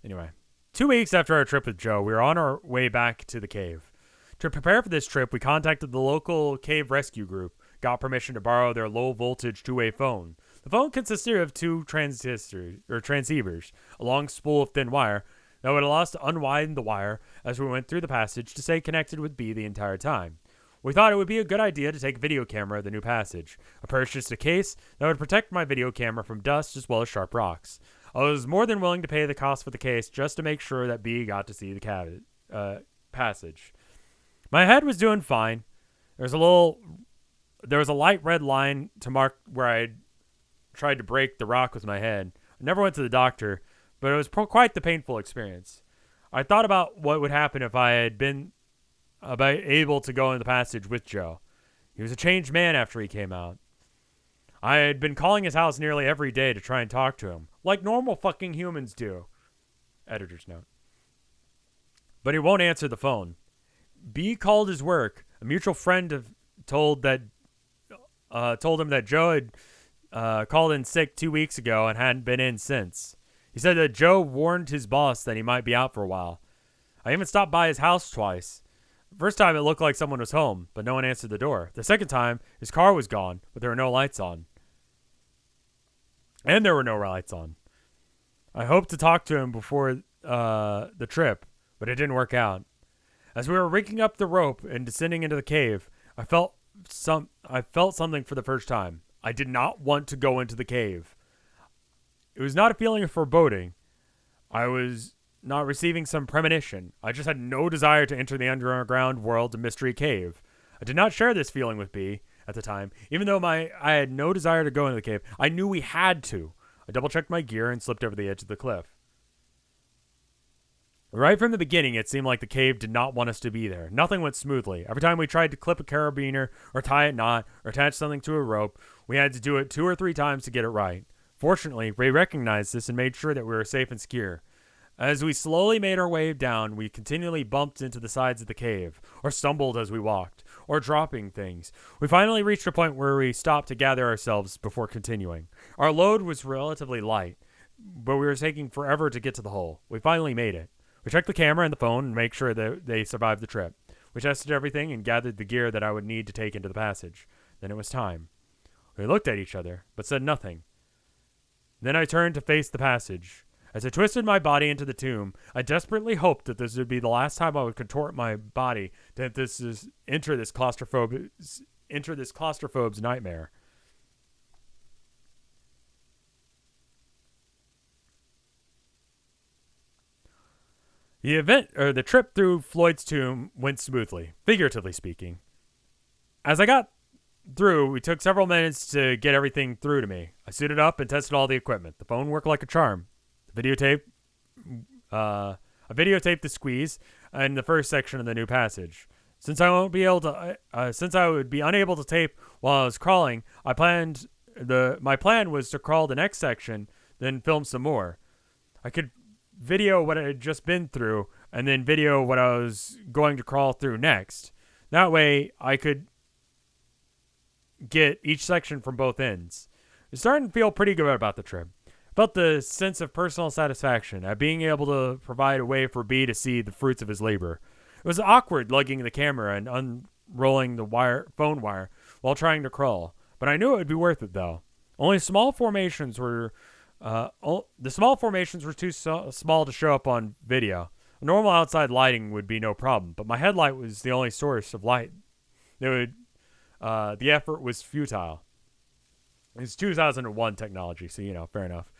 [SPEAKER 1] Anyway. 2 weeks after our trip with Joe, we were on our way back to the cave. To prepare for this trip, we contacted the local cave rescue group, got permission to borrow their low-voltage two-way phone. The phone consisted of two transceivers, a long spool of thin wire, that would allow us to unwind the wire as we went through the passage to stay connected with B the entire time. We thought it would be a good idea to take a video camera of the new passage. I purchased a case that would protect my video camera from dust as well as sharp rocks. I was more than willing to pay the cost for the case just to make sure that B got to see the passage. My head was doing fine. There was a light red line to mark where I tried to break the rock with my head. I never went to the doctor, but it was quite the painful experience. I thought about what would happen if I had been able to go in the passage with Joe. He was a changed man after he came out. I had been calling his house nearly every day to try and talk to him, like normal fucking humans do. Editor's note. But he won't answer the phone. B called his work. A mutual friend told him that Joe had called in sick 2 weeks ago and hadn't been in since. He said that Joe warned his boss that he might be out for a while. I even stopped by his house twice. First time it looked like someone was home, but no one answered the door. The second time, his car was gone, but there were no lights on. And there were no lights on. I hoped to talk to him before the trip, but it didn't work out. As we were rigging up the rope and descending into the cave, I felt something for the first time. I did not want to go into the cave. It was not a feeling of foreboding. I was not receiving some premonition. I just had no desire to enter the underground world of Mystery Cave. I did not share this feeling with B at the time. Even though I had no desire to go into the cave, I knew we had to. I double-checked my gear and slipped over the edge of the cliff. Right from the beginning, it seemed like the cave did not want us to be there. Nothing went smoothly. Every time we tried to clip a carabiner or tie a knot or attach something to a rope, we had to do it 2 or 3 times to get it right. Fortunately, Ray recognized this and made sure that we were safe and secure. As we slowly made our way down, we continually bumped into the sides of the cave, or stumbled as we walked, or dropping things. We finally reached a point where we stopped to gather ourselves before continuing. Our load was relatively light, but we were taking forever to get to the hole. We finally made it. We checked the camera and the phone and make sure that they survived the trip. We tested everything and gathered the gear that I would need to take into the passage. Then it was time. We looked at each other, but said nothing. Then I turned to face the passage. As I twisted my body into the tomb, I desperately hoped that this would be the last time I would contort my body to enter this claustrophobe's nightmare. The trip through Floyd's tomb went smoothly, figuratively speaking. As I got through, we took several minutes to get everything through to me. I suited up and tested all the equipment. The phone worked like a charm. I videotaped the squeeze in the first section of the new passage. Since I would be unable to tape while I was crawling, my plan was to crawl the next section, then film some more. I could video what I had just been through, and then video what I was going to crawl through next. That way, I could get each section from both ends. It's starting to feel pretty good about the trip. Felt the sense of personal satisfaction at being able to provide a way for B to see the fruits of his labor. It was awkward lugging the camera and unrolling the phone wire while trying to crawl, but I knew it would be worth it though. The small formations were too small to show up on video. Normal outside lighting would be no problem, but my headlight was the only source of light. The effort was futile. It's 2001 technology, so fair enough.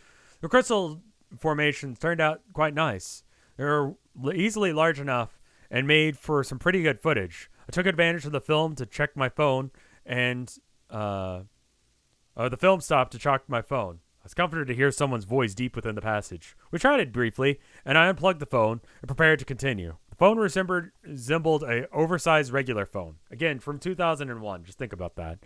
[SPEAKER 1] The crystal formations turned out quite nice. They were easily large enough and made for some pretty good footage. I took advantage of the film to check my phone, and the film stopped to check my phone. I was comforted to hear someone's voice deep within the passage. We chatted briefly, and I unplugged the phone and prepared to continue. The phone resembled an oversized regular phone. Again, from 2001. Just think about that.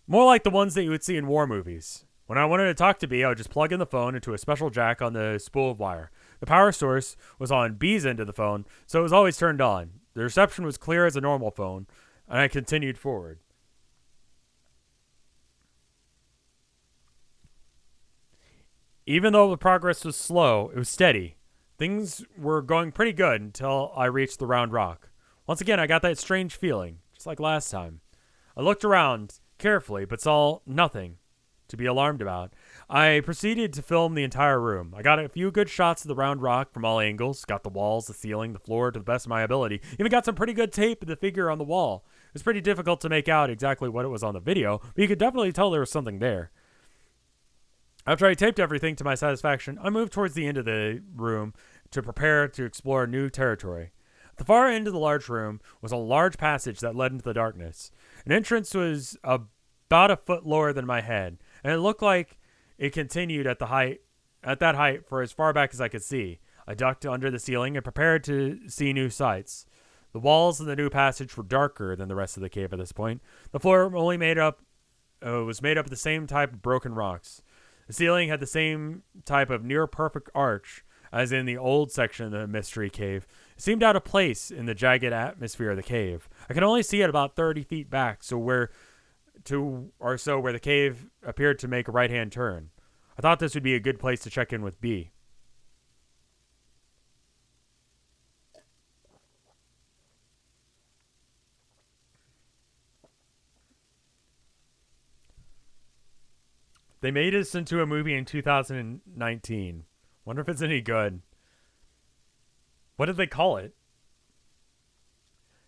[SPEAKER 1] More like the ones that you would see in war movies. When I wanted to talk to B, I would just plug in the phone into a special jack on the spool of wire. The power source was on B's end of the phone, so it was always turned on. The reception was clear as a normal phone, and I continued forward. Even though the progress was slow, it was steady. Things were going pretty good until I reached the round rock. Once again, I got that strange feeling, just like last time. I looked around carefully, but saw nothing. to be alarmed about. I proceeded to film the entire room. I got a few good shots of the round rock from all angles, got the walls, the ceiling, the floor to the best of my ability, even got some pretty good tape of the figure on the wall. It was pretty difficult to make out exactly what it was on the video, but you could definitely tell there was something there. After I taped everything to my satisfaction, I moved towards the end of the room to prepare to explore new territory. At the far end of the large room was a large passage that led into the darkness. An entrance was about a foot lower than my head, and it looked like it continued at that height for as far back as I could see. I ducked under the ceiling and prepared to see new sights. The walls in the new passage were darker than the rest of the cave at this point. The floor was made up of the same type of broken rocks. The ceiling had the same type of near-perfect arch as in the old section of the mystery cave. It seemed out of place in the jagged atmosphere of the cave. I could only see it about 30 feet back, where the cave appeared to make a right-hand turn. I thought this would be a good place to check in with B. They made this into a movie in 2019. Wonder if it's any good. What did they call it?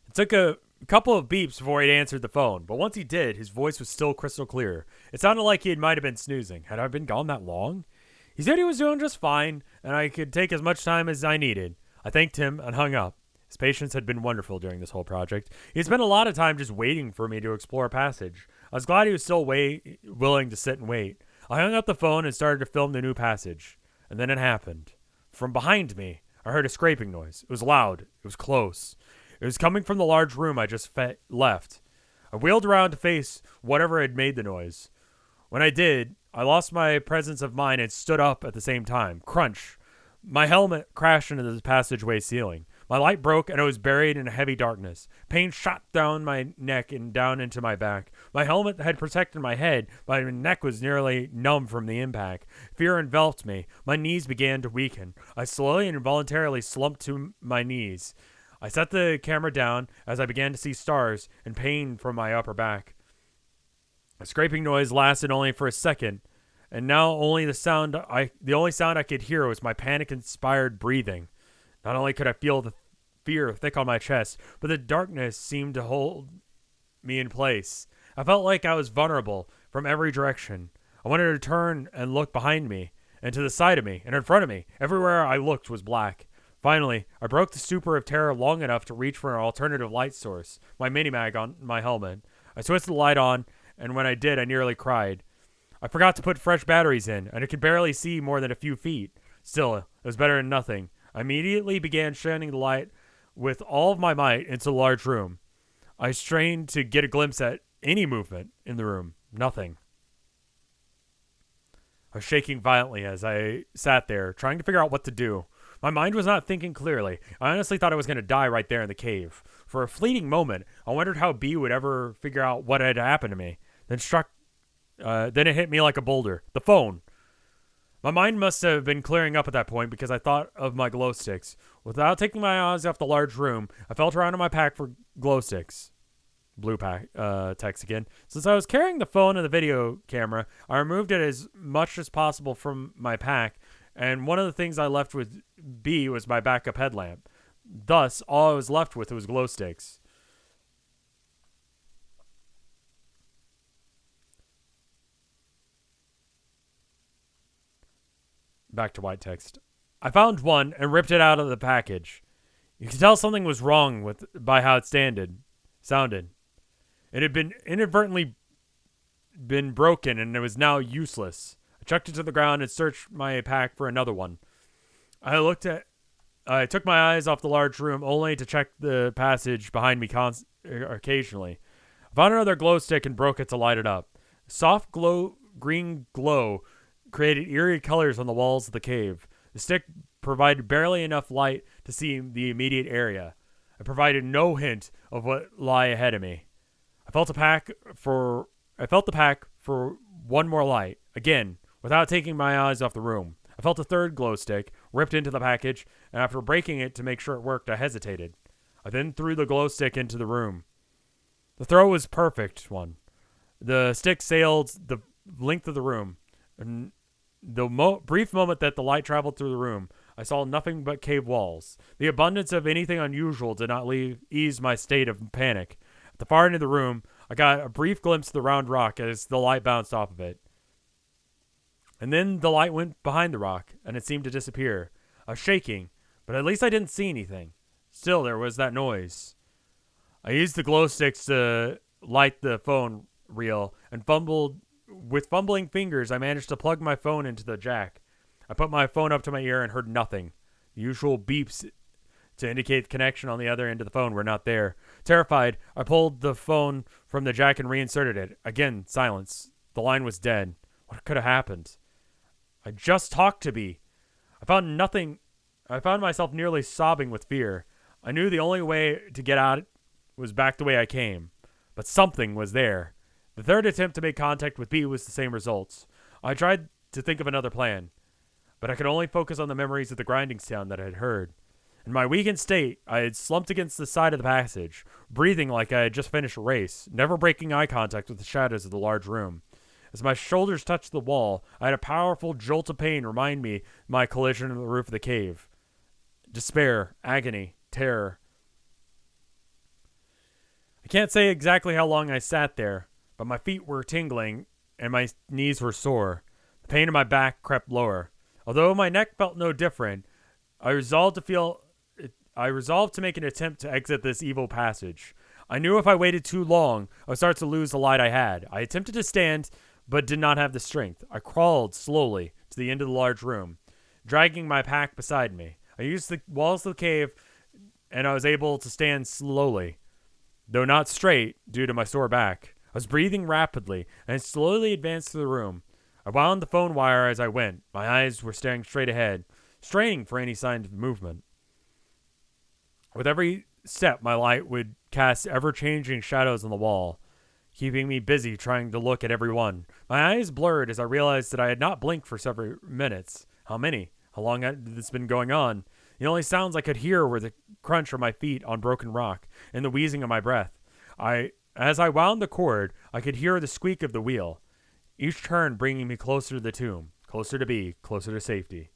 [SPEAKER 1] It took a couple of beeps before he'd answered the phone, but once he did, his voice was still crystal clear. It sounded like he might have been snoozing. Had I been gone that long? He said he was doing just fine, and I could take as much time as I needed. I thanked him and hung up. His patience had been wonderful during this whole project. He spent a lot of time just waiting for me to explore a passage. I was glad he was still willing to sit and wait. I hung up the phone and started to film the new passage. And then it happened. From behind me, I heard a scraping noise. It was loud. It was close. It was coming from the large room I just left. I wheeled around to face whatever had made the noise. When I did, I lost my presence of mind and stood up at the same time. Crunch. My helmet crashed into the passageway ceiling. My light broke and I was buried in a heavy darkness. Pain shot down my neck and down into my back. My helmet had protected my head, but my neck was nearly numb from the impact. Fear enveloped me. My knees began to weaken. I slowly and involuntarily slumped to my knees. I set the camera down as I began to see stars and pain from my upper back. The scraping noise lasted only for a second, and now the only sound I could hear was my panic-inspired breathing. Not only could I feel the fear thick on my chest, but the darkness seemed to hold me in place. I felt like I was vulnerable from every direction. I wanted to turn and look behind me, and to the side of me, and in front of me. Everywhere I looked was black. Finally, I broke the stupor of terror long enough to reach for an alternative light source, my mini-mag on my helmet. I switched the light on, and when I did, I nearly cried. I forgot to put fresh batteries in, and I could barely see more than a few feet. Still, it was better than nothing. I immediately began shining the light with all of my might into the large room. I strained to get a glimpse at any movement in the room. Nothing. I was shaking violently as I sat there, trying to figure out what to do. My mind was not thinking clearly. I honestly thought I was going to die right there in the cave. For a fleeting moment, I wondered how B would ever figure out what had happened to me. Then it hit me like a boulder. The phone. My mind must have been clearing up at that point because I thought of my glow sticks. Without taking my eyes off the large room, I felt around in my pack for glow sticks. Blue pack text again. Since I was carrying the phone and the video camera, I removed it as much as possible from my pack, and one of the things I left with B was my backup headlamp. Thus, all I was left with was glow sticks. Back to white text. I found one and ripped it out of the package. You could tell something was wrong by how it sounded. It had been inadvertently been broken and it was now useless. I chucked it to the ground and searched my pack for another one. I took my eyes off the large room only to check the passage behind me occasionally. I found another glow stick and broke it to light it up. Soft green glow created eerie colors on the walls of the cave. The stick provided barely enough light to see the immediate area. It provided no hint of what lay ahead of me. I felt the pack for one more light. Again, without taking my eyes off the room. I felt a third glow stick ripped into the package, and after breaking it to make sure it worked, I hesitated. I then threw the glow stick into the room. The throw was a perfect one. The stick sailed the length of the room. And the brief moment that the light traveled through the room, I saw nothing but cave walls. The abundance of anything unusual did not ease my state of panic. At the far end of the room, I got a brief glimpse of the round rock as the light bounced off of it. And then the light went behind the rock, and it seemed to disappear. I was shaking, but at least I didn't see anything. Still, there was that noise. I used the glow sticks to light the phone reel, and with fumbling fingers, I managed to plug my phone into the jack. I put my phone up to my ear and heard nothing. The usual beeps to indicate the connection on the other end of the phone were not there. Terrified, I pulled the phone from the jack and reinserted it. Again, silence. The line was dead. What could have happened? I just talked to B. I found nothing. I found myself nearly sobbing with fear. I knew the only way to get out was back the way I came. But something was there. The third attempt to make contact with B was the same results. I tried to think of another plan, but I could only focus on the memories of the grinding sound that I had heard. In my weakened state, I had slumped against the side of the passage, breathing like I had just finished a race, never breaking eye contact with the shadows of the large room. As my shoulders touched the wall, I had a powerful jolt of pain remind me of my collision on the roof of the cave. Despair, agony, terror. I can't say exactly how long I sat there, but my feet were tingling and my knees were sore. The pain in my back crept lower. Although my neck felt no different, I resolved to make an attempt to exit this evil passage. I knew if I waited too long, I would start to lose the light I had. I attempted to stand, but did not have the strength. I crawled slowly to the end of the large room, dragging my pack beside me. I used the walls of the cave, and I was able to stand slowly, though not straight due to my sore back. I was breathing rapidly, and I slowly advanced through the room. I wound the phone wire as I went. My eyes were staring straight ahead, straining for any sign of movement. With every step, my light would cast ever-changing shadows on the wall, keeping me busy trying to look at every one. My eyes blurred as I realized that I had not blinked for several minutes. How many? How long had this been going on? The only sounds I could hear were the crunch of my feet on broken rock and the wheezing of my breath. As I wound the cord, I could hear the squeak of the wheel, each turn bringing me closer to the tomb, closer to B, closer to safety.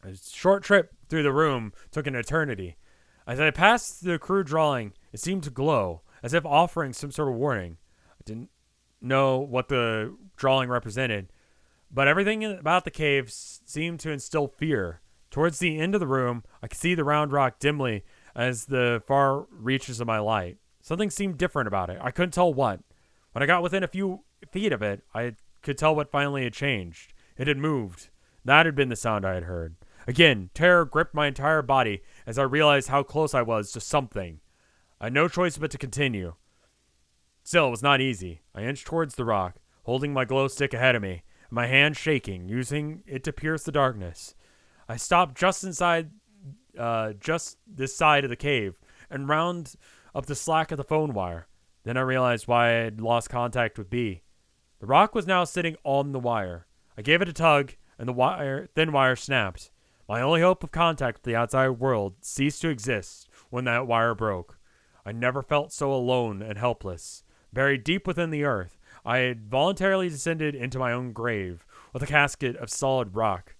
[SPEAKER 1] A short trip through the room took an eternity. As I passed the crude drawing, it seemed to glow, as if offering some sort of warning. I didn't know what the drawing represented, but everything about the cave seemed to instill fear. Towards the end of the room, I could see the round rock dimly as the far reaches of my light. Something seemed different about it. I couldn't tell what. When I got within a few feet of it, I could tell what finally had changed. It had moved. That had been the sound I had heard. Again, terror gripped my entire body as I realized how close I was to something. I had no choice but to continue. Still, it was not easy. I inched towards the rock, holding my glow stick ahead of me, my hand shaking, using it to pierce the darkness. I stopped just inside this side of the cave and round up the slack of the phone wire. Then I realized why I had lost contact with B. The rock was now sitting on the wire. I gave it a tug, and the thin wire snapped. My only hope of contact with the outside world ceased to exist when that wire broke. I never felt so alone and helpless. Buried deep within the earth, I had voluntarily descended into my own grave with a casket of solid rock.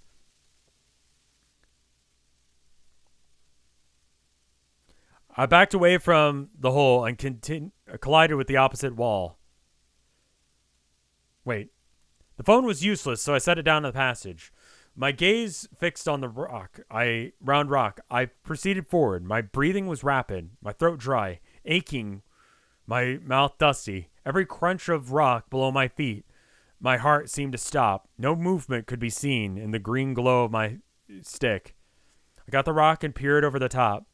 [SPEAKER 1] I backed away from the hole and collided with the opposite wall. Wait. The phone was useless, so I set it down in the passage. My gaze fixed on the round rock. I proceeded forward. My breathing was rapid, my throat dry, aching, my mouth dusty. Every crunch of rock below my feet, my heart seemed to stop. No movement could be seen in the green glow of my stick. I got to the rock and peered over the top.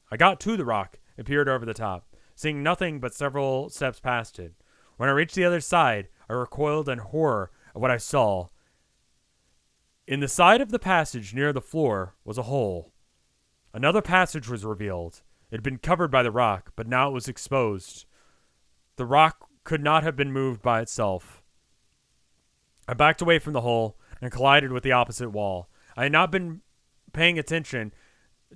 [SPEAKER 1] Seeing nothing but several steps past it. When I reached the other side, I recoiled in horror at what I saw. In the side of the passage near the floor was a hole. Another passage was revealed. It had been covered by the rock, but now it was exposed. The rock could not have been moved by itself. I backed away from the hole and collided with the opposite wall. I had not been paying attention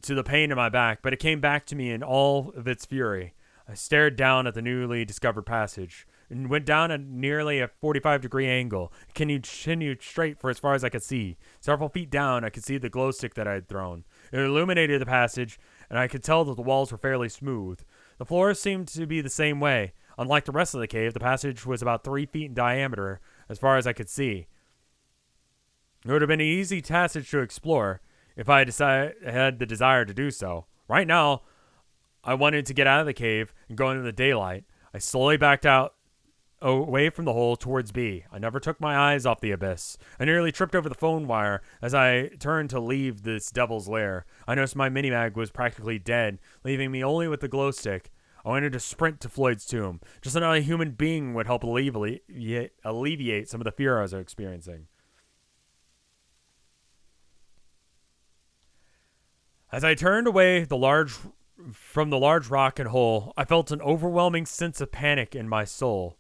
[SPEAKER 1] to the pain in my back, but it came back to me in all of its fury. I stared down at the newly discovered passage. and went down at nearly a 45-degree angle. It continued straight for as far as I could see. Several feet down, I could see the glow stick that I had thrown. It illuminated the passage, and I could tell that the walls were fairly smooth. The floor seemed to be the same way. Unlike the rest of the cave, the passage was about 3 feet in diameter, as far as I could see. It would have been an easy passage to explore if I had the desire to do so. Right now, I wanted to get out of the cave and go into the daylight. I slowly backed out away from the hole towards B. I never took my eyes off the abyss. I nearly tripped over the phone wire as I turned to leave this devil's lair. I noticed my mini-mag was practically dead, leaving me only with the glow stick. I wanted to sprint to Floyd's tomb. Just another human being would help alleviate some of the fear I was experiencing. As I turned away from the large rock and hole, I felt an overwhelming sense of panic in my soul.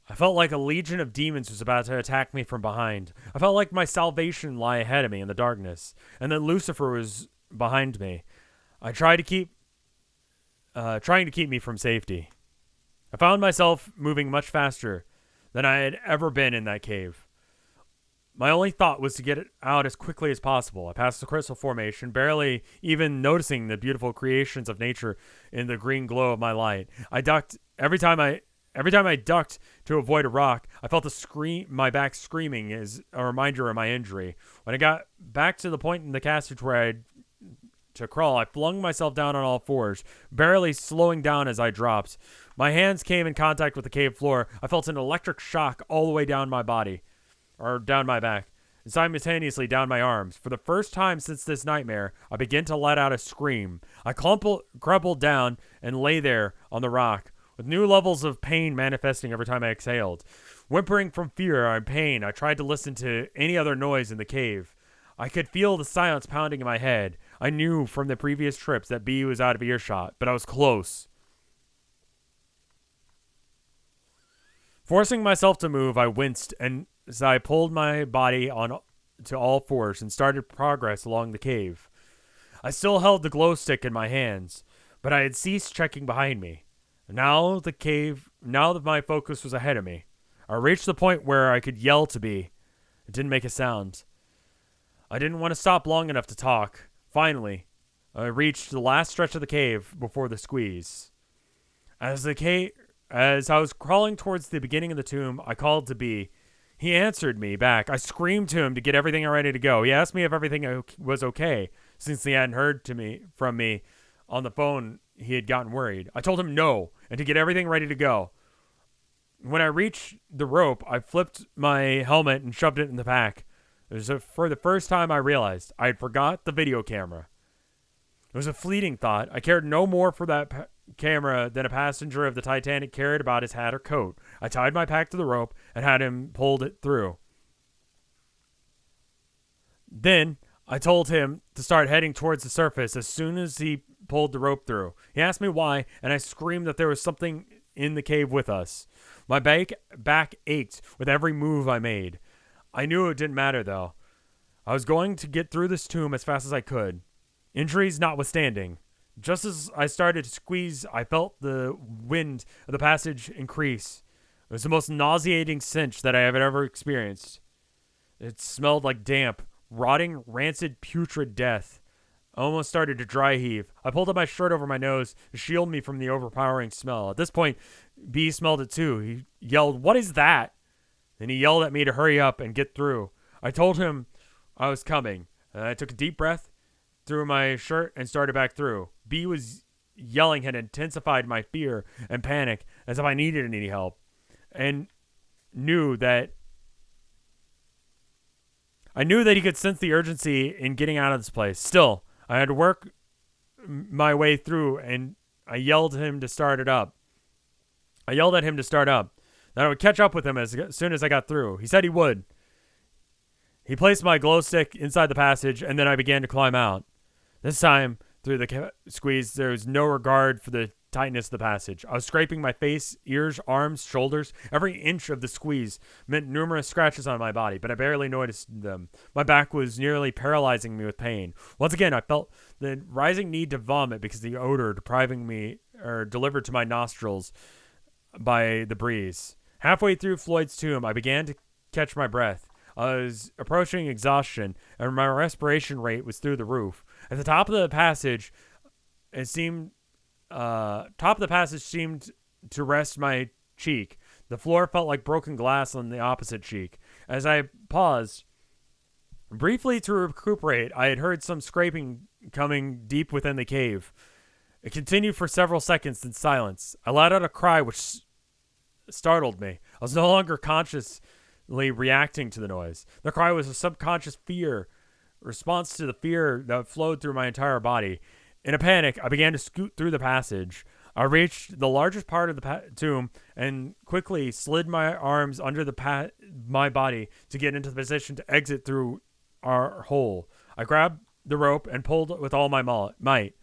[SPEAKER 1] I felt like a legion of demons was about to attack me from behind. I felt like my salvation lay ahead of me in the darkness, and that Lucifer was behind me. Trying to keep me from safety. I found myself moving much faster than I had ever been in that cave. My only thought was to get it out as quickly as possible. I passed the crystal formation, barely even noticing the beautiful creations of nature in the green glow of my light. I ducked every time I ducked to avoid a rock. I felt my back screaming as a reminder of my injury. When I got back to the point in the passage where I had to crawl, I flung myself down on all fours, barely slowing down as I dropped. My hands came in contact with the cave floor. I felt an electric shock all the way down my back, and simultaneously down my arms. For the first time since this nightmare, I began to let out a scream. I crumpled down and lay there on the rock, with new levels of pain manifesting every time I exhaled. Whimpering from fear and pain, I tried to listen to any other noise in the cave. I could feel the silence pounding in my head. I knew from the previous trips that B was out of earshot, but I was close. Forcing myself to move, I winced as I pulled my body to all fours and started progress along the cave. I still held the glow stick in my hands, but I had ceased checking behind me. Now that my focus was ahead of me, I reached the point where I could yell to B. It didn't make a sound. I didn't want to stop long enough to talk. Finally, I reached the last stretch of the cave before the squeeze. As I was crawling towards the beginning of the tomb, I called to B. He answered me back. I screamed to him to get everything ready to go. He asked me if everything was okay, since he hadn't heard from me on the phone. He had gotten worried. I told him no, and to get everything ready to go. When I reached the rope, I flipped my helmet and shoved it in the pack. For the first time, I realized I had forgot the video camera. It was a fleeting thought. I cared no more for that camera than a passenger of the Titanic cared about his hat or coat. I tied my pack to the rope and had him pulled it through. Then I told him to start heading towards the surface as soon as he pulled the rope through. He asked me why, and I screamed that there was something in the cave with us. My back ached with every move I made. I knew it didn't matter, though. I was going to get through this tomb as fast as I could. Injuries notwithstanding. Just as I started to squeeze, I felt the wind of the passage increase. It was the most nauseating stench that I have ever experienced. It smelled like damp, rotting, rancid, putrid death. I almost started to dry heave. I pulled up my shirt over my nose to shield me from the overpowering smell. At this point, B smelled it too. He yelled, "What is that?" Then he yelled at me to hurry up and get through. I told him I was coming, and I took a deep breath, threw my shirt, and started back through. B was yelling had intensified my fear and panic as if I needed any help, and knew that he could sense the urgency in getting out of this place. Still, I had to work my way through, and I yelled at him to start up. That I would catch up with him as soon as I got through. He said he would. He placed my glow stick inside the passage, and then I began to climb out. This time, through the squeeze, there was no regard for the tightness of the passage. I was scraping my face, ears, arms, shoulders. Every inch of the squeeze meant numerous scratches on my body, but I barely noticed them. My back was nearly paralyzing me with pain. Once again, I felt the rising need to vomit because the odor delivered to my nostrils. by the breeze. Halfway through Floyd's tomb, I began to catch my breath. I was approaching exhaustion, and my respiration rate was through the roof. At the top of the passage, seemed to rest my cheek. The floor felt like broken glass on the opposite cheek. As I paused briefly to recuperate, I had heard some scraping coming deep within the cave. It continued for several seconds in silence. I let out a cry which startled me. I was no longer consciously reacting to the noise. The cry was a subconscious response to the fear that flowed through my entire body. In a panic, I began to scoot through the passage. I reached the largest part of the tomb and quickly slid my arms under my body to get into the position to exit through our hole. I grabbed the rope and pulled with all my might.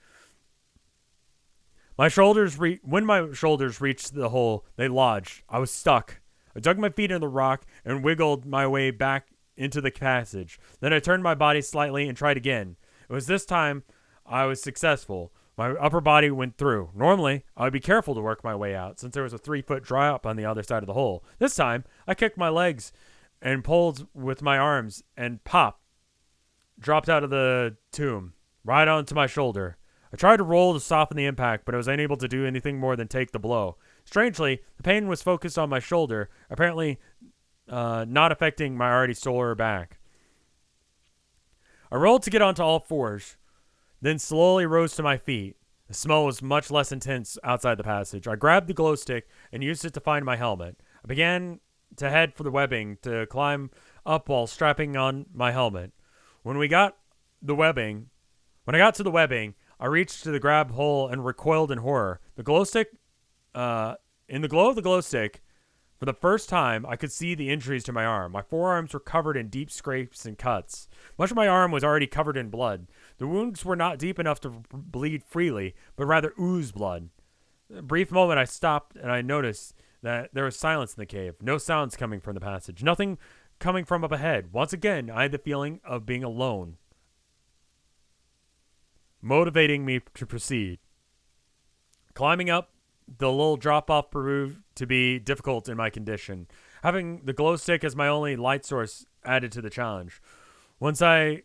[SPEAKER 1] When my shoulders reached the hole, they lodged. I was stuck. I dug my feet in the rock and wiggled my way back into the passage. Then I turned my body slightly and tried again. It was this time I was successful. My upper body went through. Normally, I would be careful to work my way out, since there was a 3-foot drop on the other side of the hole. This time, I kicked my legs and pulled with my arms, and pop, dropped out of the tomb, right onto my shoulder. I tried to roll to soften the impact, but I was unable to do anything more than take the blow. Strangely, the pain was focused on my shoulder, apparently not affecting my already sore back. I rolled to get onto all fours, then slowly rose to my feet. The smell was much less intense outside the passage. I grabbed the glow stick and used it to find my helmet. I began to head for the webbing to climb up while strapping on my helmet. When I got to the webbing, I reached to the grab hole and recoiled in horror. In the glow of the glow stick, for the first time, I could see the injuries to my arm. My forearms were covered in deep scrapes and cuts. Much of my arm was already covered in blood. The wounds were not deep enough to bleed freely, but rather ooze blood. In a brief moment, I stopped and I noticed that there was silence in the cave. No sounds coming from the passage. Nothing coming from up ahead. Once again, I had the feeling of being alone, motivating me to proceed. Climbing up the little drop-off proved to be difficult in my condition. Having the glow stick as my only light source added to the challenge. Once on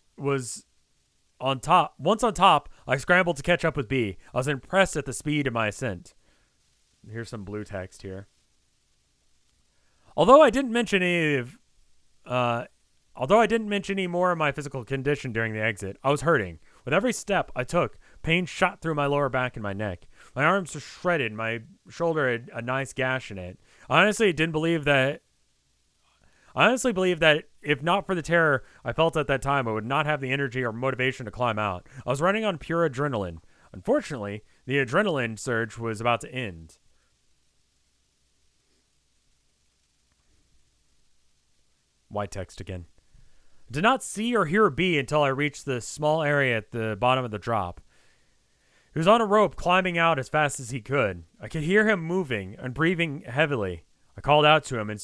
[SPEAKER 1] top, I scrambled to catch up with B. I was impressed at the speed of my ascent. Here's some blue text here. Although I didn't mention any more of my physical condition during the exit, I was hurting. With every step I took, pain shot through my lower back and my neck. My arms were shredded. My shoulder had a nice gash in it. I honestly believe that if not for the terror I felt at that time, I would not have the energy or motivation to climb out. I was running on pure adrenaline. Unfortunately, the adrenaline surge was about to end. White text again. I did not see or hear B until I reached the small area at the bottom of the drop. He was on a rope climbing out as fast as he could. I could hear him moving and breathing heavily. I called out to him and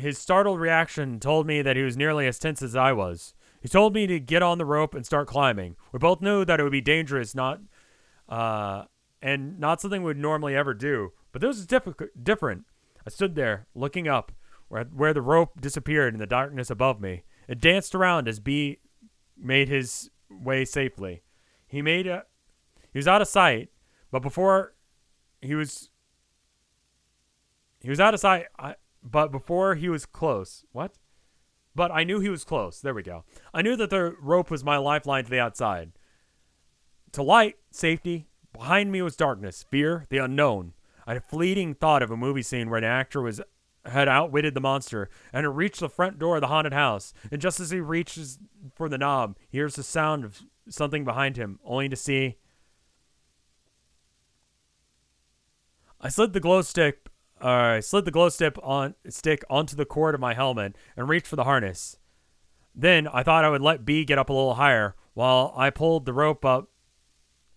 [SPEAKER 1] his startled reaction told me that he was nearly as tense as I was. He told me to get on the rope and start climbing. We both knew that it would be dangerous, and not something we'd normally ever do. But this was different. I stood there, looking up, where the rope disappeared in the darkness above me. It danced around as B made his way safely. He was out of sight, but before he was close. What? But I knew he was close. There we go. I knew that the rope was my lifeline to the outside. To light, safety. Behind me was darkness, fear, the unknown. I had a fleeting thought of a movie scene where an actor had outwitted the monster and had reached the front door of the haunted house. And just as he reaches for the knob, he hears the sound of something behind him, only to see. I slid the glow stick onto the cord of my helmet and reached for the harness. Then I thought I would let B get up a little higher while I pulled the rope up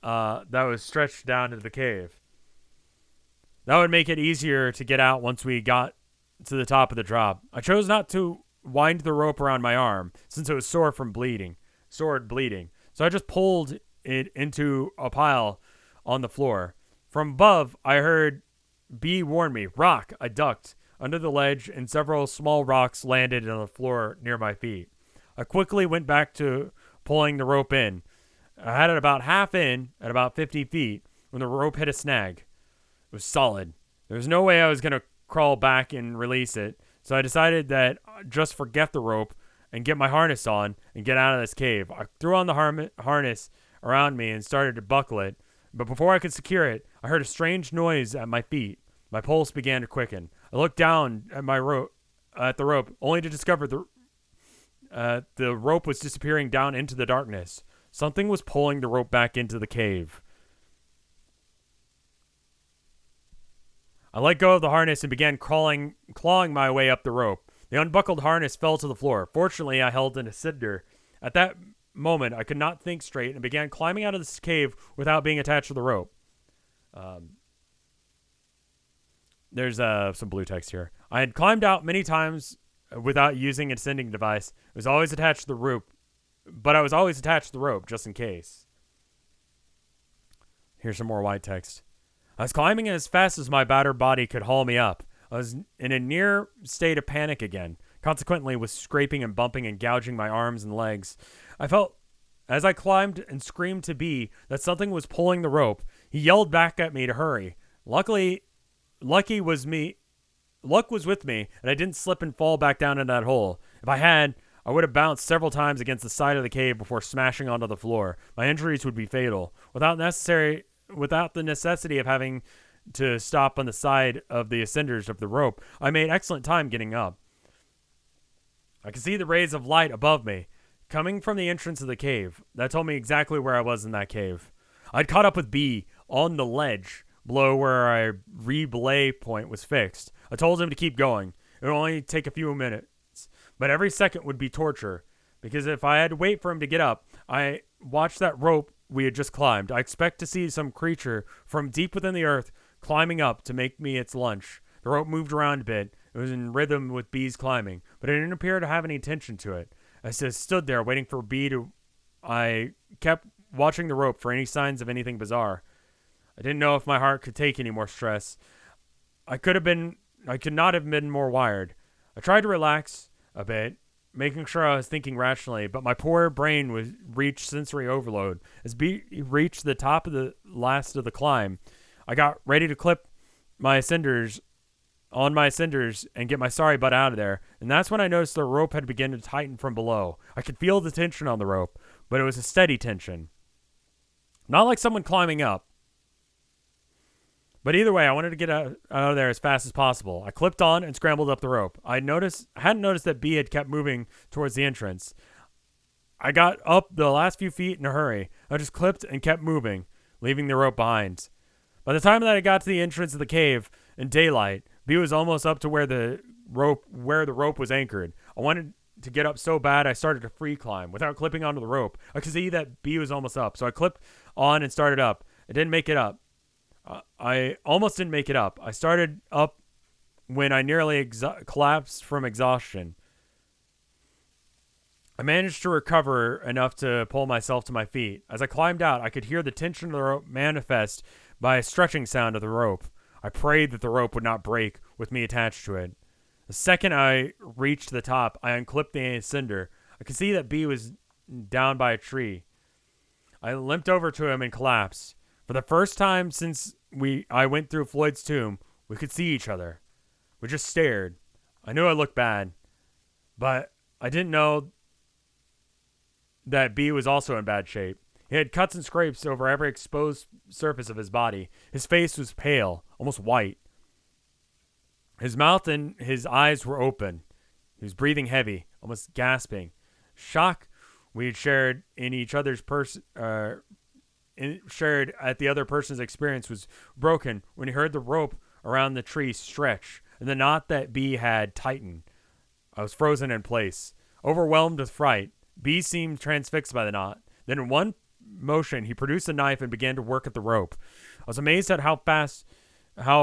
[SPEAKER 1] that was stretched down into the cave. That would make it easier to get out once we got to the top of the drop. I chose not to wind the rope around my arm since it was sore bleeding. So I just pulled it into a pile on the floor. From above, I heard B warn me. Rock! I ducked under the ledge, and several small rocks landed on the floor near my feet. I quickly went back to pulling the rope in. I had it about half in, at about 50 feet, when the rope hit a snag. It was solid. There was no way I was going to crawl back and release it, so I decided that I'd just forget the rope and get my harness on and get out of this cave. I threw on the harness around me and started to buckle it, but before I could secure it, I heard a strange noise at my feet. My pulse began to quicken. I looked down at the rope, only to discover the rope was disappearing down into the darkness. Something was pulling the rope back into the cave. I let go of the harness and began clawing my way up the rope. The unbuckled harness fell to the floor. Fortunately, I held in a cinder. At that moment, I could not think straight and began climbing out of this cave without being attached to the rope. There's some blue text here. I had climbed out many times without using a ascending device. It was always attached to the rope, but I was always attached to the rope just in case. Here's some more white text. I was climbing as fast as my battered body could haul me up. I was in a near state of panic again, consequently was scraping and bumping and gouging my arms and legs. I felt, as I climbed and screamed to B, that something was pulling the rope. He yelled back at me to hurry. Luck was with me, and I didn't slip and fall back down in that hole. If I had, I would have bounced several times against the side of the cave before smashing onto the floor. My injuries would be fatal. Without the necessity of having to stop on the side of the ascenders of the rope, I made excellent time getting up. I could see the rays of light above me, coming from the entrance of the cave. That told me exactly where I was in that cave. I'd caught up with B on the ledge below where our relay point was fixed. I told him to keep going. It would only take a few minutes, but every second would be torture, because if I had to wait for him to get up, I watched that rope we had just climbed. I expect to see some creature from deep within the earth climbing up to make me its lunch. The rope moved around a bit. It was in rhythm with B's climbing, but it didn't appear to have any tension to it. I just stood there waiting for B to... I kept watching the rope for any signs of anything bizarre. I didn't know if my heart could take any more stress. I could not have been more wired. I tried to relax a bit, making sure I was thinking rationally, but my poor brain reached sensory overload. As B reached the top of the last of the climb, I got ready to clip my ascenders and get my sorry butt out of there, and that's when I noticed the rope had begun to tighten from below. I could feel the tension on the rope, but it was a steady tension. Not like someone climbing up. But either way, I wanted to get out of there as fast as possible. I clipped on and scrambled up the rope. I hadn't noticed that B had kept moving towards the entrance. I got up the last few feet in a hurry. I just clipped and kept moving, leaving the rope behind. By the time that I got to the entrance of the cave in daylight, B was almost up to where the rope was anchored. I wanted to get up so bad I started to free climb without clipping onto the rope. I could see that B was almost up, so I clipped on and started up. I didn't make it up. I almost didn't make it up. I started up when I nearly collapsed from exhaustion. I managed to recover enough to pull myself to my feet. As I climbed out, I could hear the tension of the rope manifest by a stretching sound of the rope. I prayed that the rope would not break with me attached to it. The second I reached the top, I unclipped the ascender. I could see that B was down by a tree. I limped over to him and collapsed. For the first time since I went through Floyd's tomb, we could see each other. We just stared. I knew I looked bad, but I didn't know that B was also in bad shape. He had cuts and scrapes over every exposed surface of his body. His face was pale, almost white. His mouth and his eyes were open. He was breathing heavy, almost gasping. Shock we had shared in each other's shared at the other person's experience was broken when he heard the rope around the tree stretch and the knot that B had tightened. I was frozen in place, overwhelmed with fright. B seemed transfixed by the knot. Then in one motion, he produced a knife and began to work at the rope. I was amazed at how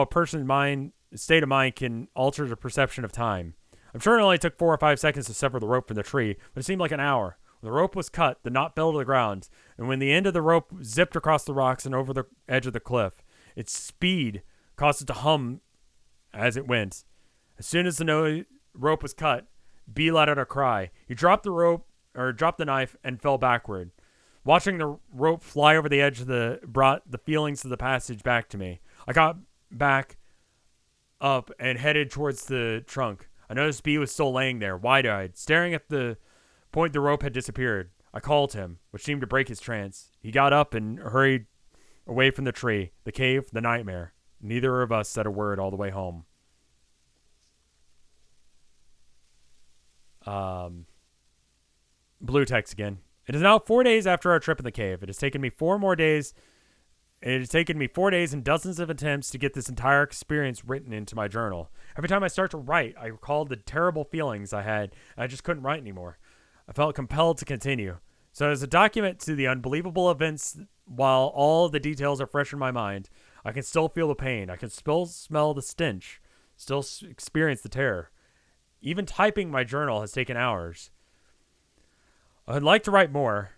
[SPEAKER 1] a person's state of mind can alter the perception of time. I'm sure it only took 4 or 5 seconds to sever the rope from the tree, but it seemed like an hour. When the rope was cut, the knot fell to the ground, and when the end of the rope zipped across the rocks and over the edge of the cliff, its speed caused it to hum as it went. As soon as the rope was cut, B let out a cry. He dropped the knife, and fell backward. Watching the rope fly over the edge brought the feelings of the passage back to me. I got back up and headed towards the trunk. I noticed B was still laying there, wide-eyed, staring at the point the rope had disappeared. I called him, which seemed to break his trance. He got up and hurried away from the tree, the cave, the nightmare. Neither of us said a word all the way home. Blue text again. It is now 4 days after our trip in the cave. It has taken me 4 more days. It has taken me 4 days and dozens of attempts to get this entire experience written into my journal. Every time I start to write, I recall the terrible feelings I had, and I just couldn't write anymore. I felt compelled to continue. So as a document to the unbelievable events, while all of the details are fresh in my mind, I can still feel the pain. I can still smell the stench, still experience the terror. Even typing my journal has taken hours. I'd like to write more,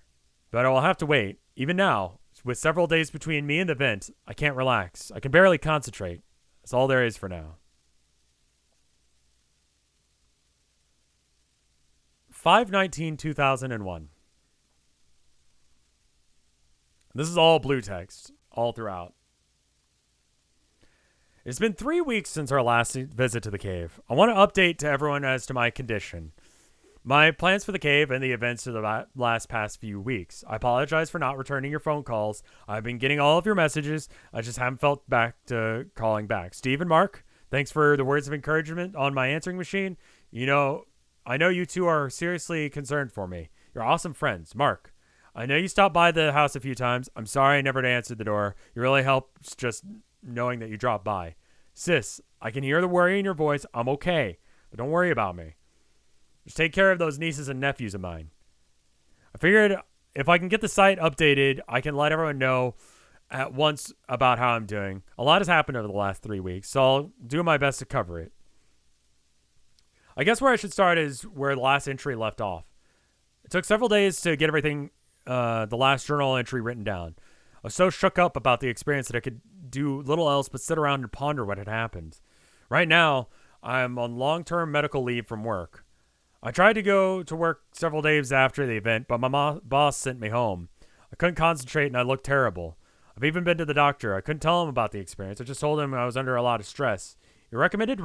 [SPEAKER 1] but I will have to wait. Even now, with several days between me and the vent, I can't relax. I can barely concentrate. That's all there is for now. 5/19/2001. This is all blue text, all throughout. It's been 3 weeks since our last visit to the cave. I want to update to everyone as to my condition. My plans for the cave and the events of the last past few weeks. I apologize for not returning your phone calls. I've been getting all of your messages. I just haven't felt back to calling back. Steve and Mark, thanks for the words of encouragement on my answering machine. I know you two are seriously concerned for me. You're awesome friends. Mark, I know you stopped by the house a few times. I'm sorry I never answered the door. You really helped just knowing that you dropped by. Sis, I can hear the worry in your voice. I'm okay, but don't worry about me. Just take care of those nieces and nephews of mine. I figured if I can get the site updated, I can let everyone know at once about how I'm doing. A lot has happened over the last 3 weeks, so I'll do my best to cover it. I guess where I should start is where the last entry left off. It took several days to get everything, the last journal entry written down. I was so shook up about the experience that I could do little else but sit around and ponder what had happened. Right now, I'm on long-term medical leave from work. I tried to go to work several days after the event, but my boss sent me home. I couldn't concentrate and I looked terrible. I've even been to the doctor. I couldn't tell him about the experience. I just told him I was under a lot of stress. He recommended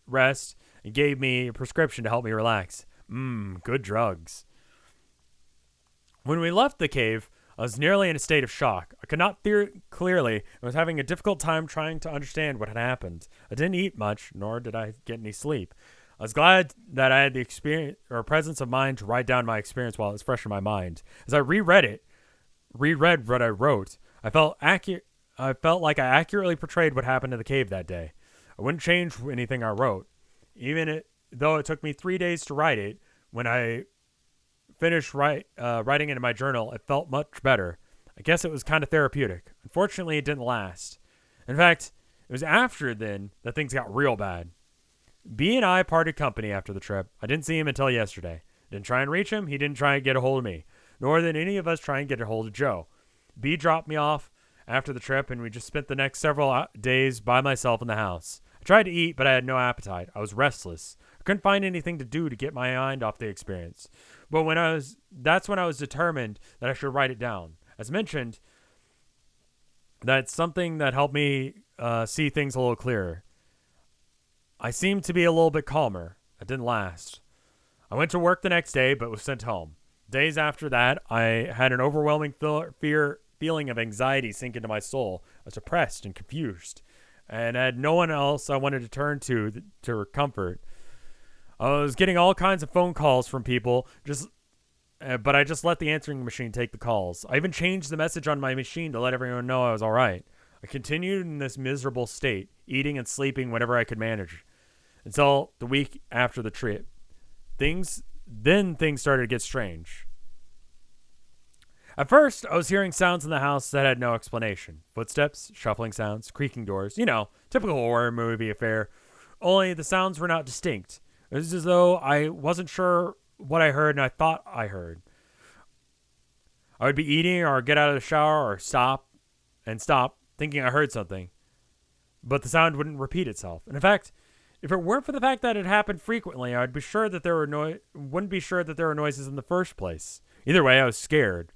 [SPEAKER 1] rest and gave me a prescription to help me relax. Good drugs. When we left the cave, I was nearly in a state of shock. I could not hear clearly and was having a difficult time trying to understand what had happened. I didn't eat much, nor did I get any sleep. I was glad that I had the experience or presence of mind to write down my experience while it was fresh in my mind. As I reread what I wrote, I felt like I accurately portrayed what happened in the cave that day. I wouldn't change anything I wrote. Though it took me 3 days to write it, when I finished writing it in my journal, it felt much better. I guess it was kind of therapeutic. Unfortunately, it didn't last. In fact, it was after then that things got real bad. B and I parted company after the trip. I didn't see him until yesterday. Didn't try and reach him. He didn't try and get a hold of me. Nor did any of us try and get a hold of Joe. B dropped me off after the trip, and we just spent the next several days by myself in the house. I tried to eat, but I had no appetite. I was restless. I couldn't find anything to do to get my mind off the experience. But that's when I was determined that I should write it down. As mentioned, that's something that helped me see things a little clearer. I seemed to be a little bit calmer. It didn't last. I went to work the next day, but was sent home. Days after that, I had an overwhelming feeling of anxiety sink into my soul. I was depressed and confused, and I had no one else I wanted to turn to comfort. I was getting all kinds of phone calls from people, but I just let the answering machine take the calls. I even changed the message on my machine to let everyone know I was all right. I continued in this miserable state, eating and sleeping whenever I could manage, until the week after the trip. Things started to get strange. At first, I was hearing sounds in the house that had no explanation. Footsteps, shuffling sounds, creaking doors. Typical horror movie affair. Only the sounds were not distinct. It was as though I wasn't sure what I heard and I thought I heard. I would be eating or get out of the shower or stop, thinking I heard something. But the sound wouldn't repeat itself. And in fact, if it weren't for the fact that it happened frequently, I'd be sure that wouldn't be sure that there were noises in the first place. Either way, I was scared.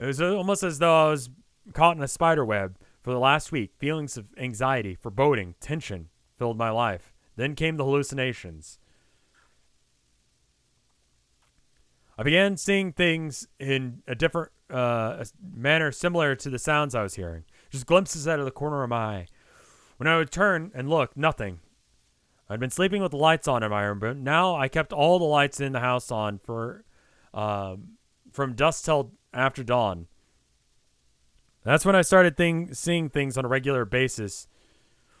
[SPEAKER 1] It was almost as though I was caught in a spider web. For the last week, feelings of anxiety, foreboding, tension filled my life. Then came the hallucinations. I began seeing things in a different manner similar to the sounds I was hearing. Just glimpses out of the corner of my eye. When I would turn and look, nothing. I'd been sleeping with the lights on in my room, but now I kept all the lights in the house on from dusk till after dawn. That's when I started seeing things on a regular basis.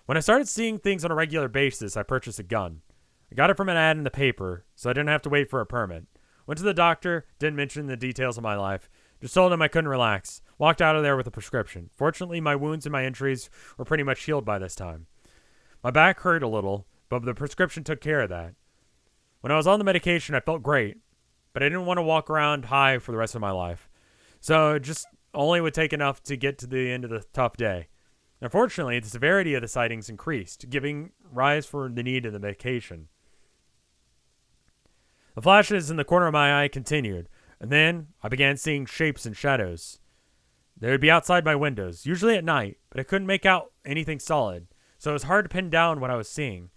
[SPEAKER 1] When I started seeing things on a regular basis, I purchased a gun. I got it from an ad in the paper, so I didn't have to wait for a permit. Went to the doctor, didn't mention the details of my life. Just told him I couldn't relax. Walked out of there with a prescription. Fortunately, my wounds and my injuries were pretty much healed by this time. My back hurt a little, but the prescription took care of that. When I was on the medication, I felt great, but I didn't want to walk around high for the rest of my life. So it just only would take enough to get to the end of the tough day. Unfortunately, the severity of the sightings increased, giving rise for the need of the medication. The flashes in the corner of my eye continued, and then I began seeing shapes and shadows. They would be outside my windows, usually at night, but I couldn't make out anything solid, so it was hard to pin down what I was seeing.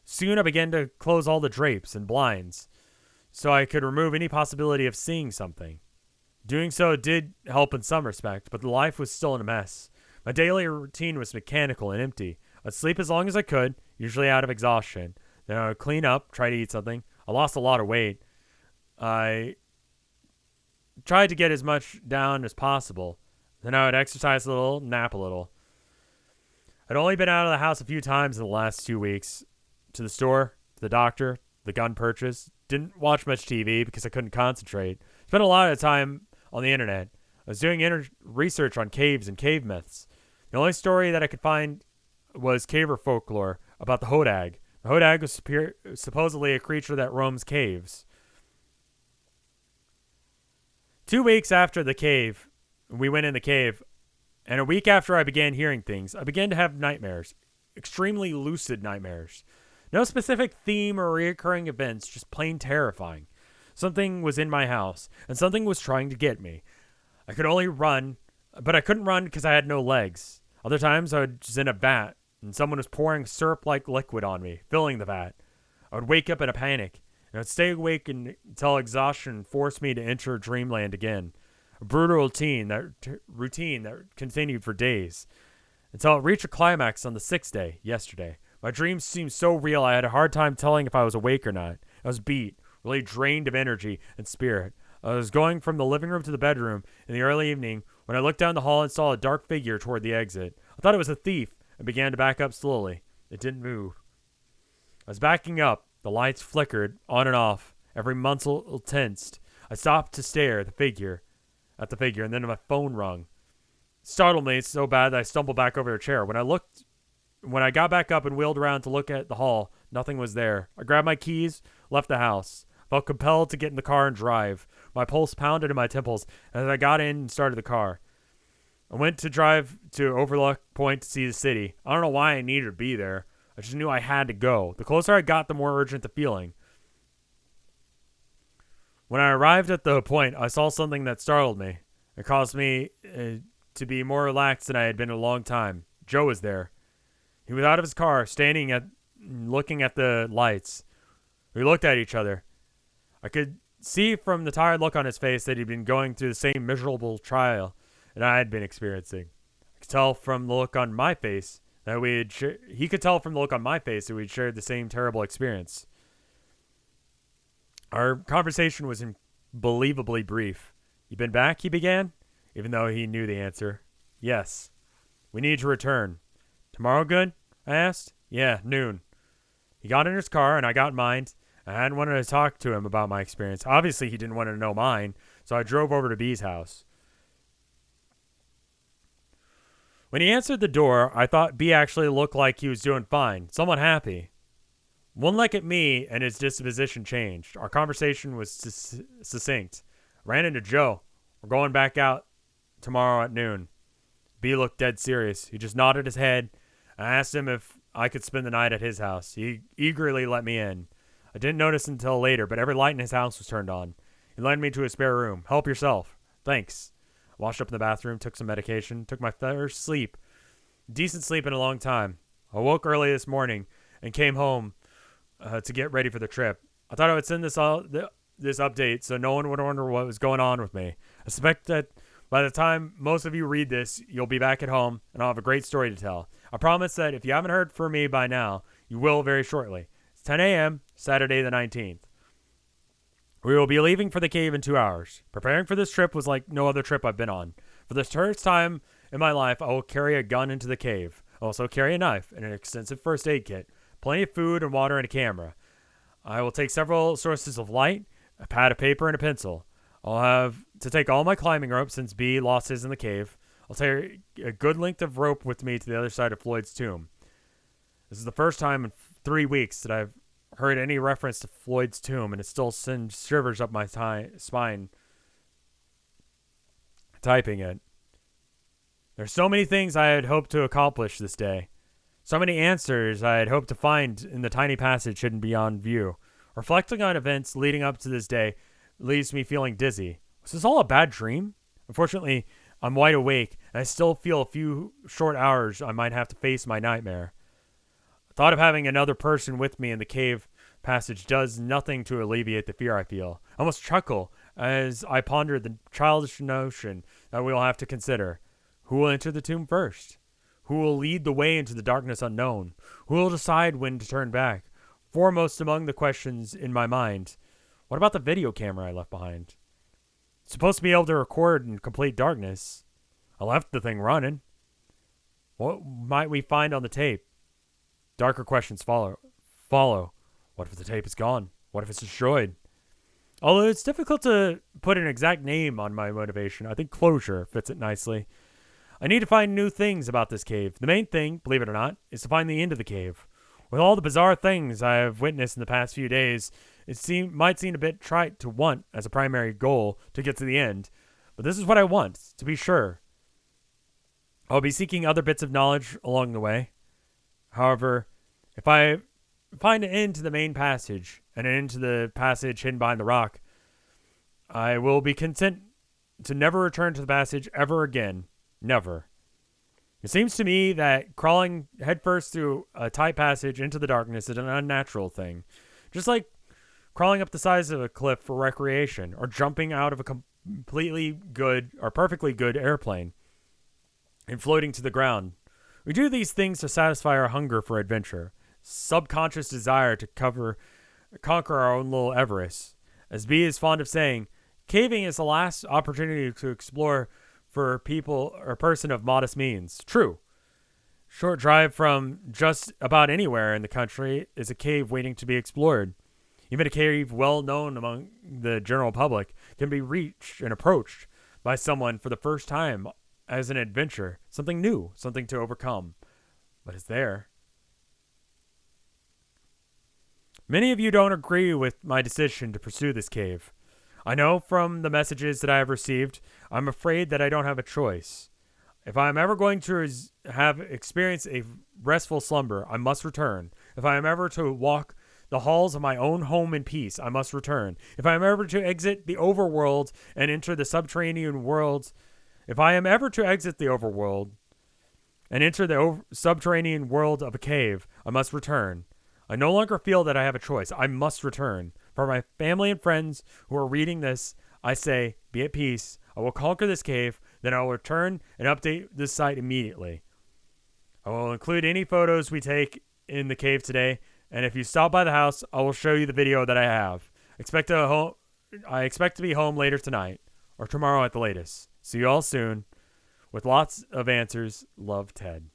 [SPEAKER 1] Soon I began to close all the drapes and blinds, so I could remove any possibility of seeing something. Doing so did help in some respect, but the life was still in a mess. My daily routine was mechanical and empty. I'd sleep as long as I could, usually out of exhaustion. Then I would clean up, try to eat something. I lost a lot of weight. I tried to get as much down as possible. Then I would exercise a little, nap a little. I'd only been out of the house a few times in the last 2 weeks. To the store, to the doctor, the gun purchase. Didn't watch much TV because I couldn't concentrate. Spent a lot of time on the internet. I was doing research on caves and cave myths. The only story that I could find was caver folklore about the hodag. The hodag was supposedly a creature that roams caves. 2 weeks after we went in the cave, and a week after I began hearing things, I began to have nightmares. Extremely lucid nightmares. No specific theme or recurring events, just plain terrifying. Something was in my house, and something was trying to get me. I could only run, but I couldn't run because I had no legs. Other times I was in a vat, and someone was pouring syrup-like liquid on me, filling the vat. I would wake up in a panic, and I'd stay awake until exhaustion forced me to enter dreamland again. A brutal routine that continued for days, until it reached a climax on the 6th day, yesterday. My dreams seemed so real I had a hard time telling if I was awake or not. I was beat, really drained of energy and spirit. I was going from the living room to the bedroom in the early evening when I looked down the hall and saw a dark figure toward the exit. I thought it was a thief and began to back up slowly. It didn't move. I was backing up. The lights flickered on and off. Every muscle tensed. I stopped to stare at the figure, and then my phone rung. It startled me so bad that I stumbled back over a chair. When I got back up and wheeled around to look at the hall, nothing was there. I grabbed my keys, left the house. Felt compelled to get in the car and drive. My pulse pounded in my temples as I got in and started the car. I went to drive to Overlook Point to see the city. I don't know why I needed to be there. I just knew I had to go. The closer I got, the more urgent the feeling. When I arrived at the point, I saw something that startled me. It caused me to be more relaxed than I had been in a long time. Joe was there. He was out of his car, looking at the lights. We looked at each other. I could see from the tired look on his face that he'd been going through the same miserable trial that I had been experiencing. I could tell from the look on my face that he could tell from the look on my face that we'd shared the same terrible experience. Our conversation was unbelievably brief. "You been back?" he began, even though he knew the answer. "Yes. We need to return." "Tomorrow good?" I asked. "Yeah, noon." He got in his car and I got in mine. I hadn't wanted to talk to him about my experience. Obviously, he didn't want to know mine, so I drove over to B's house. When he answered the door, I thought B actually looked like he was doing fine, somewhat happy. One look at me, and his disposition changed. Our conversation was succinct. I ran into Joe. We're going back out tomorrow at noon. B looked dead serious. He just nodded his head. I asked him if I could spend the night at his house. He eagerly let me in. I didn't notice until later, but every light in his house was turned on. He led me to his spare room. Help yourself. Thanks. I washed up in the bathroom, took some medication, took my first sleep. Decent sleep in a long time. I woke early this morning and came home to get ready for the trip. I thought I would send this update so no one would wonder what was going on with me. I suspect that by the time most of you read this, you'll be back at home and I'll have a great story to tell. I promise that if you haven't heard from me by now, you will very shortly. It's 10 a.m., Saturday the 19th. We will be leaving for the cave in 2 hours. Preparing for this trip was like no other trip I've been on. For the first time in my life, I will carry a gun into the cave. I'll also carry a knife and an extensive first aid kit, plenty of food and water and a camera. I will take several sources of light, a pad of paper, and a pencil. I'll have to take all my climbing ropes since B lost his in the cave. I'll take a good length of rope with me to the other side of Floyd's tomb. This is the first time in 3 weeks that I've heard any reference to Floyd's tomb, and it still sends shivers up my spine typing it. There's so many things I had hoped to accomplish this day. So many answers I had hoped to find in the tiny passage hidden beyond view. Reflecting on events leading up to this day leaves me feeling dizzy. Was this all a bad dream? Unfortunately, I'm wide awake, and I still feel a few short hours I might have to face my nightmare. The thought of having another person with me in the cave passage does nothing to alleviate the fear I feel. I almost chuckle as I ponder the childish notion that we will have to consider. Who will enter the tomb first? Who will lead the way into the darkness unknown? Who will decide when to turn back? Foremost among the questions in my mind, what about the video camera I left behind? It's supposed to be able to record in complete darkness. I left the thing running. What might we find on the tape? Darker questions follow. What if the tape is gone? What if it's destroyed? Although it's difficult to put an exact name on my motivation, I think closure fits it nicely. I need to find new things about this cave. The main thing, believe it or not, is to find the end of the cave. With all the bizarre things I have witnessed in the past few days, it might seem a bit trite to want as a primary goal to get to the end, but this is what I want, to be sure. I'll be seeking other bits of knowledge along the way. However, if I find an end to the main passage and an end to the passage hidden behind the rock, I will be content to never return to the passage ever again. Never. It seems to me that crawling headfirst through a tight passage into the darkness is an unnatural thing. Just like crawling up the sides of a cliff for recreation or jumping out of a completely good or perfectly good airplane and floating to the ground. We do these things to satisfy our hunger for adventure, subconscious desire to conquer our own little Everest. As B is fond of saying, caving is the last opportunity to explore for people or person of modest means. True. Short drive from just about anywhere in the country is a cave waiting to be explored. Even a cave well known among the general public can be reached and approached by someone for the first time as an adventure, something new, something to overcome. But it's there. Many of you don't agree with my decision to pursue this cave. I know from the messages that I have received, I'm afraid that I don't have a choice. If I am ever going to have experienced a restful slumber, I must return. If I am ever to walk the halls of my own home in peace, I must return. If I am ever to exit the overworld and enter the subterranean worlds, if I am ever to exit the overworld and enter the subterranean world of a cave, I must return. I no longer feel that I have a choice. I must return. For my family and friends who are reading this, I say, be at peace. I will conquer this cave, then I will return and update this site immediately. I will include any photos we take in the cave today, and if you stop by the house, I will show you the video that I have. I expect to be home later tonight, or tomorrow at the latest. See you all soon. With lots of answers, love, Ted.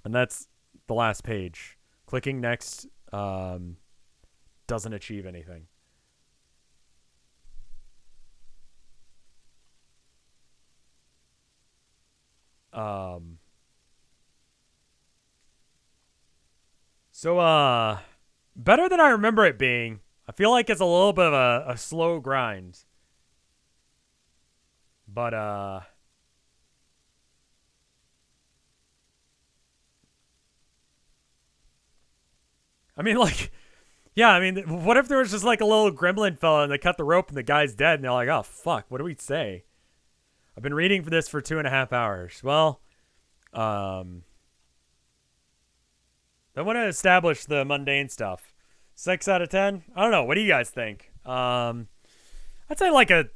[SPEAKER 1] And that's the last page. Clicking next doesn't achieve anything. So, better than I remember it being. I feel like it's a little bit of a slow grind. But I mean, like, yeah, I mean, what if there was just like a little gremlin fella and they cut the rope and the guy's dead and they're like, oh fuck, what do we say? I've been reading for this for 2.5 hours. Well, I want to establish the mundane stuff. 6 out of 10. I don't know. What do you guys think? I'd say like a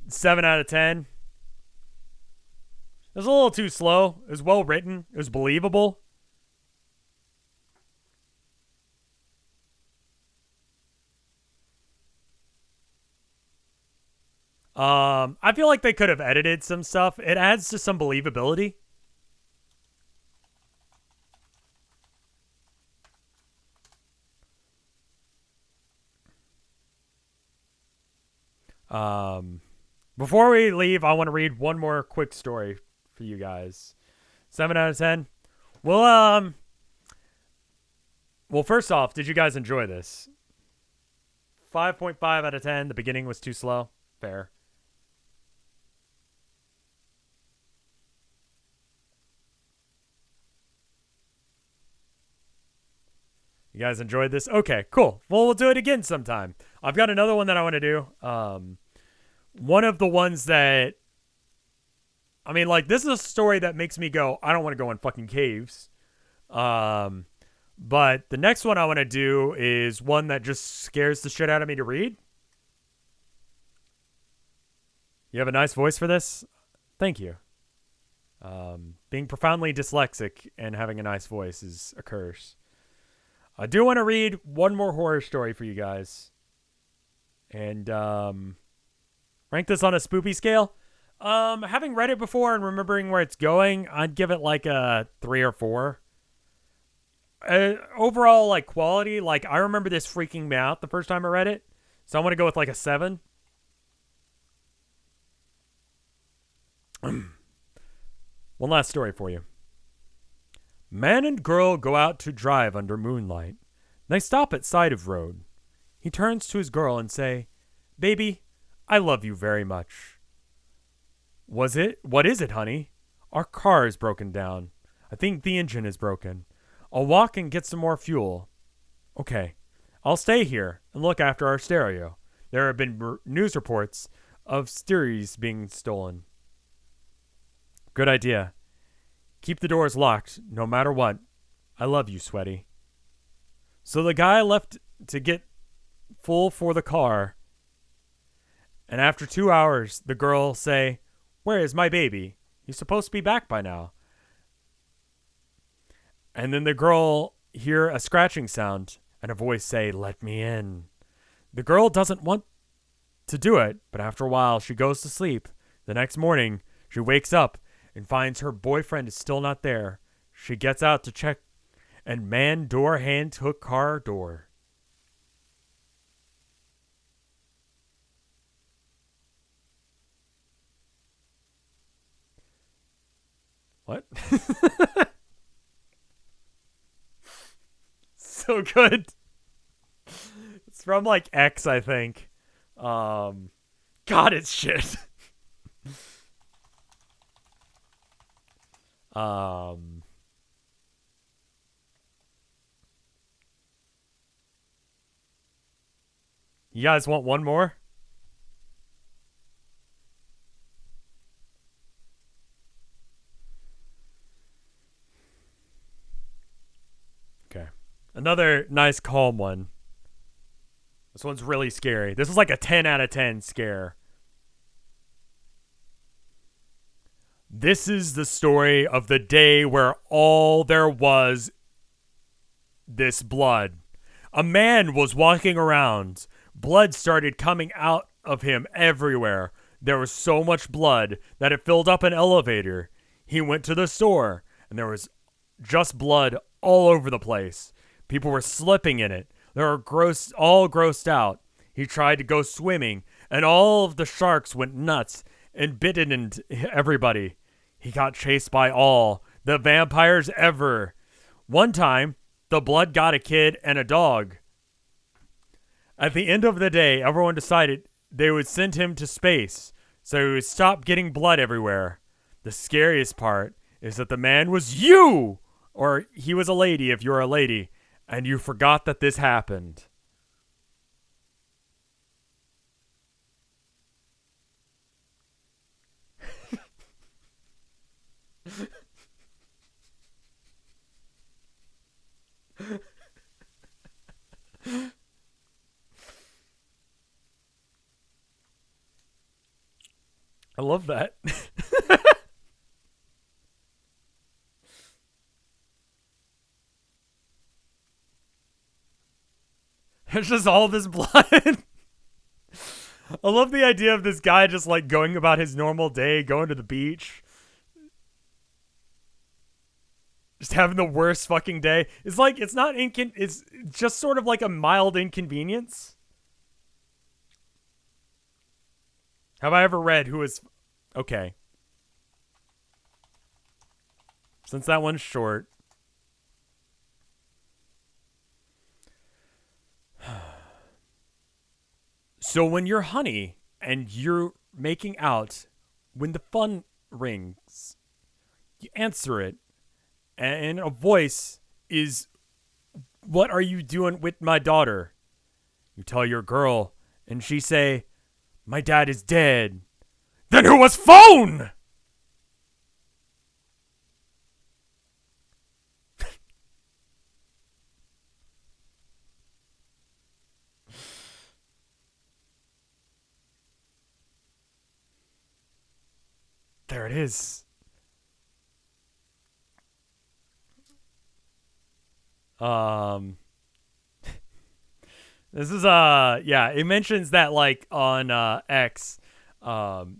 [SPEAKER 1] 7 out of 10. It was a little too slow. It was well written. It was believable. I feel like they could have edited some stuff. It adds to some believability. Before we leave, I want to read one more quick story for you guys. 7 out of 10. Well, first off, did you guys enjoy this? 5.5 out of 10. The beginning was too slow. Fair. You guys enjoyed this? Okay, cool. Well, we'll do it again sometime. I've got another one that I want to do. One of the ones that, I mean, like, this is a story that makes me go, I don't want to go in fucking caves. But the next one I want to do is one that just scares the shit out of me to read. You have a nice voice for this? Thank you. Being profoundly dyslexic and having a nice voice is a curse. I do want to read one more horror story for you guys. And rank this on a spoopy scale. Having read it before and remembering where it's going, I'd give it like a 3 or 4. Overall, like, quality, like, I remember this freaking me out the first time I read it. So I want to go with like a 7. One last story for you. Man and girl go out to drive under moonlight. They stop at side of road. He turns to his girl and say, "Baby, I love you very much." What is it, honey? Our car is broken down. I think the engine is broken. I'll walk and get some more fuel. Okay, I'll stay here and look after our stereo. There have been news reports of stereos being stolen. Good idea. Keep the doors locked, no matter what. I love you, Sweaty. So the guy left to get full for the car. And after 2 hours, the girl say, "Where is my baby? He's supposed to be back by now." And then the girl hear a scratching sound and a voice say, "Let me in." The girl doesn't want to do it, but after a while, she goes to sleep. The next morning, she wakes up and finds her boyfriend is still not there. She gets out to check, and man door hand hook car door. What? So good. It's from like X, I think. God, it's shit. You guys want one more? Okay. Another nice calm one. This one's really scary. This is like a 10 out of 10 scare. This is the story of the day where all there was this blood. A man was walking around. Blood started coming out of him everywhere. There was so much blood that it filled up an elevator. He went to the store, and there was just blood all over the place. People were slipping in it. They were all grossed out. He tried to go swimming, and all of the sharks went nuts and bitten into everybody. He got chased by all the vampires ever. One time, the blood got a kid and a dog. At the end of the day, everyone decided they would send him to space So stop getting blood everywhere. The scariest part is that the man was you! Or he was a lady if you're a lady, and you forgot that this happened. I love that. There's just all this blood. I love the idea of this guy just like going about his normal day, going to the beach. Just having the worst fucking day. It's like, it's not it's just sort of like a mild inconvenience. Have I ever read who is... Okay. Since that one's short. So when you're honey and you're making out, when the phone rings, you answer it, and a voice is, "What are you doing with my daughter?" You tell your girl, and she say, "My dad is dead." Then who was phone? There it is. This is yeah, it mentions that like on X,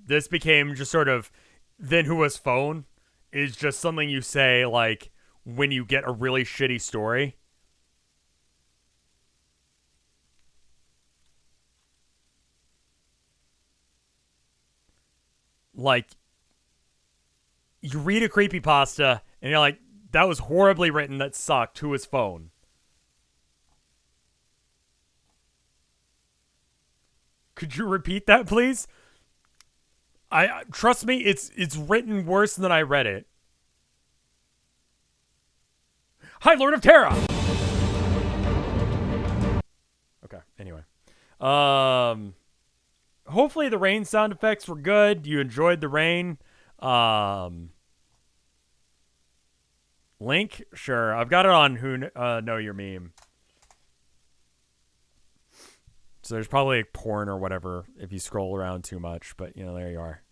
[SPEAKER 1] this became just sort of then who was phone is just something you say like when you get a really shitty story. Like you read a creepypasta and you're like, that was horribly written, that sucked, who was phone? Could you repeat that, please? I trust me, it's written worse than I read it. Hi, Lord of Terra. Okay. Anyway, hopefully the rain sound effects were good. You enjoyed the rain. Link, sure. I've got it on Who Know Your Meme. So there's probably like porn or whatever if you scroll around too much, but you know, there you are.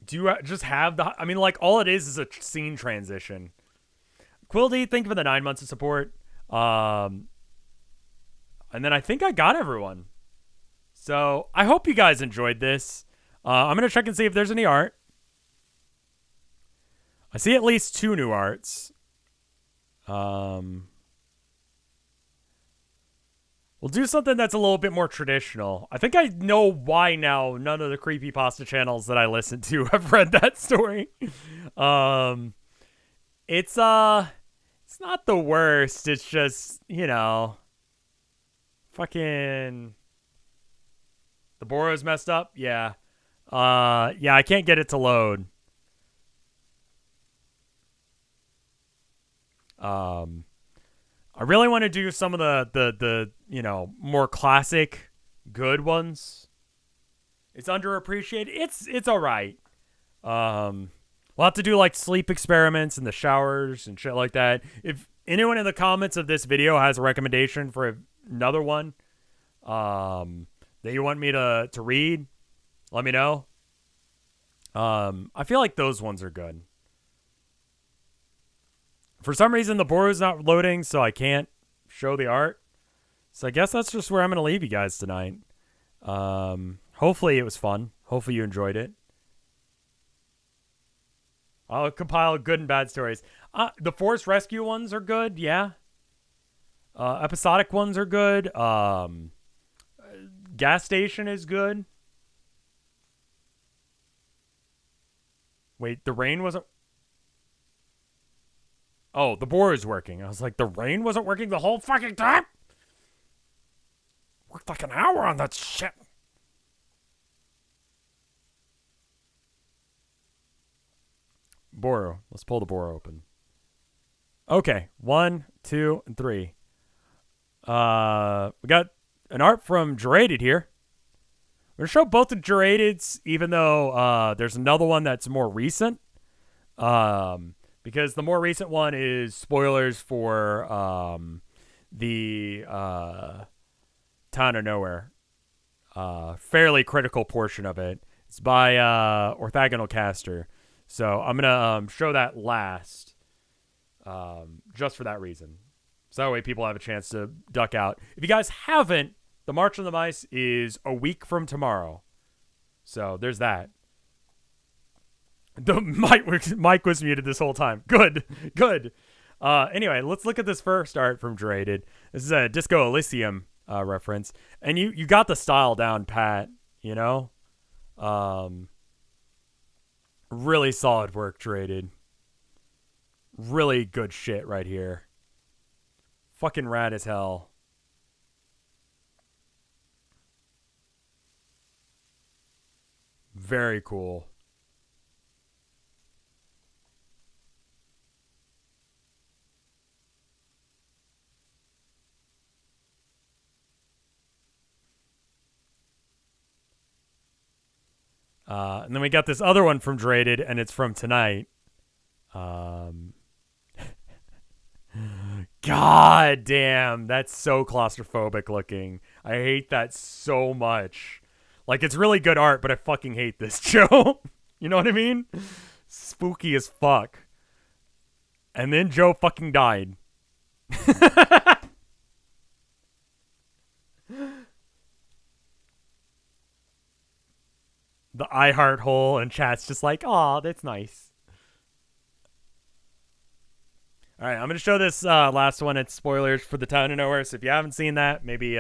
[SPEAKER 1] Do you just have the... I mean, like, all it is a scene transition. Quildy, thank you for the 9 months of support. And then I think I got everyone. So I hope you guys enjoyed this. I'm going to check and see if there's any art. I see at least 2 new arts. We'll do something that's a little bit more traditional. I think I know why now none of the creepypasta channels that I listen to have read that story. It's not the worst. It's just, you know, fucking the Boro's messed up. Yeah. Yeah, I can't get it to load. I really want to do some of the you know, more classic good ones. It's underappreciated. It's all right. We'll have to do like sleep experiments in the showers and shit like that. If anyone in the comments of this video has a recommendation for another one that you want me to read, let me know. I feel like those ones are good. For some reason, the board is not loading, so I can't show the art. So I guess that's just where I'm going to leave you guys tonight. Hopefully it was fun. Hopefully you enjoyed it. I'll compile good and bad stories. The forced rescue ones are good, yeah. Episodic ones are good. Gas station is good. Wait, the rain wasn't... Oh, the board is working. I was like, the rain wasn't working the whole fucking time? fucking hour on that shit. Boro. Let's pull the Boro open. Okay. 1, 2, and 3. We got an art from Geraded here. We're going to show both the Geradeds, even though there's another one that's more recent. Because the more recent one is spoilers for the Town of Nowhere. Fairly critical portion of it. It's by Orthogonal Caster. So I'm going to show that last just for that reason. So that way people have a chance to duck out. If you guys haven't, the March of the Mice is a week from tomorrow. So there's that. The mic was muted this whole time. Good. Anyway, let's look at this first art from Geraded. This is a Disco Elysium reference. And you got the style down pat, you know? Really solid work, Geraded. Really good shit right here. Fucking rad as hell. Very cool. And then we got this other one from Geraded, and it's from tonight. God damn, that's so claustrophobic looking. I hate that so much. Like, it's really good art, but I fucking hate this, Joe. You know what I mean? Spooky as fuck. And then Joe fucking died. The I heart hole and chat's just like, aw, that's nice. All right, I'm going to show this last one. It's spoilers for the Town of Nowhere. So if you haven't seen that, maybe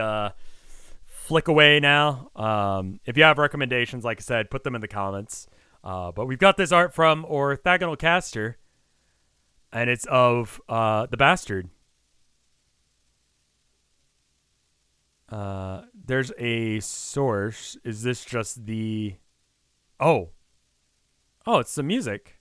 [SPEAKER 1] flick away now. If you have recommendations, like I said, put them in the comments. But we've got this art from Orthogonal Caster, and it's of the Bastard. There's a source. Is this just the... Oh, it's the music.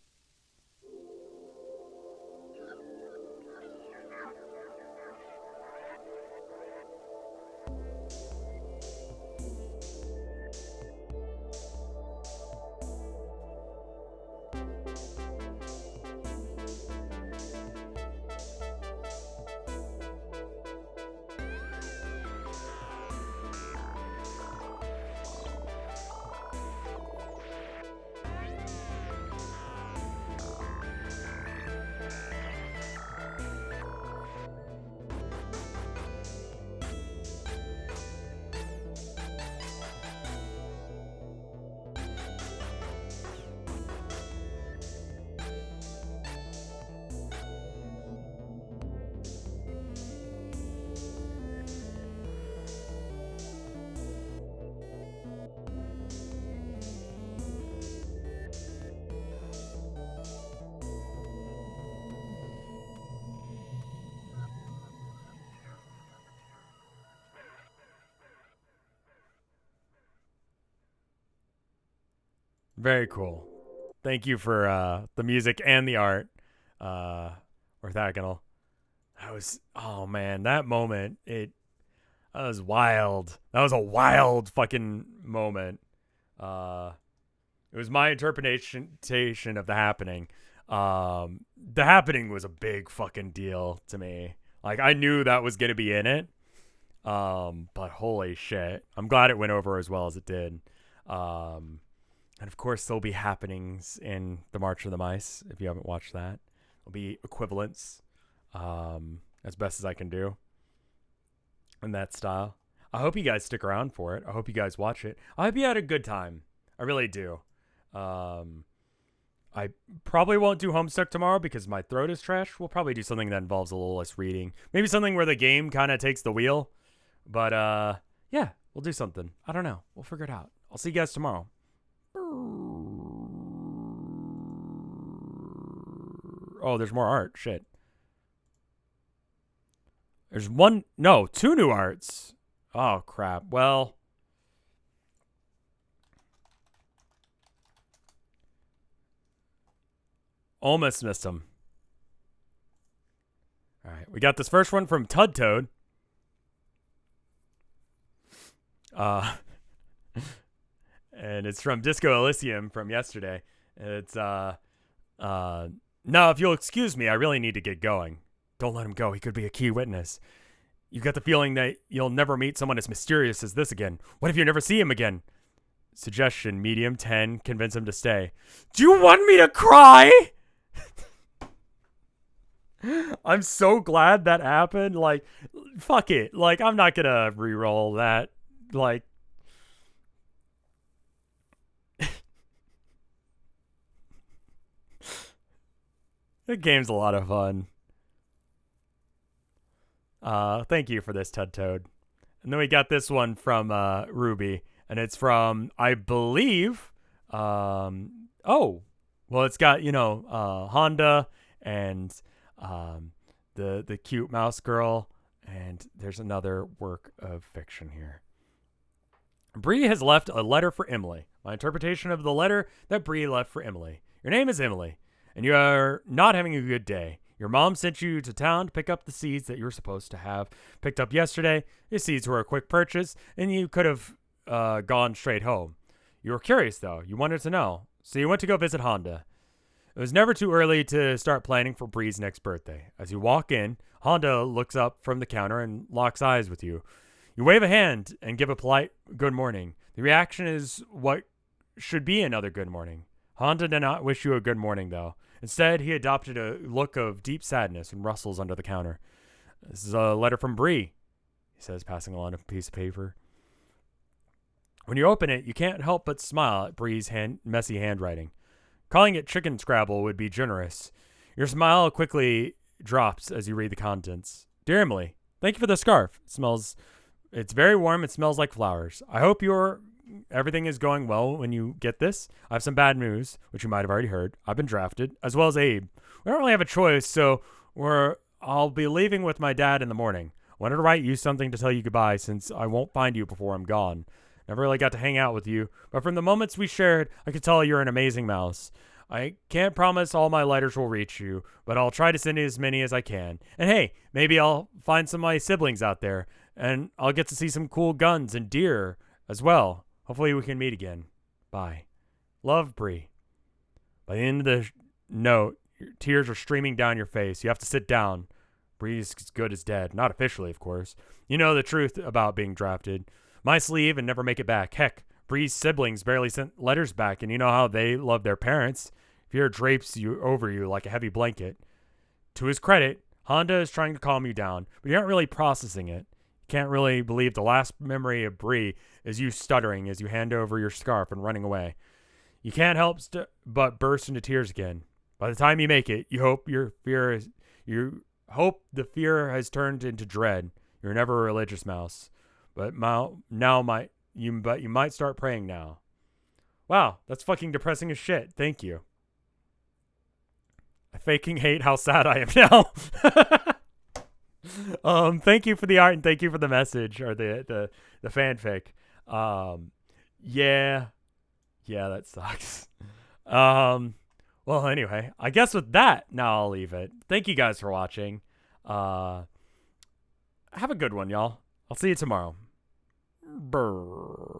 [SPEAKER 1] Very cool. Thank you for the music and the art, Orthogonal. That was, oh man, that moment, that was wild. That was a wild fucking moment. It was my interpretation of the happening. The happening was a big fucking deal to me. Like, I knew that was going to be in it. But holy shit. I'm glad it went over as well as it did. And of course, there'll be happenings in the March of the Mice. If you haven't watched that, there'll be equivalents, as best as I can do in that style. I hope you guys stick around for it. I hope you guys watch it. I hope you had a good time. I really do. I probably won't do Homestuck tomorrow because my throat is trash. We'll probably do something that involves a little less reading. Maybe something where the game kind of takes the wheel. But yeah, we'll do something. I don't know. We'll figure it out. I'll see you guys tomorrow. Oh, there's more art. Shit. There's two new arts. Oh, crap. Well, almost missed him. All right, we got this first one from Tud Toad. And it's from Disco Elysium from yesterday. It's now if you'll excuse me, I really need to get going. Don't let him go. He could be a key witness. You've got the feeling that you'll never meet someone as mysterious as this again. What if you never see him again? Suggestion, medium 10, convince him to stay. Do you want me to cry? I'm so glad that happened. Like, fuck it. Like, I'm not gonna re-roll that. Like, the game's a lot of fun. Thank you for this, Tud Toad. And then we got this one from Ruby, and it's from, I believe, oh, well, it's got, Honda and the cute mouse girl, and there's another work of fiction here. Bree has left a letter for Emily. My interpretation of the letter that Bree left for Emily. Your name is Emily, and you are not having a good day. Your mom sent you to town to pick up the seeds that you were supposed to have picked up yesterday. Your seeds were a quick purchase, and you could have gone straight home. You were curious, though. You wanted to know, so you went to go visit Honda. It was never too early to start planning for Bree's next birthday. As you walk in, Honda looks up from the counter and locks eyes with you. You wave a hand and give a polite good morning. The reaction is what should be another good morning. Honda did not wish you a good morning, though. Instead, he adopted a look of deep sadness and rustles under the counter. This is a letter from Bree, he says, passing along a piece of paper. When you open it, you can't help but smile at Bree's messy handwriting. Calling it chicken scrabble would be generous. Your smile quickly drops as you read the contents. Dear Emily, thank you for the scarf. It's very warm and smells like flowers. I hope everything is going well when you get this. I have some bad news, which you might have already heard. I've been drafted, as well as Abe. We don't really have a choice, so I'll be leaving with my dad in the morning. I wanted to write you something to tell you goodbye since I won't find you before I'm gone. Never really got to hang out with you, but from the moments we shared, I could tell you're an amazing mouse. I can't promise all my letters will reach you, but I'll try to send you as many as I can. And hey, maybe I'll find some of my siblings out there, and I'll get to see some cool guns and deer as well. Hopefully we can meet again. Bye. Love, Bree. By the end of the note, your tears are streaming down your face. You have to sit down. Bree's as good as dead. Not officially, of course. You know the truth about being drafted. Mice leave and never make it back. Heck, Bree's siblings barely sent letters back, and you know how they love their parents. Fear drapes you over you like a heavy blanket. To his credit, Honda is trying to calm you down, but you aren't really processing it. You can't really believe the last memory of Bree is you stuttering as you hand over your scarf and running away. You can't help but burst into tears again. By the time you make it, you hope the fear has turned into dread. You're never a religious mouse. But you might start praying now. Wow, that's fucking depressing as shit. Thank you. I fucking hate how sad I am now. Thank you for the art and thank you for the message or the fanfic. Yeah, that sucks. Well, anyway, I guess with that, now I'll leave it. Thank you guys for watching. Have a good one, y'all. I'll see you tomorrow. Brr.